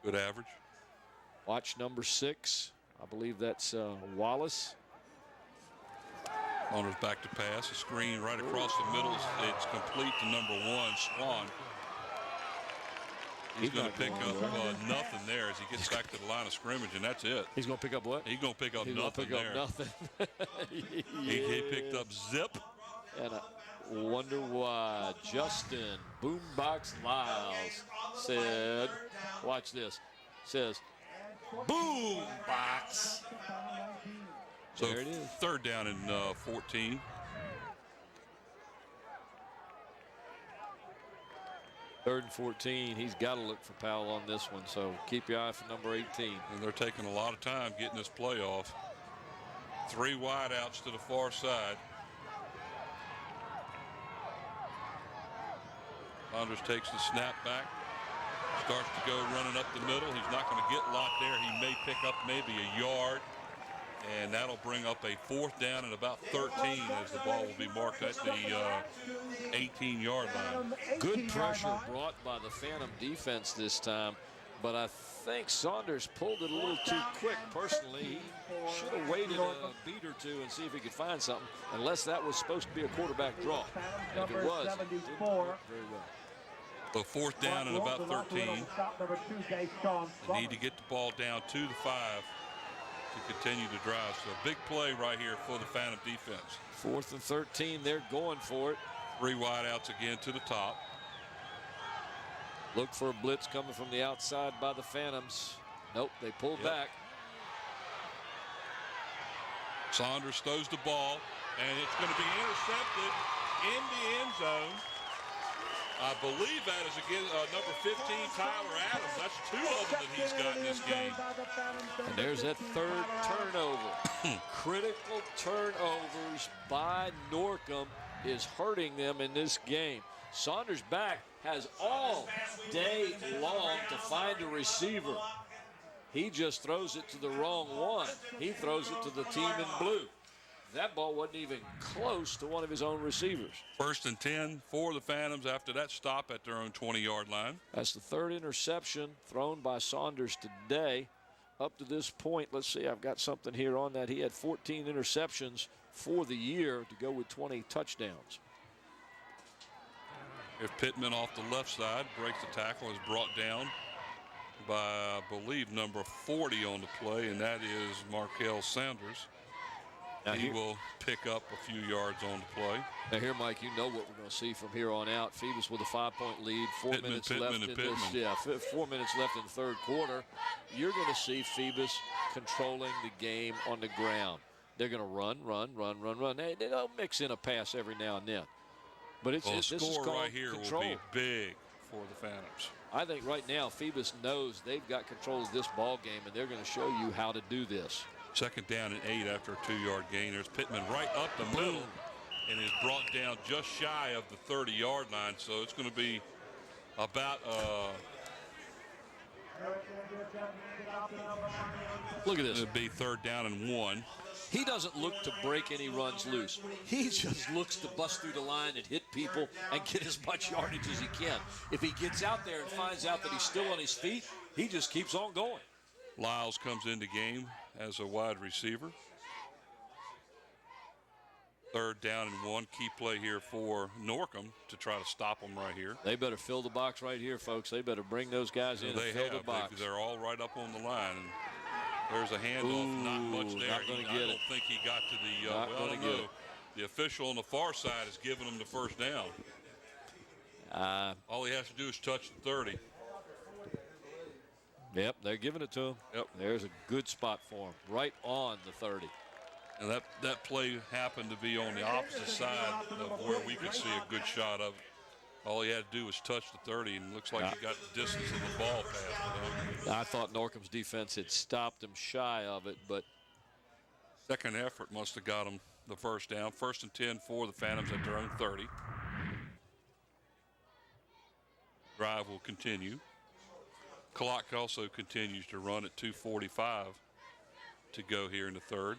Good average. Watch number 6. I believe that's Wallace. Saunders back to pass. A screen right across the middle. It's complete to number 1, Swan. He's going to pick up nothing there as he gets back to the line of scrimmage, and that's it. He's going to pick up what? He's going to pick up nothing there. Nothing. Yeah. He picked up zip. And I wonder why Justin Boombox Lyles said, watch this, says, Boombox. So there it is. 3rd down and 14. Third and 14. He's got to look for Powell on this one, so keep your eye for number 18. And they're taking a lot of time getting this play off. 3 wideouts to the far side. Saunders takes the snap back. Starts to go running up the middle. He's not going to get locked there. He may pick up maybe a yard. And that'll bring up a 4th down and about 13 as the ball will be marked at the 18-yard line. Good pressure brought by the Phantom defense this time, but I think Saunders pulled it a little too quick personally. He should have waited a beat or two and see if he could find something, unless that was supposed to be a quarterback draw. And if it was, it didn't work very well. So 4th down and about 13. They need to get the ball down to the 5 to continue to drive. So a big play right here for the Phantom defense. 4th and 13, they're going for it. 3 wideouts again to the top. Look for a blitz coming from the outside by the Phantoms. Nope, they pulled back. Saunders throws the ball, and it's going to be intercepted in the end zone. I believe that is again number 15, Tyler Adams. That's 2 of them that he's got in this game. And there's that 3rd turnover. Critical turnovers by Norcom is hurting them in this game. Saunders back has all day long to find a receiver. He just throws it to the wrong one. He throws it to the team in blue. That ball wasn't even close to one of his own receivers. 1st and 10 for the Phantoms after that stop at their own 20-yard line. That's the 3rd interception thrown by Saunders today. Up to this point, let's see, I've got something here on that. He had 14 interceptions for the year to go with 20 touchdowns. If Pittman off the left side breaks the tackle, is brought down by, I believe, number 40 on the play, and that is Markel Sanders. Now he will pick up a few yards on the play. Now here, Mike, you know what we're going to see from here on out. Phoebus with a 5-point lead, 4 minutes left in this. Yeah, 4 minutes left in the third quarter. You're going to see Phoebus controlling the game on the ground. They're going to run. They don't mix in a pass every now and then. But it's well, this score is called right here control. will be big for the Phantoms. I think right now Phoebus knows they've got control of this ball game, and they're going to show you how to do this. Second down and 8 after a 2-yard gain. There's Pittman right up the middle and is brought down just shy of the 30-yard line. So it's going to be about look at this. It'll be 3rd down and 1. He doesn't look to break any runs loose. He just looks to bust through the line and hit people and get as much yardage as he can. If he gets out there and finds out that he's still on his feet, he just keeps on going. Lyles comes into game as a wide receiver. 3rd down and 1. Key play here for Norcom to try to stop them right here. They better fill the box right here, folks. They better bring those guys in and fill the box. They're all right up on the line. And there's a handoff, not much there. I don't think he got to the, the official on the far side is giving him the first down. All he has to do is touch the 30. Yep, they're giving it to him. Yep. There's a good spot for him, right on the 30. And that play happened to be on the opposite side of where we could see a good shot of it. All he had to do was touch the 30, and it looks like he got the distance of the ball pass. I thought Norcom's defense had stopped him shy of it, but second effort must have got him the first down. 1st and 10 for the Phantoms at their own 30. Drive will continue. Clock also continues to run at 2:45 to go here in the third.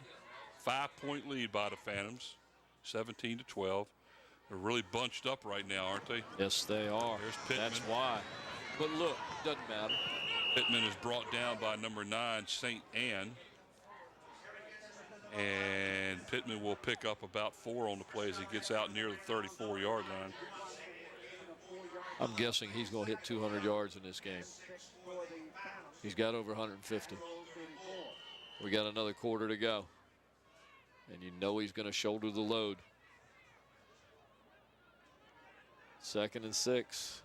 5-point lead by the Phantoms, 17-12. They're really bunched up right now, aren't they? Yes, they are. There's Pittman. That's why. But look, doesn't matter. Pittman is brought down by number 9, St. Anne. And Pittman will pick up about 4 on the play as he gets out near the 34-yard line. I'm guessing he's going to hit 200 yards in this game. He's got over 150. We got another quarter to go. And you know he's going to shoulder the load. 2nd and 6.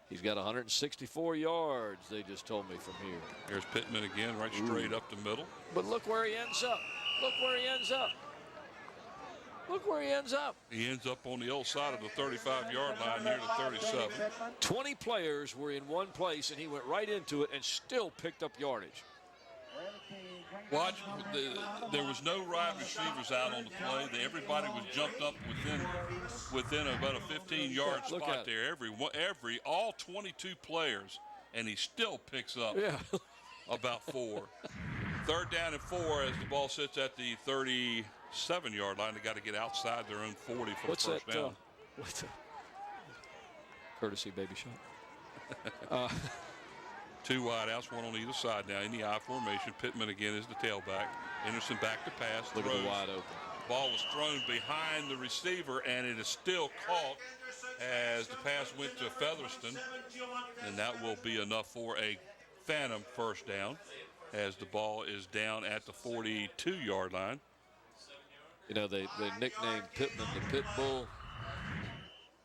He's got 164 yards, they just told me from here. Here's Pittman again, right straight up the middle. But look where he ends up. Look where he ends up. Look where he ends up. He ends up on the old side of the 35-yard line near the 37. 20 players were in one place, and he went right into it and still picked up yardage. Watch, there was no wide receivers out on the play. Everybody was jumped up within about a 15-yard spot there. All 22 players, and he still picks up about 4. 3rd down and 4 as the ball sits at the 37-yard line. They got to get outside their own 40 for the first down. What's that? Courtesy baby shot. 2 wideouts, 1 on either side now in the I formation. Pittman again is the tailback. Anderson back to pass. Look at the wide open. Ball was thrown behind the receiver, and it is still caught as the pass went to Featherston. And that will be enough for a Phantom first down as the ball is down at the 42-yard line. You know, they nicknamed Pittman the Pit Bull.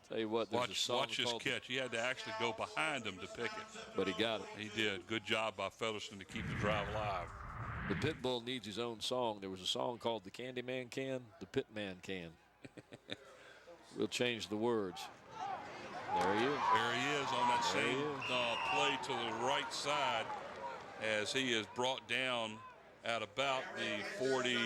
Tell you what, there's a song watch his catch. He had to actually go behind him to pick it. But he got it. He did. Good job by Featherston to keep the drive alive. The Pit Bull needs his own song. There was a song called The Candyman Can, The Pitman Can. We'll change the words. There he is. There he is on that same play to the right side as he is brought down at about the 40.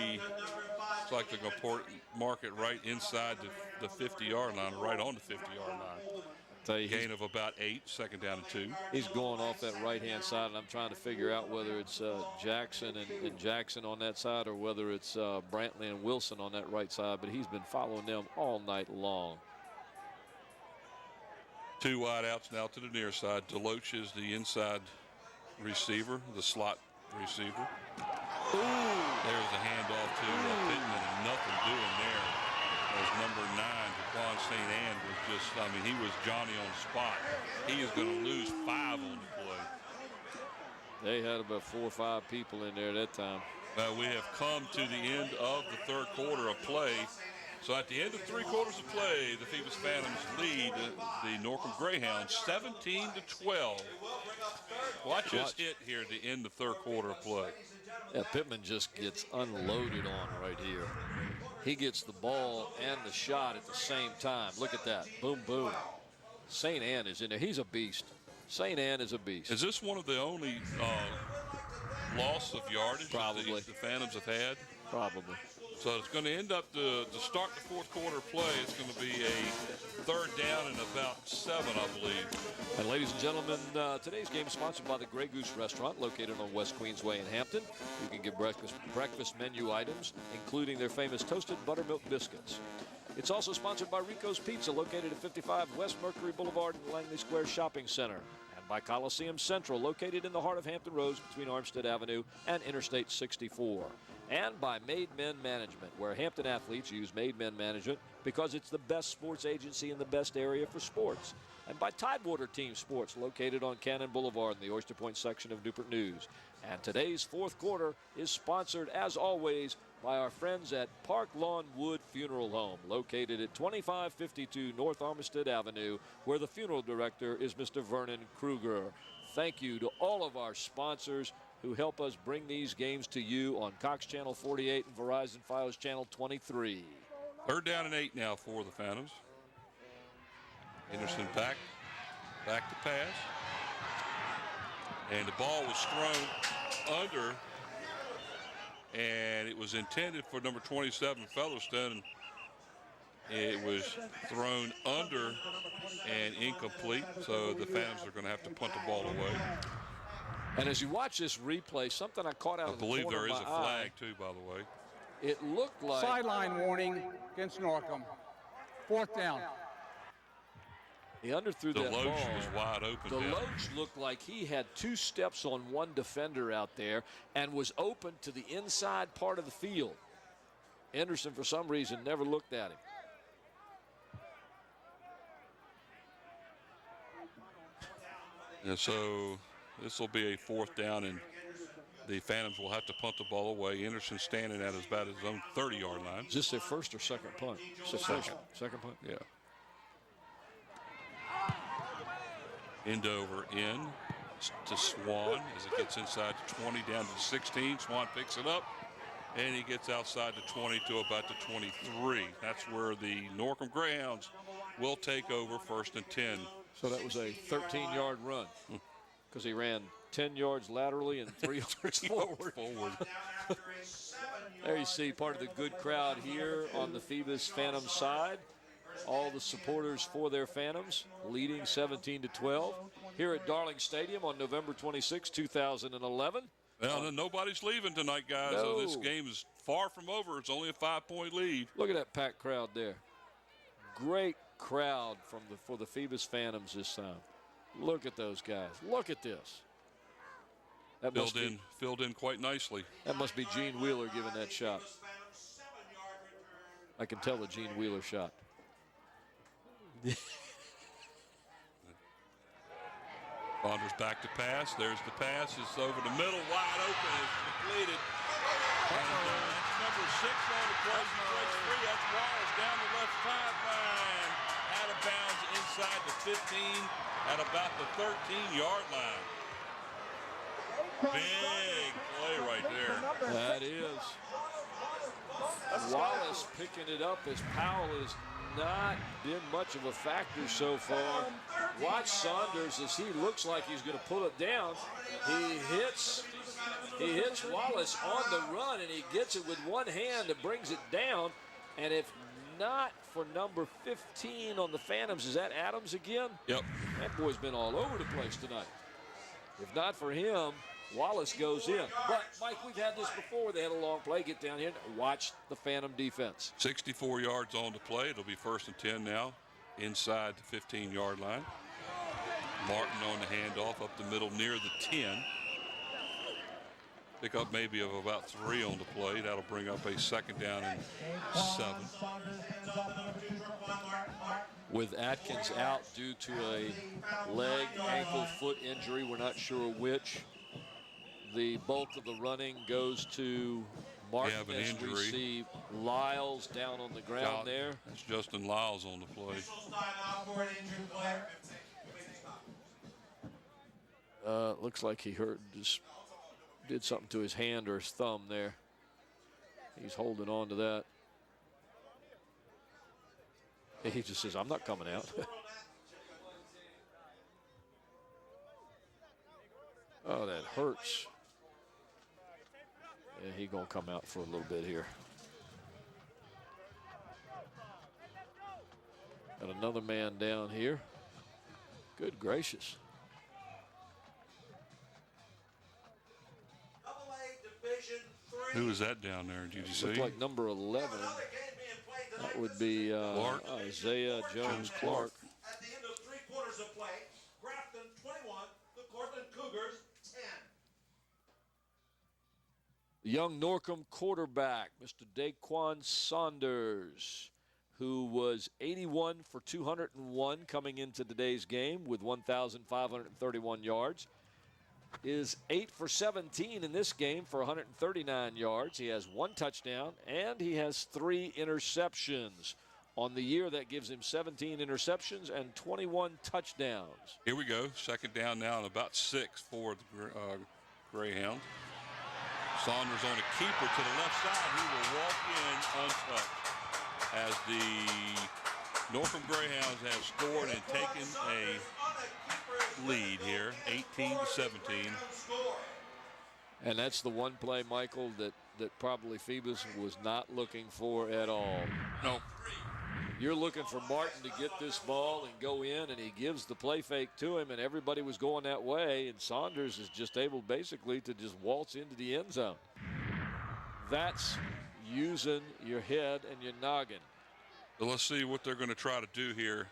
It's like they're going to mark it right inside the 50-yard line, right on the 50-yard line. Gain of about 8, 2nd down and 2. He's going off that right-hand side, and I'm trying to figure out whether it's Jackson and Jackson on that side or whether it's Brantley and Wilson on that right side, but he's been following them all night long. 2 wideouts now to the near side. Deloach is the inside receiver, the slot receiver. There's a handoff to Pittman, and nothing doing there as number 9, Jaquan St. Anne, was just, I mean, he was Johnny on the spot. He is going to lose 5 on the play. They had about 4 or 5 people in there that time. We have come to the end of the third quarter of play. So at the end of 3 quarters of play, the Phoebus Phantoms lead the Norcom Greyhounds 17-12. Watch this hit here at the end of the third quarter of play. Yeah, Pittman just gets unloaded on right here. He gets the ball and the shot at the same time. Look at that. Boom, boom. St. Anne is in there. He's a beast. St. Anne is a beast. Is this one of the only loss of yardage Probably the Phantoms have had? Probably. So it's going to end up to start the fourth quarter play. It's going to be a third down and about 7, I believe. And ladies and gentlemen, today's game is sponsored by the Grey Goose Restaurant located on West Queensway in Hampton. You can get breakfast menu items, including their famous toasted buttermilk biscuits. It's also sponsored by Rico's Pizza, located at 55 West Mercury Boulevard in Langley Square Shopping Center. And by Coliseum Central, located in the heart of Hampton Roads between Armstead Avenue and Interstate 64. And by Made Men Management, where Hampton athletes use Made Men Management because it's the best sports agency in the best area for sports. And by Tidewater Team Sports, located on Cannon Boulevard in the Oyster Point section of Newport News. And today's fourth quarter is sponsored, as always, by our friends at Park Lawn Wood Funeral Home, located at 2552 North Armistead Avenue, where the funeral director is Mr. Vernon Kruger. Thank you to all of our sponsors who help us bring these games to you on Cox Channel 48 and Verizon Fios Channel 23. Third down and 8 now for the Phantoms. Anderson back to pass. And the ball was thrown under, and it was intended for number 27, Featherston. It was thrown under and incomplete, so the Phantoms are going to have to punt the ball away. And as you watch this replay, something I caught out of the corner of my eye. I believe there is a flag, too, by the way. It looked like... Sideline warning against Norcom. Fourth down. He underthrew that ball. The Loach was wide open. The Loach looked like he had 2 steps on one defender out there and was open to the inside part of the field. Anderson, for some reason, never looked at him. And so this will be a fourth down, and the Phantoms will have to punt the ball away. Anderson standing at about his own 30-yard line. Is this their first or second punt? Second punt? Yeah. Endover in to Swan as it gets inside the 20 down to the 16. Swan picks it up, and he gets outside the 20 to about the 23. That's where the Norcom Greyhounds will take over first and 10. So that was a 13-yard run because he ran 10 yards laterally and 3 yards forward. There you see part of the good crowd here on the Phoebus Phantom side. All the supporters for their Phantoms leading 17-12 here at Darling Stadium on November 26, 2011. Well, nobody's leaving tonight, guys. No. This game is far from over. It's only a 5-point lead. Look at that packed crowd there. Great crowd for the Phoebus Phantoms this time. Look at those guys. Look at this. That filled in quite nicely. That must be Gene Wheeler giving that shot. I can tell the Gene Wheeler shot. Saunders back to pass. There's the pass. It's over the middle, wide open. It's completed. And that's number 6 on the play. He breaks free. That's Wallace down the left sideline. Out of bounds inside the 15 at about the 13-yard line. Big play right there. That is. Wallace picking it up as Powell has not been much of a factor so far. Watch Saunders as he looks like he's going to pull it down. He hits Wallace on the run, and he gets it with one hand and brings it down. And if not for number 15 on the Phantoms, is that Adams again? Yep. That boy's been all over the place tonight. If not for him, Wallace goes in. But, Mike, we've had this before. They had a long play. Get down here and watch the Phantom defense. 64 yards on the play. It'll be first and 10 now inside the 15-yard line. Martin on the handoff up the middle near the 10. Pick up maybe of about 3 on the play. That'll bring up a second down and 7. With Atkins out due to a leg, ankle, foot injury, we're not sure which. the bulk of the running goes to Martin have an as we injury. see Lyles down on the ground there. That's Justin Lyles on the play. Looks like he just did something to his hand or his thumb there. He's holding on to that. He just says, I'm not coming out. Oh, that hurts. Yeah, he's going to come out for a little bit here. Got another man down here. Good gracious. Who is that down there? Did you see? Looks like number 11. That would be Isaiah Jones Clark. At the end of 3 quarters of play, Grafton 21, the Cortland Cougars 10. The young Norcom quarterback, Mr. Daquan Saunders, who was 81 for 201 coming into today's game with 1,531 yards, is 8 for 17 in this game for 139 yards. He has 1 touchdown, and he has 3 interceptions. On the year, that gives him 17 interceptions and 21 touchdowns. Here we go. Second down now and about 6 for the Greyhounds. Saunders on a keeper to the left side. He will walk in untouched as the Norcom Greyhounds have scored and taken a lead here, 18-17. And that's the one play, Michael, that probably Phoebus was not looking for at all. No. You're looking for Martin to get this ball and go in, and he gives the play fake to him, and everybody was going that way, and Saunders is just able basically to just waltz into the end zone. That's using your head and your noggin. So let's see what they're going to try to do here.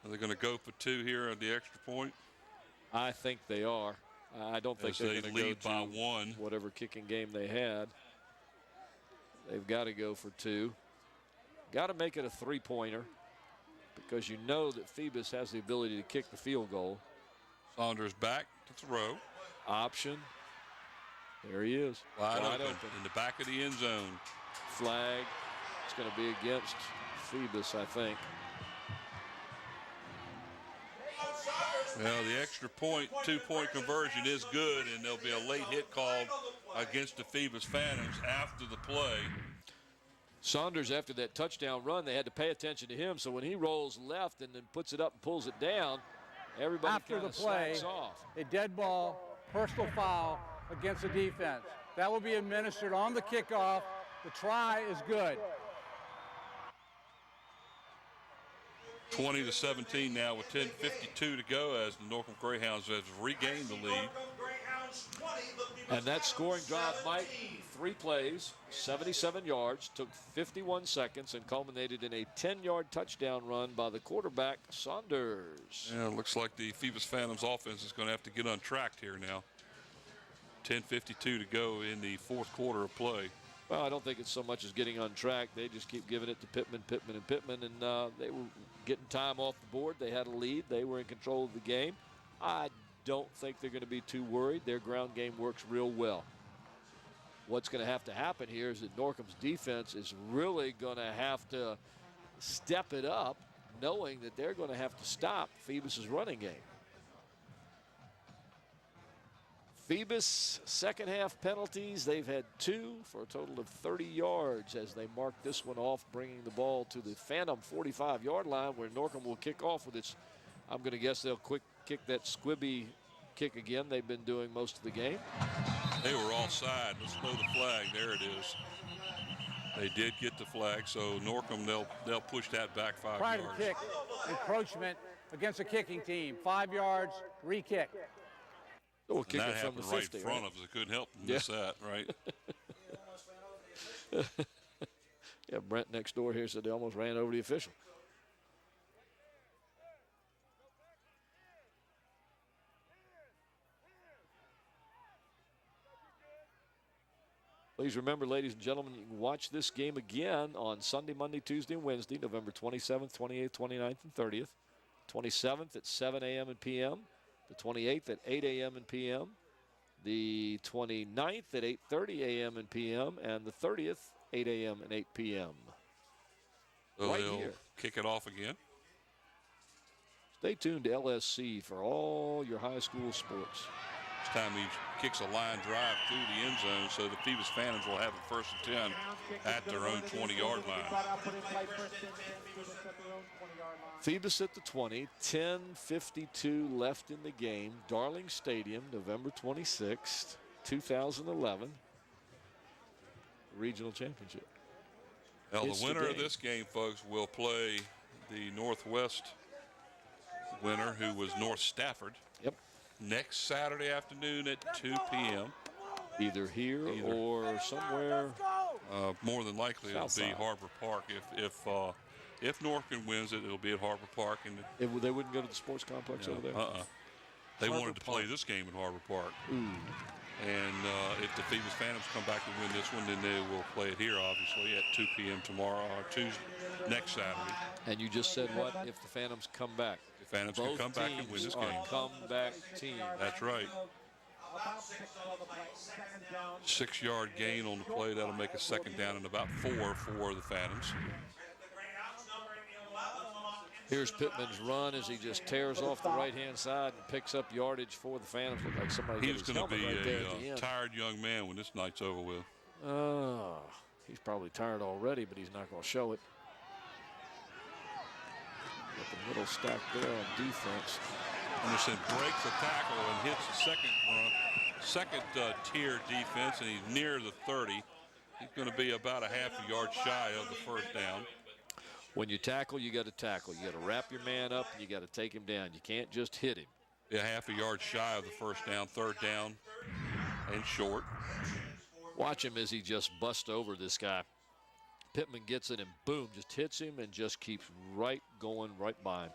Are they going to go for 2 here on the extra point? I think they are. I don't think they're going to lead go by to 1. Whatever kicking game they had. They've got to go for 2. Got to make it a 3-pointer because you know that Phoebus has the ability to kick the field goal. Saunders back to throw. Option. There he is. Wide open in the back of the end zone. Flag. It's going to be against Phoebus, I think. Well, the extra point, 2-point conversion is good, and there'll be a late hit called against the Phoebus Phantoms after the play. Saunders, after that touchdown run, they had to pay attention to him. So when he rolls left and then puts it up and pulls it down, everybody After the play, slacks off. a dead ball, personal foul against the defense. That will be administered on the kickoff. The try is good. 20-17 now with 10:52 to go as the Norcom Greyhounds have regained the lead. And that scoring drive, Mike, 3 plays, 77 yards, took 51 seconds, and culminated in a 10-yard touchdown run by the quarterback, Saunders. Yeah, it looks like the Phoebus Phantoms offense is going to have to get untracked here now. 10:52 to go in the 4th quarter of play. Well, I don't think it's so much as getting untracked. They just keep giving it to Pittman, and they were getting time off the board. They had a lead. They were in control of the game. I don't think they're going to be too worried. Their ground game works real well. What's going to have to happen here is that Norcom's defense is really going to have to step it up, knowing that they're going to have to stop Phoebus's running game. Phoebus, second half penalties. They've had 2 for a total of 30 yards as they mark this one off, bringing the ball to the Phantom 45-yard line where Norcom will kick off with its, I'm going to guess they'll quick kick that squibby kick again they've been doing most of the game. They were offside. Let's throw the flag. There it is. They did get the flag, so Norcom, they'll push that back 5 Prior yards. to kick, encroachment against a kicking team. 5 yards, re-kick. We'll kick that it from the happened 50, right in front right? of us. It couldn't help them miss that, right? Yeah, Brent next door here said they almost ran over the official. Please remember, ladies and gentlemen, you can watch this game again on Sunday, Monday, Tuesday, and Wednesday, November 27th, 28th, 29th, and 30th. 27th at 7 a.m. and p.m. The 28th at 8 a.m. and p.m. The 29th at 8:30 a.m. and p.m. and the 30th, 8 a.m. and 8 p.m. So right they'll here. kick it off again. Stay tuned to LSC for all your high school sports. This time he kicks a line drive through the end zone, so the Phoebus Phantoms will have it 1st and 10 at their own 20-yard line. Phoebus at the 20, 10:52 left in the game. Darling Stadium, November 26th, 2011. Regional championship. Now, It's the winner the of this game, folks, will play the Northwest winner, who was North Stafford. Yep. Next Saturday afternoon at 2 p.m. Either here or somewhere. More than likely it'll Southside. be Harbor Park. If Norcom wins it, it'll be at Harbor Park. And They wouldn't go to the sports complex over there? They Harbor wanted to play Park. this game at Harbor Park. Ooh. And if the Phoebus Phantoms come back and win this one, then they will play it here, obviously, at 2 p.m. tomorrow or Tuesday, next Saturday. And you just said what? If the Phantoms come back. The Phantoms can come back and win this game. Comeback team. That's right. 6-yard gain on the play. That'll make a 2nd down and about 4 for the Phantoms. Here's Pittman's run as he just tears off the right-hand side and picks up yardage for the Phantoms. Look like somebody He was going to be right there at the a end. tired young man when this night's over with. He's probably tired already, but he's not going to show it. Got the middle stack there on defense. Anderson breaks the tackle and hits the second tier defense, and he's near the 30. He's going to be about a half a yard shy of the 1st down. When you tackle, you got to tackle. You got to wrap your man up, and you got to take him down. You can't just hit him. A half a yard shy of the 1st down, 3rd down, and short. Watch him as he just busts over this guy. Pittman gets it and boom, just hits him and just keeps going right by him.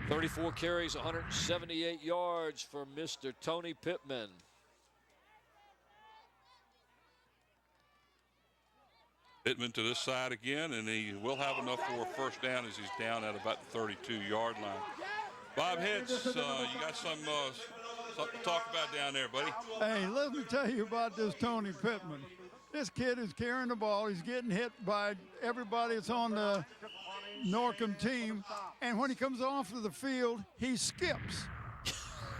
34 carries, 178 yards for Mr. Tony Pittman. Pittman to this side again, and he will have enough for a 1st down as he's down at about the 32-yard line. Bob Hitz, you got something to talk about down there, buddy? Hey, let me tell you about this Tony Pittman. This kid is carrying the ball. He's getting hit by everybody that's on the Norcom team. And when he comes off of the field, he skips.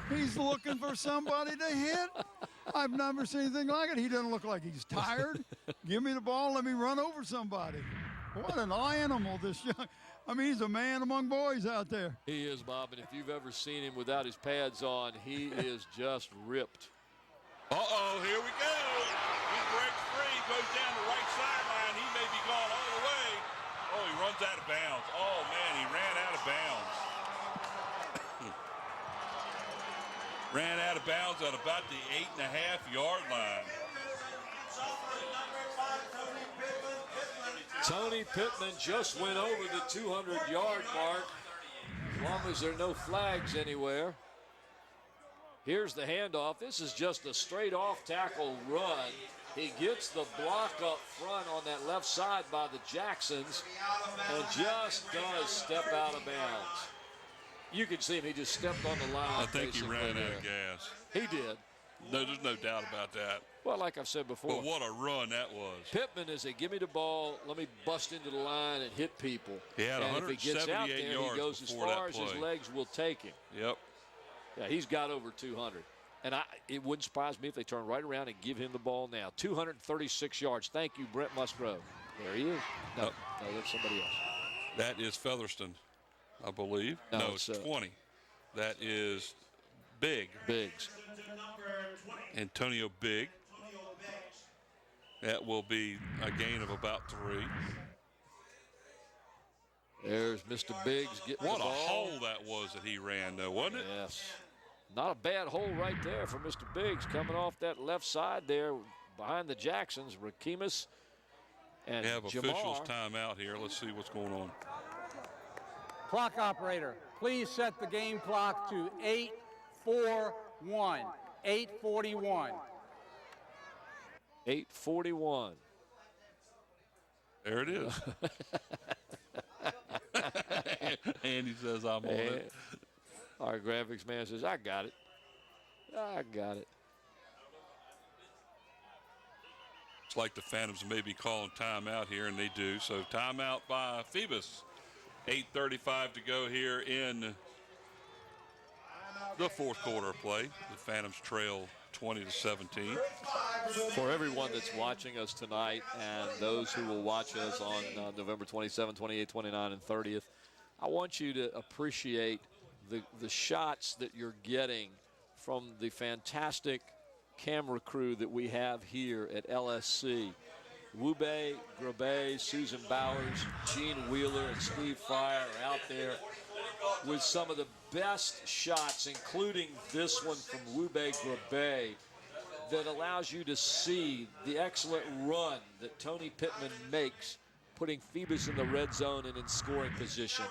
He's looking for somebody to hit. I've never seen anything like it. He doesn't look like he's tired. Give me the ball. Let me run over somebody. What an animal this young. I mean, he's a man among boys out there. He is, Bob, and if you've ever seen him without his pads on, he is just ripped. Uh-oh, here we go. He breaks free, goes down the right sideline. He may be gone all the way. Oh, he runs out of bounds. Oh, man, he ran out of bounds. Ran out of bounds at about the 8.5-yard line. Tony Pittman just went over the 200-yard mark, as long as there are no flags anywhere. Here's the handoff. This is just a straight off tackle run. He gets the block up front on that left side by the Jacksons and just does step out of bounds. You can see him. He just stepped on the line. I think he ran out of gas. He did. No, there's no doubt about that. Well, like I've said before. But what a run that was. Pittman is a give me the ball, let me bust into the line and hit people. He had and if he gets out there, 178 yards he goes as before far that as his play. legs will take him. Yep. Yeah, he's got over 200. And it wouldn't surprise me if they turn right around and give him the ball now. 236 yards. Thank you, Brent Musgrove. There he is. No, that's somebody else. That is Featherston, I believe. No, it's 20. That is Biggs. Antonio Big. That will be a gain of about 3. There's Mr. Biggs getting What the a ball. hole that was that he ran, though, wasn't it? Yes. Not a bad hole right there for Mr. Biggs coming off that left side there behind the Jacksons. Rakimus and We have Jamar. officials timeout here. Let's see what's going on. Clock operator, please set the game clock to 8:41. 8:41. 8:41. There it is. Andy says I'm on it. Our graphics man says, I got it. I got it. It's like the Phantoms may be calling timeout here, and they do. So timeout by Phoebus. 8:35 to go here in the fourth quarter of play. The Phantoms trail 20-17. For everyone that's watching us tonight and those who will watch us on November 27, 28, 29, and 30th, I want you to appreciate the shots that you're getting from the fantastic camera crew that we have here at LSC. Wube, Grabe, Susan Bowers, Gene Wheeler, and Steve Fryer are out there with some of the best shots, including this one from Wube Grabe, that allows you to see the excellent run that Tony Pittman makes, putting Phoebus in the red zone and in scoring position.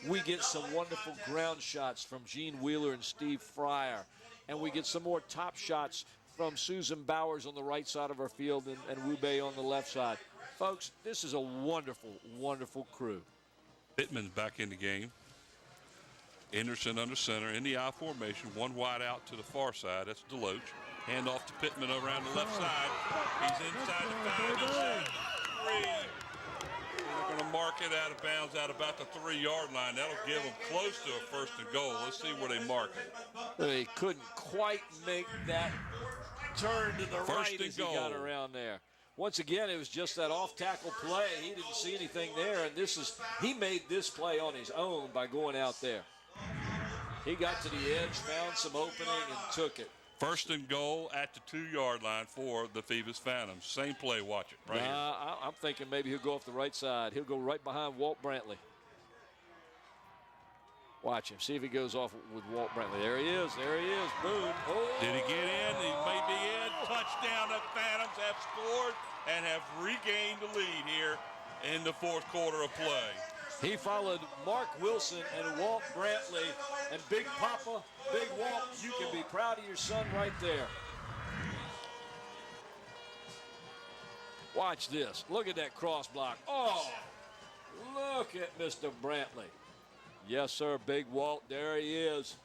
We get some wonderful ground shots from Gene Wheeler and Steve Fryer, and we get some more top shots from Susan Bowers on the right side of our field and Wube on the left side. Folks, this is a wonderful, wonderful crew. Pittman's back in the game. Anderson under center in the I formation. One wide out to the far side. That's Deloach. Hand off to Pittman around the left side. He's inside the 5, inside the 3. They're going to mark it out of bounds at about the 3-yard line. That'll give them close to a first and goal. Let's see where they mark it. They couldn't quite make that turn to the First right and as he got goal. around there. Once again, it was just that off-tackle play. He didn't see anything there, and he made this play on his own by going out there. He got to the edge, found some opening, and took it. First and goal at the 2-yard line for the Phoebus Phantoms. Same play, watch it right here. I'm thinking maybe he'll go off the right side. He'll go right behind Walt Brantley. Watch him. See if he goes off with Walt Brantley. There he is. There he is. Boom. Oh. Did he get in? He may be in. Touchdown. The Phantoms have scored and have regained the lead here in the fourth quarter of play. He followed Mark Wilson and Walt Brantley. And Big Papa, Big Walt, you can be proud of your son right there. Watch this. Look at that cross block. Oh, look at Mr. Brantley. Yes, sir, Big Walt. There he is.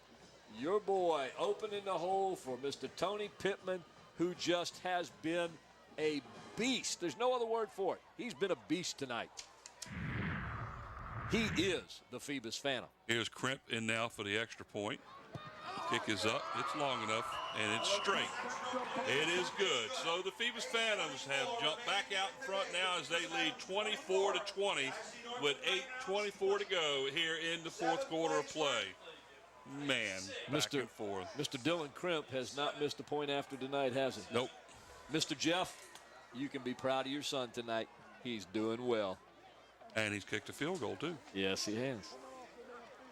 Your boy opening the hole for Mr. Tony Pittman, who just has been a beast. There's no other word for it. He's been a beast tonight. He is the Phoebus Phantom. Here's Crimp in now for the extra point. Kick is up. It's long enough, and it's straight. It is good. So the Phoebus Phantoms have jumped back out in front now as they lead 24-20 with 8:24 to go here in the fourth quarter of play. Man, back and forth. Mr. Dylan Crimp has not missed a point after tonight, has he? Nope. Mr. Jeff, you can be proud of your son tonight. He's doing well. And he's kicked a field goal, too. Yes, he has.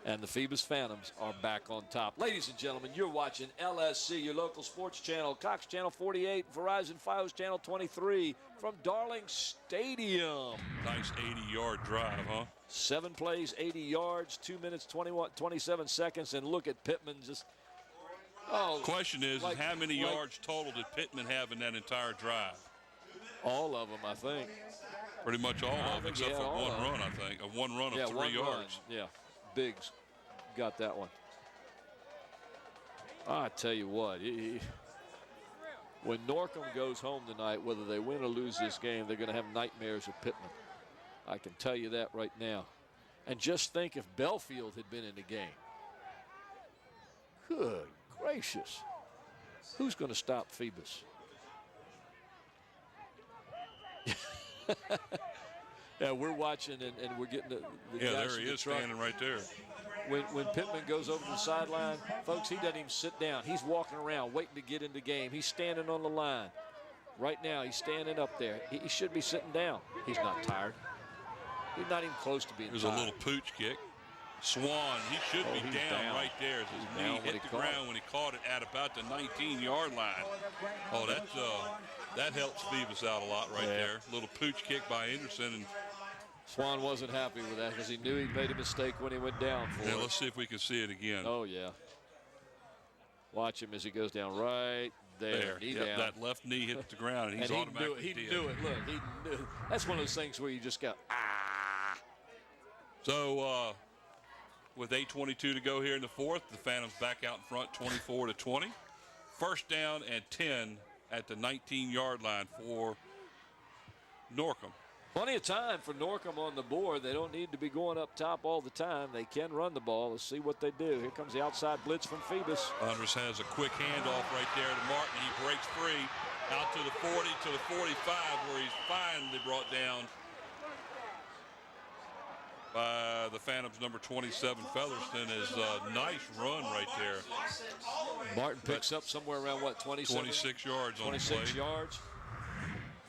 And the Phoebus Phantoms are back on top. Ladies and gentlemen, you're watching LSC, your local sports channel, Cox Channel 48, Verizon Fios Channel 23 from Darling Stadium. Nice 80-yard drive, huh? 7 plays, 80 yards, 2 minutes, 27 seconds, and look at Pittman just, Question is how many yards total did Pittman have in that entire drive? All of them, I think. Pretty much all of them, except for one run, I think. One run of 3 yards. Yeah, Biggs got that one. I tell you what, when Norcom goes home tonight, whether they win or lose this game, they're going to have nightmares of Pittman. I can tell you that right now. And just think if Belfield had been in the game. Good gracious. Who's going to stop Phoebus? Yeah, we're watching and we're getting the yeah, guys there he in the is truck. standing right there. When Pittman goes over the sideline, folks, he doesn't even sit down. He's walking around waiting to get in the game. He's standing on the line. Right now, he's standing up there. He should be sitting down. He's not tired. He's not even close to being There's tired. a little pooch kick. Swan, he should be down right there as his knee hit the ground when he caught it at about the 19-yard line. Oh, that helps Phoebus out a lot right there. Little pooch kick by Anderson. And Swan wasn't happy with that because he knew he'd made a mistake when he went down for it. Let's see if we can see it again. Oh, yeah. Watch him as he goes down right there. Knee down. That left knee hit the ground, and he's automatically dead. He knew it. Look, he knew. That's one of those things where you just go, ah. So, with 8:22 to go here in the fourth, the Phantoms back out in front 24-20. first down and 10 at the 19-yard line for Norcom. Plenty of time for Norcom on the board. They don't need to be going up top all the time. They can run the ball. Let's see what they do. Here comes the outside blitz from Phoebus. Andres has a quick handoff right there to Martin. He breaks free out to the 40 to the 45 where he's finally brought down by the Phantoms number 27 Featherston. Is a nice run right there. Martin picks up somewhere around what, 26 yards on the play. 26 yards.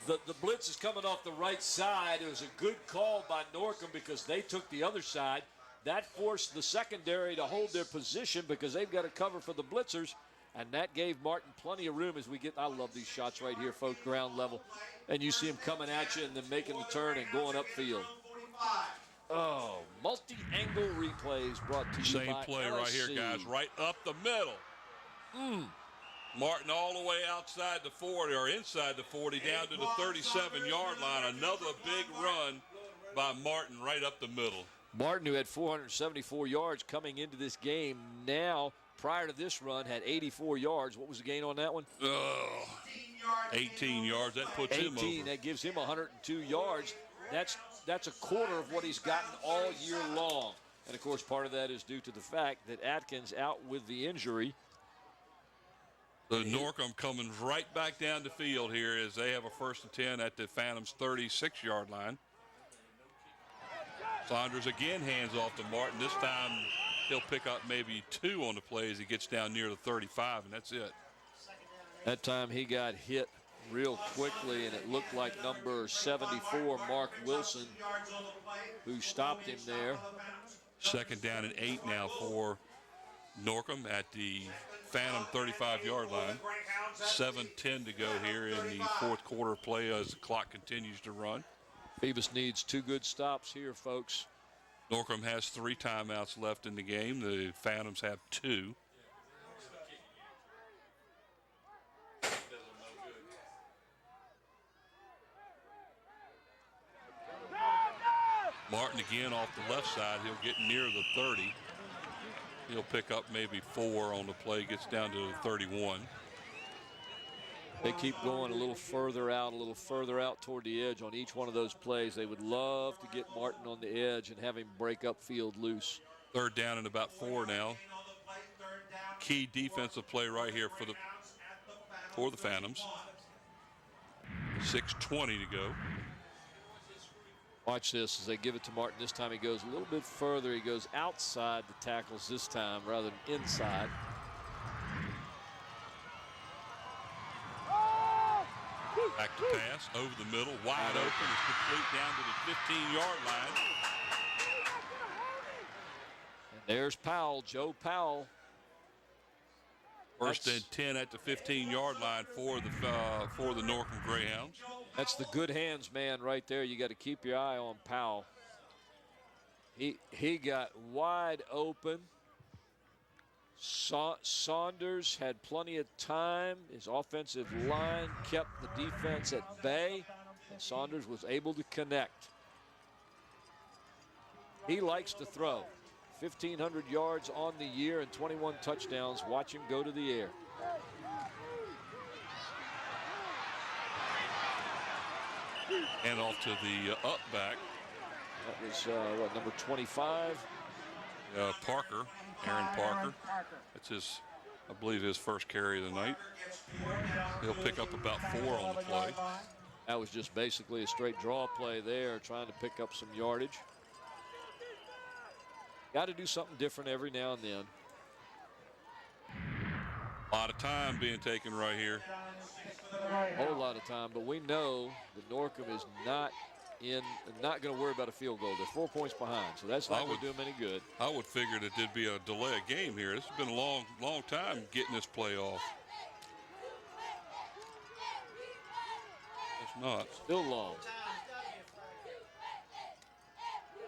The blitz is coming off the right side. It was a good call by Norcom because they took the other side. That forced the secondary to hold their position because they've got to cover for the blitzers, and that gave Martin plenty of room as we get. I love these shots right here, folks, ground level. And you see him coming at you and then making the turn and going upfield. Oh, multi-angle replays brought to you Same by play LSC. right here, guys, right up the middle. Martin all the way outside the 40 or inside the 40 down to the 37-yard line. Another big run by Martin right up the middle. Martin, who had 474 yards coming into this game, now prior to this run had 84 yards. What was the gain on that one? 18 yards. That puts 18. him over. That gives him 102 yards. That's a quarter of what he's gotten all year long. And, of course, part of that is due to the fact that Atkins out with the injury. The Norcom coming right back down the field here as they have a 1st and 10 at the Phantoms 36-yard line. Saunders again hands off to Martin. This time he'll pick up maybe 2 on the play as he gets down near the 35, and that's it. That time he got hit real quickly, and it looked like number 74, Mark Wilson, who stopped him there. 2nd down and 8 now for Norcom at the Phantom 35-yard line. 7:10 to go here in the 4th quarter play as the clock continues to run. Phoebus needs 2 good stops here, folks. Norcom has 3 timeouts left in the game. The Phantoms have 2. Martin again off the left side. He'll get near the 30. He'll pick up maybe 4 on the play, gets down to the 31. They keep going a little further out toward the edge on each one of those plays. They would love to get Martin on the edge and have him break up field loose. 3rd down and about 4 now. Key defensive play right here for the Phantoms. 6:20 to go. Watch this as they give it to Martin. This time he goes a little bit further. He goes outside the tackles this time rather than inside. Back to pass over the middle, wide open. It's complete down to the 15-yard line. And there's Powell, Joe Powell. 1st and 10 at the 15-yard line for the Norcom Greyhounds. That's the good hands man right there. You got to keep your eye on Powell. He got wide open. Saunders had plenty of time. His offensive line kept the defense at bay, and Saunders was able to connect. He likes to throw. 1,500 yards on the year and 21 touchdowns. Watch him go to the air. And off to the up back. That was, number 25? Parker, Aaron Parker. That's his, I believe, his first carry of the night. He'll pick up about 4 on the play. That was just basically a straight draw play there, trying to pick up some yardage. Got to do something different every now and then. A lot of time being taken right here. A whole lot of time, but we know that Norcom is not going to worry about a field goal. They're 4 points behind, so that's not going to do them any good. I would figure that there'd be a delay of game here. This has been a long time getting this play off. It's not. Still long.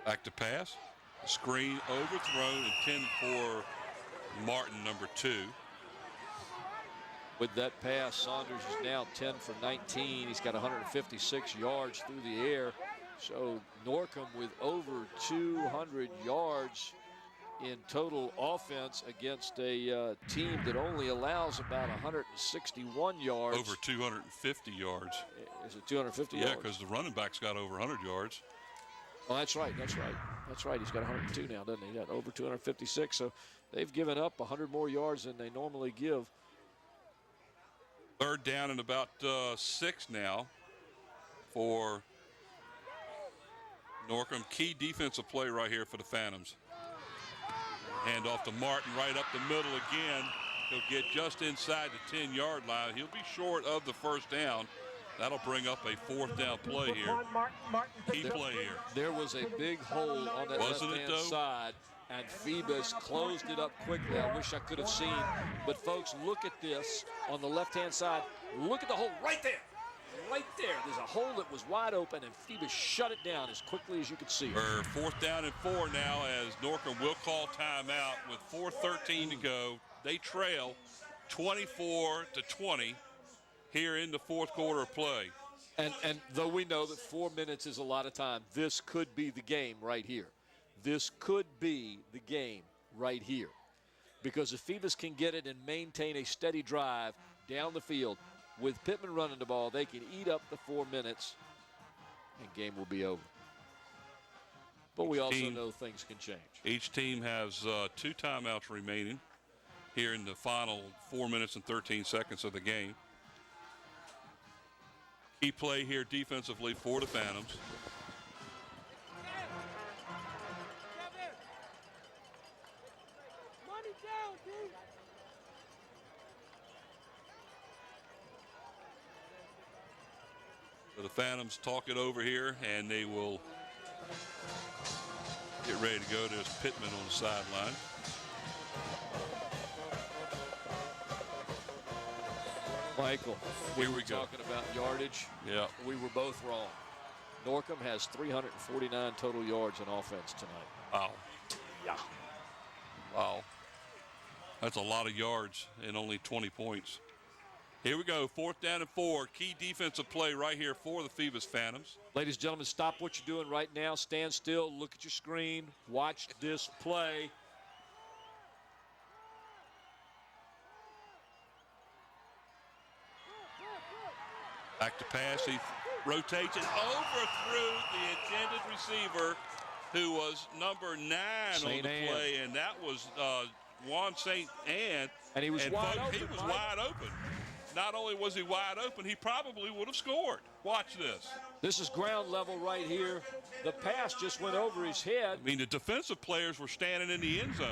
Back to pass. Screen overthrown, intended for Martin, number 2. With that pass, Saunders is now 10 for 19. He's got 156 yards through the air. So Norcom with over 200 yards in total offense against a team that only allows about 161 yards. Over 250 yards. Is it 250 Yeah, yards? because the running back's got over 100 yards. Oh, that's right. That's right. That's right. He's got 102 now, doesn't he? He's got over 256. So they've given up 100 more yards than they normally give. Third down and about 6 now for Norcom. Key defensive play right here for the Phantoms. Hand off to Martin right up the middle again. He'll get just inside the 10-yard line. He'll be short of the first down. That'll bring up a 4th down play here. Key play here. There was a big hole on that left-hand side, and Phoebus closed it up quickly. I wish I could have seen. But, folks, look at this on the left-hand side. Look at the hole right there. Right there. There's a hole that was wide open, and Phoebus shut it down as quickly as you could see. 4th down and 4 now as Norcom will call timeout with 4:13 to go. They trail 24-20 here in the 4th quarter of play. And though we know that 4 minutes is a lot of time, this could be the game right here. This could be the game right here. Because if Phoebus can get it and maintain a steady drive down the field, with Pittman running the ball, they can eat up the 4 minutes, and game will be over. But we also know things can change. Each team has 2 timeouts remaining here in the final 4 minutes and 13 seconds of the game. Key play here defensively for the Phantoms. So the Phantoms talk it over here, and they will get ready to go. There's Pittman on the sideline. Michael, we Here we were go. talking about yardage. Yeah. We were both wrong. Norcom has 349 total yards in offense tonight. Wow. Yeah. Wow. That's a lot of yards and only 20 points. Here we go, 4th down and 4. Key defensive play right here for the Phoebus Phantoms. Ladies and gentlemen, stop what you're doing right now. Stand still, look at your screen, watch this play. Back to pass, he rotates it, overthrew the intended receiver, who was number 9 on the play, and that was Juan St. Anne. And he was wide folks, open. He was wide open. Not only was he wide open, he probably would have scored. Watch this. This is ground level right here. The pass just went over his head. I mean, the defensive players were standing in the end zone.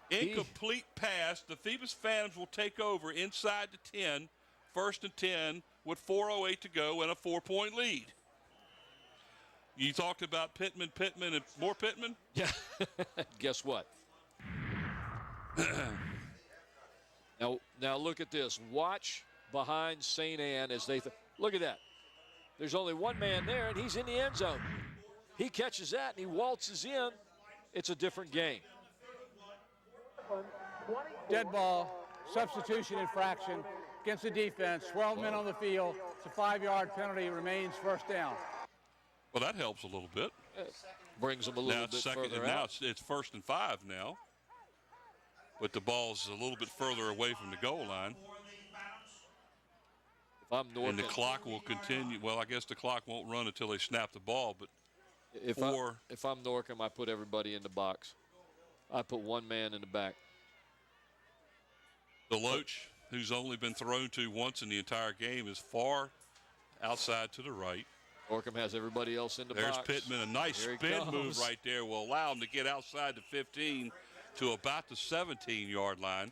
Incomplete pass. The Phoebus Phantoms will take over inside the 10, 1st and 10 with 4:08 to go and a 4-point lead. You talked about Pittman, and more Pittman? Yeah. Guess what? Now look at this. Watch behind St. Anne as they look at that. There's only one man there, and he's in the end zone. He catches that, and he waltzes in. It's a different game. Dead ball, substitution infraction against the defense. 12 men on the field. It's a 5-yard penalty. Remains 1st down. Well, that helps a little bit. Brings them a little bit further now out. it's 1st and 5 now. But the ball's a little bit further away from the goal line. If I'm Norcom, and the clock will continue. Well, I guess the clock won't run until they snap the ball. But if I'm Norcom, I put everybody in the box. I put one man in the back. Deloach, who's only been thrown to once in the entire game, is far outside to the right. Norcom has everybody else in the There's box. Pittman. A nice spin move right there will allow him to get outside the 15 to about the 17-yard line.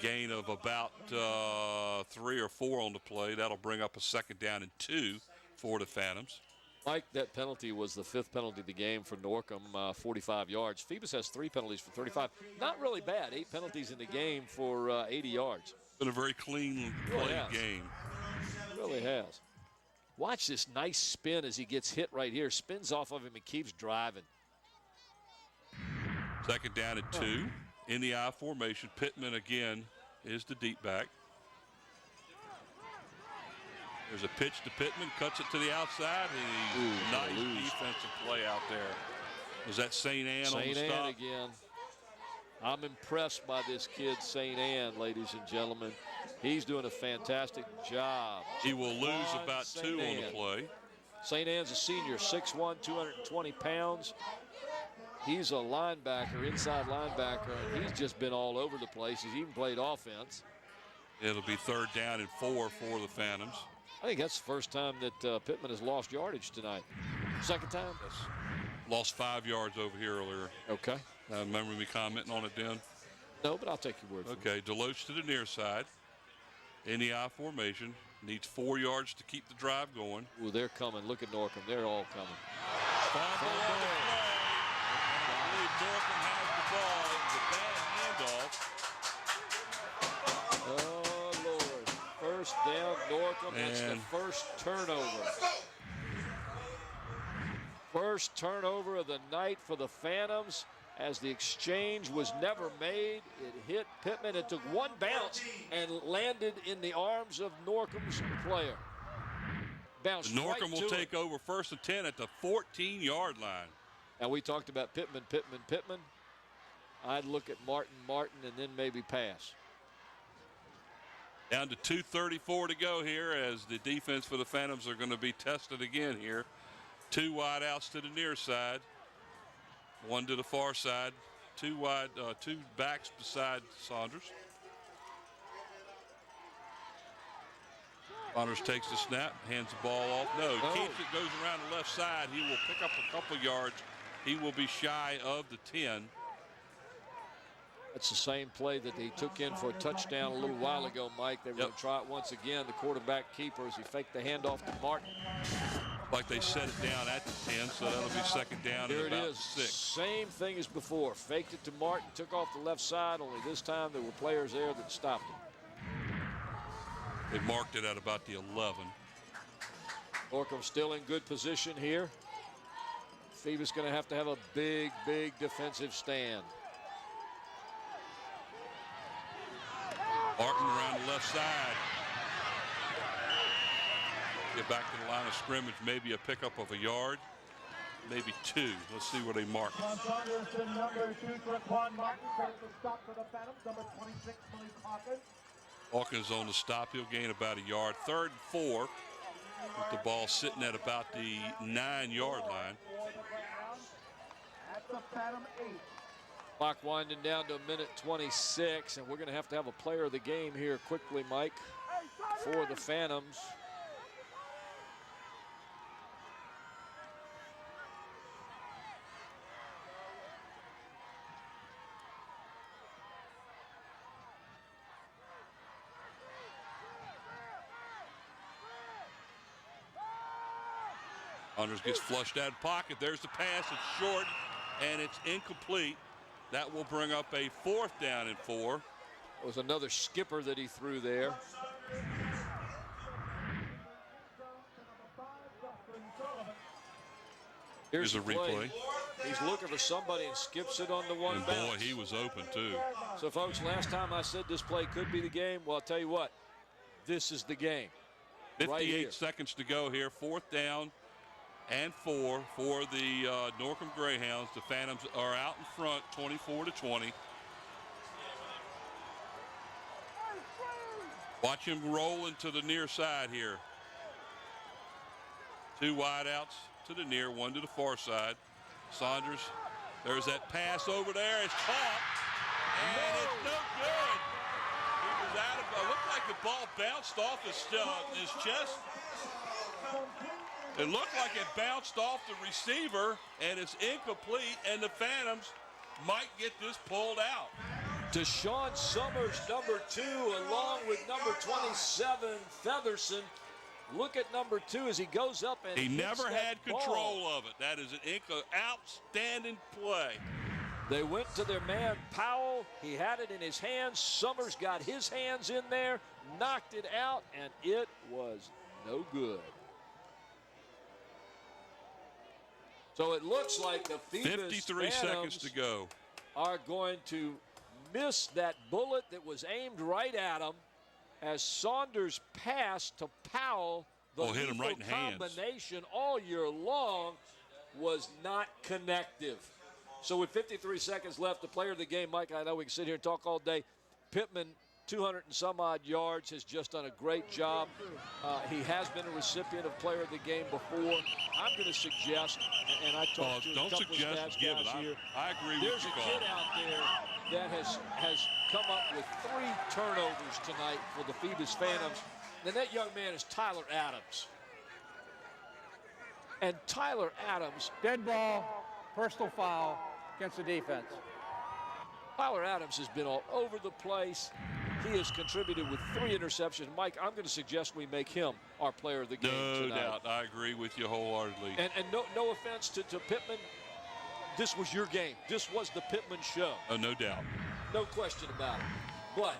Gain of about 3 or 4 on the play. That'll bring up a 2nd down and 2 for the Phantoms. Mike, that penalty was the 5th penalty of the game for Norcom, 45 yards. Phoebus has 3 penalties for 35. Not really bad. 8 penalties in the game for 80 yards. Been a very clean played game. It really has. Watch this nice spin as he gets hit right here. Spins off of him and keeps driving. 2nd down and 2 in the I formation. Pittman again is the deep back. There's a pitch to Pittman, cuts it to the outside. Nice defensive play out there. Was that St. Anne on the St. Anne stop? again. I'm impressed by this kid, St. Anne, ladies and gentlemen. He's doing a fantastic job. He will lose Juan about St. 2 on Anne. the play. St. Anne's a senior, 6'1", 220 pounds. He's a linebacker, inside linebacker, and he's just been all over the place. He's even played offense. It'll be 3rd down and 4 for the Phantoms. I think that's the first time that Pittman has lost yardage tonight. Second time? Yes. Lost 5 yards over here earlier. Okay. Remember me commenting on it then? No, but I'll take your word for it. Okay, Deloach to the near side. In the I formation. Needs 4 yards to keep the drive going. Ooh, they're coming. Look at Norcom. They're all coming. Fumble on the play. I believe Norcom has the ball. Oh, Lord. First down, Norcom. That's the first turnover. First turnover of the night for the Phantoms, as the exchange was never made. It hit Pittman. It took one bounce and landed in the arms of Norcom's player. Bounced Norcom right will to take it. over 1st and 10 at the 14-yard line. And we talked about Pittman. I'd look at Martin, and then maybe pass. Down to 2:34 to go here, as the defense for the Phantoms are going to be tested again here. 2 wide outs to the near side. 1 to the far side. 2 wide, 2 backs beside Saunders. Saunders takes the snap, hands the ball off. No, keeps it, goes around the left side. He will pick up a couple yards. He will be shy of the 10. That's the same play that he took in for a touchdown a little while ago, Mike. They were going to try it once again. The quarterback keeper, as he faked the handoff to Martin. Like they set it down at the 10, so that'll be 2nd down Here and it about is. 6. Same thing as before. Faked it to Martin, took off the left side, only this time there were players there that stopped it. They marked it at about the 11. Norcom still in good position here. Phoebus going to have a big defensive stand. Martin around the left side. Get back to the line of scrimmage, maybe a pickup of a yard, maybe 2. Let's see where they mark. Number 2, Traquan Martin, the stop for the Phantoms. Number 26, Malik Hawkins. Hawkins on the stop. He'll gain about a yard. 3rd and 4 with the ball sitting at about the 9-yard line. At the Phantom 8. Clock winding down to 1:26, and we're going to have a player of the game here quickly, Mike, for the Phantoms. Saunders gets flushed out of pocket. There's the pass. It's short, and it's incomplete. That will bring up a 4th down and 4. It was another skipper that he threw there. Here's a replay. He's looking for somebody and skips it on the one And bounce. boy, he was open too. So, folks, last time I said this play could be the game. Well, I'll tell you what, this is the game. 58 seconds to go here. 4th down and 4 for the Norcom Greyhounds. The Phantoms are out in front, 24-20. Watch him roll into the near side here. 2 wide outs to the near, 1 to the far side. Saunders, there's that pass over there. It's caught, and it's no good. He was out of it. Looked like the ball bounced off his chest. It looked like it bounced off the receiver, and it's incomplete, and the Phantoms might get this pulled out. Deshaun Summers, number 2, along with number 27, Featherson. Look at number 2 as he goes up and he never had ball. control of it. That is an outstanding play. They went to their man Powell. He had it in his hands. Summers got his hands in there, knocked it out, and it was no good. So it looks like the Phoebus 53 seconds to go. Are going to miss that bullet that was aimed right at him as Saunders' pass to Powell, the hit him right in the hands. combination all year long, was not connective. So with 53 seconds left, the player of the game, Mike, I know we can sit here and talk all day. Pittman, 200 and some odd yards, has just done a great job. He has been a recipient of player of the game before. I'm going to suggest, and I talked to a couple of stats guys here. I agree There's with a you, kid out there that has come up with 3 turnovers tonight for the Phoebus Phantoms. And that young man is Tyler Adams. And Tyler Adams. Dead ball, personal foul against the defense. Tyler Adams has been all over the place. He has contributed with 3 interceptions. Mike, I'm going to suggest we make him our player of the game tonight. No doubt. I agree with you wholeheartedly. And no offense to Pittman. This was your game. This was the Pittman show. Oh, no doubt. No question about it. But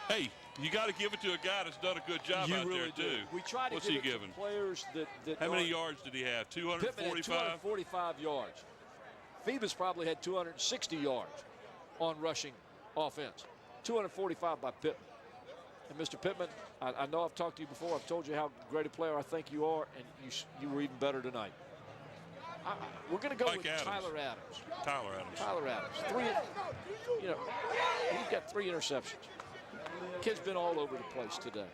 hey, you got to give it to a guy that's done a good job out there, too. We try to What's give he it giving? to players that How many yards did he have? Pittman had 245? 245 yards. Phoebus probably had 260 yards on rushing offense. 245 by Pittman. And Mr. Pittman, I know I've talked to you before. I've told you how great a player I think you are, and you were even better tonight. We're going to go with Tyler Adams. Tyler Adams. 3, he's got 3 interceptions. Kid's been all over the place today.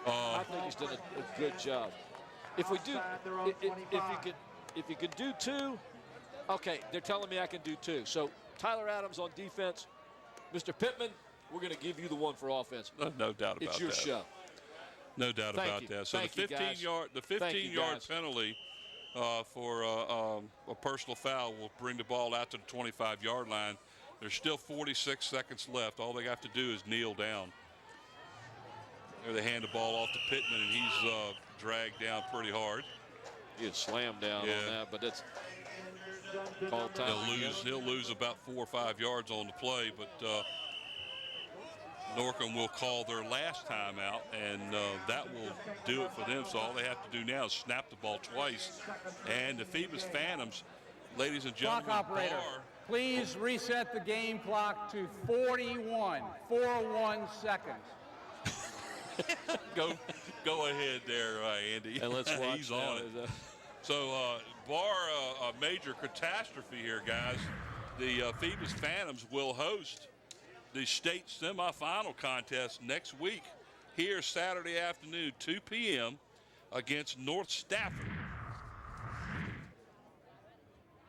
I think he's done a good job. If we do, if you could do 2, okay, they're telling me I can do 2. So Tyler Adams on defense. Mr. Pittman, we're going to give you the one for offense. No doubt about that. It's your show. No doubt about that. So the 15-yard penalty for a personal foul will bring the ball out to the 25-yard line. There's still 46 seconds left. All they have to do is kneel down. There they hand the ball off to Pittman, and he's dragged down pretty hard. He had slammed down on that, but that's call time. He'll lose about 4 or 5 yards on the play, but Norcom will call their last timeout, and that will do it for them. So all they have to do now is snap the ball twice. And the Phoebus Phantoms, ladies and gentlemen, Clock operator, please reset the game clock to 41 seconds. Go ahead there, Andy. And let's watch. He's on it. So, bar a major catastrophe here, guys. The Phoebus Phantoms will host the state semifinal contest next week here Saturday afternoon, 2 p.m. against North Stafford.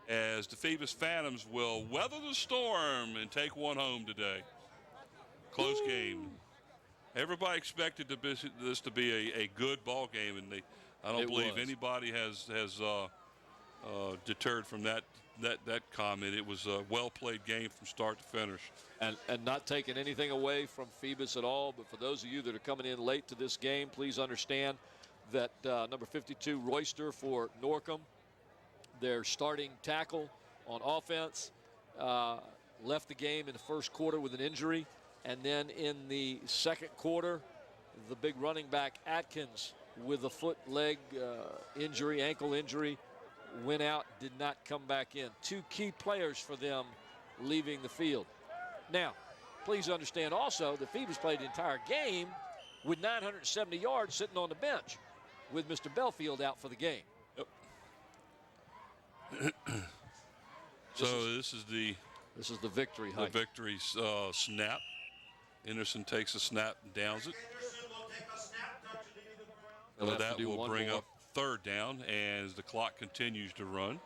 As the Phoebus Phantoms will weather the storm and take one home today. Close game. Everybody expected this to be a good ball game, and I don't believe anybody has deterred from that comment. It was a well-played game from start to finish. And not taking anything away from Phoebus at all, but for those of you that are coming in late to this game, please understand that number 52, Royster for Norcom, their starting tackle on offense, left the game in the first quarter with an injury. And then in the second quarter, the big running back Atkins with a leg injury, ankle injury, went out, did not come back in. 2 key players for them leaving the field. Now, please understand also that Phoebus played the entire game with 970 yards sitting on the bench with Mr. Belfield out for the game. Yep. This is the victory hike. The victory snap. Anderson takes a snap and downs it. So that will bring up 3rd down as the clock continues to run.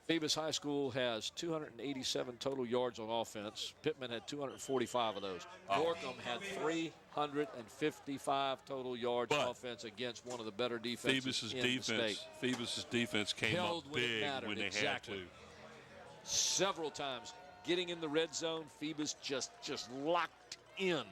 Phoebus High School has 287 total yards on offense. Pittman had 245 of those. Norcom had 355 total yards on offense against one of the better defenses in the state. Phoebus's defense came up big when they had to. Several times. Getting in the red zone, Phoebus just locked in.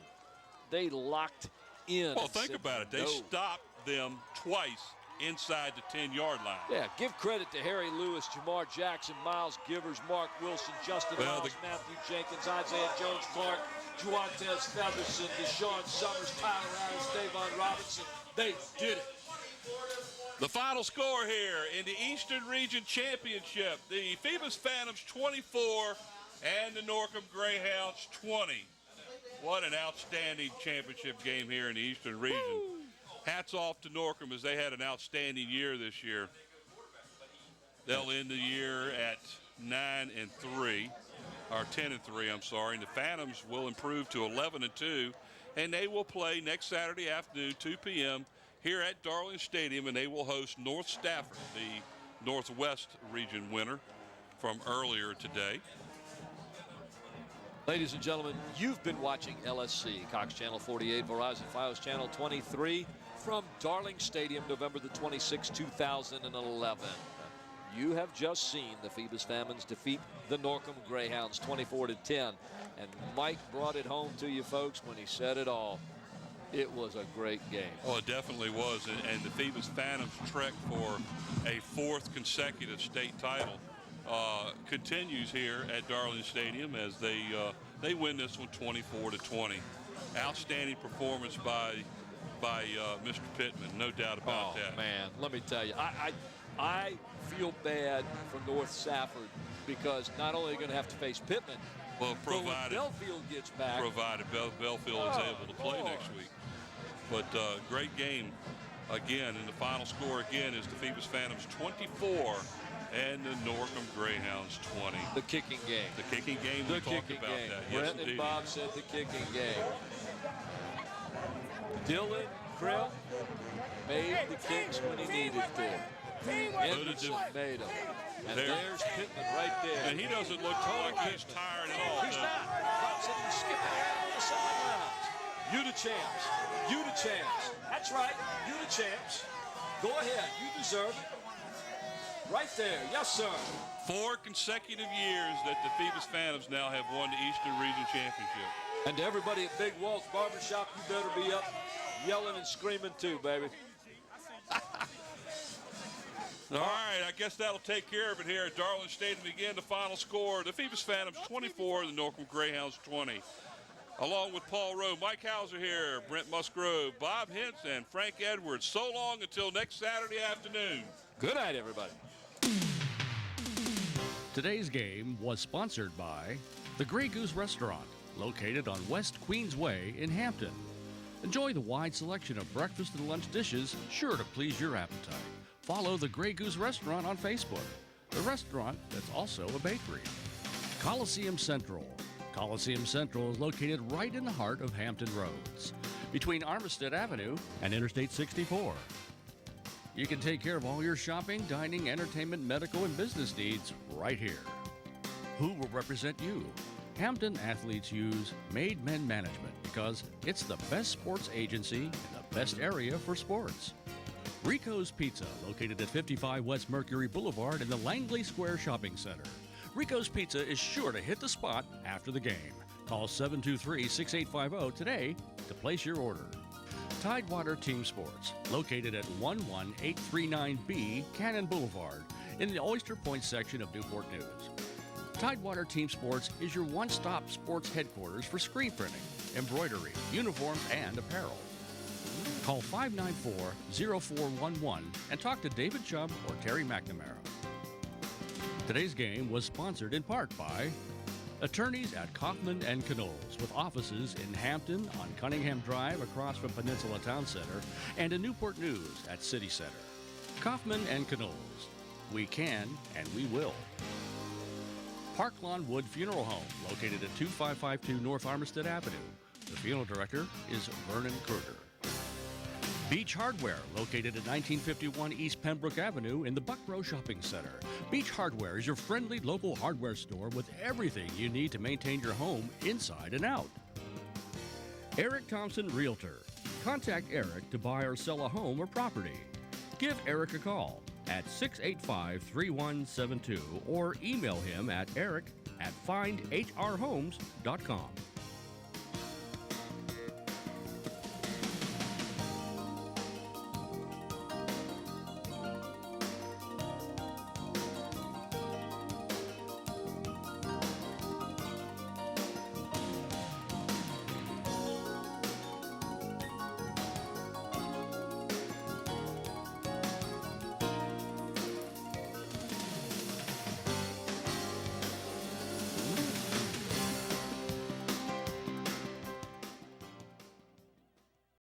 They locked in. Well, think about it. They stopped them twice inside the 10-yard line. Yeah, give credit to Harry Lewis, Jamar Jackson, Miles Givers, Mark Wilson, Justin Miles, Matthew Jenkins, Isaiah Jones, Clark, Juarez Featherson, Deshaun Summers, Tyler Adams, Davon Robinson. They did it. The final score here in the Eastern Region Championship, the Phoebus Phantoms 24 and the Norcom Greyhounds 20. What an outstanding championship game here in the Eastern Region. Hats off to Norcom as they had an outstanding year this year. They'll end the year at 9-3, or 10-3, I'm sorry. And the Phantoms will improve to 11-2, and they will play next Saturday afternoon, 2 p.m. here at Darling Stadium, and they will host North Stafford, the Northwest region winner from earlier today. Ladies and gentlemen, you've been watching LSC, Cox Channel 48, Verizon Fios Channel 23, from Darling Stadium, November the 26th, 2011. You have just seen the Phoebus Phantoms defeat the Norcom Greyhounds 24-10. And Mike brought it home to you folks when he said it all. It was a great game. Oh, it definitely was. And the Phoebus Phantoms' trek for a 4th consecutive state title continues here at Darling Stadium as they win this one 24-20. Outstanding performance by Mr. Pittman, no doubt about that. Oh man, let me tell you, I feel bad for North Stafford because not only are they going to have to face Pittman, well, but when provided Belfield gets back, Belfield is able to play next week. But great game again, and the final score again is the Phoebus Phantoms 24 and the Norcom Greyhounds 20. The kicking game. The kicking game. We talked about that. Yes, Brent indeed. and Bob said the kicking game. Dylan Krill made the kicks when he needed to. Anderson made them. And there's Pittman right there. And he doesn't look like he's tired at all. He's not. Bob said he's skipping around on the sidelines. You the champs. You the champs. That's right. You the champs. Go ahead. You deserve it. Right there. Yes, sir. 4 consecutive years that the Phoebus Phantoms now have won the Eastern Region Championship. And to everybody at Big Walt's Barbershop, you better be up yelling and screaming too, baby. All right, I guess that'll take care of it here at Darling Stadium. Again, the final score, the Phoebus Phantoms 24, the Norcom Greyhounds 20. Along with Paul Rowe, Mike Hauser here, Brent Musgrove, Bob Hintz, and Frank Edwards. So long until next Saturday afternoon. Good night, everybody. Today's game was sponsored by the Grey Goose Restaurant, located on West Queens Way in Hampton. Enjoy the wide selection of breakfast and lunch dishes, sure to please your appetite. Follow the Grey Goose Restaurant on Facebook, the restaurant that's also a bakery. Coliseum Central. Coliseum Central is located right in the heart of Hampton Roads, between Armistead Avenue and Interstate 64. You can take care of all your shopping, dining, entertainment, medical, and business needs right here. Who will represent you? Hampton athletes use Made Men Management because it's the best sports agency in the best area for sports. Rico's Pizza, located at 55 West Mercury Boulevard in the Langley Square Shopping Center. Rico's Pizza is sure to hit the spot after the game. Call 723-6850 today to place your order. Tidewater Team Sports, located at 11839B Cannon Boulevard in the Oyster Point section of Newport News. Tidewater Team Sports is your one-stop sports headquarters for screen printing, embroidery, uniforms, and apparel. Call 594-0411 and talk to David Chubb or Terry McNamara. Today's game was sponsored in part by attorneys at Kaufman and Knowles, with offices in Hampton on Cunningham Drive across from Peninsula Town Center and in Newport News at City Center. Kaufman and Knowles. We can and we will. Park Lawn Wood Funeral Home, located at 2552 North Armistead Avenue. The funeral director is Vernon Kruger. Beach Hardware, located at 1951 East Pembroke Avenue in the Buckrow Shopping Center. Beach Hardware is your friendly local hardware store with everything you need to maintain your home inside and out. Eric Thompson Realtor. Contact Eric to buy or sell a home or property. Give Eric a call at 685-3172 or email him at eric@findhrhomes.com.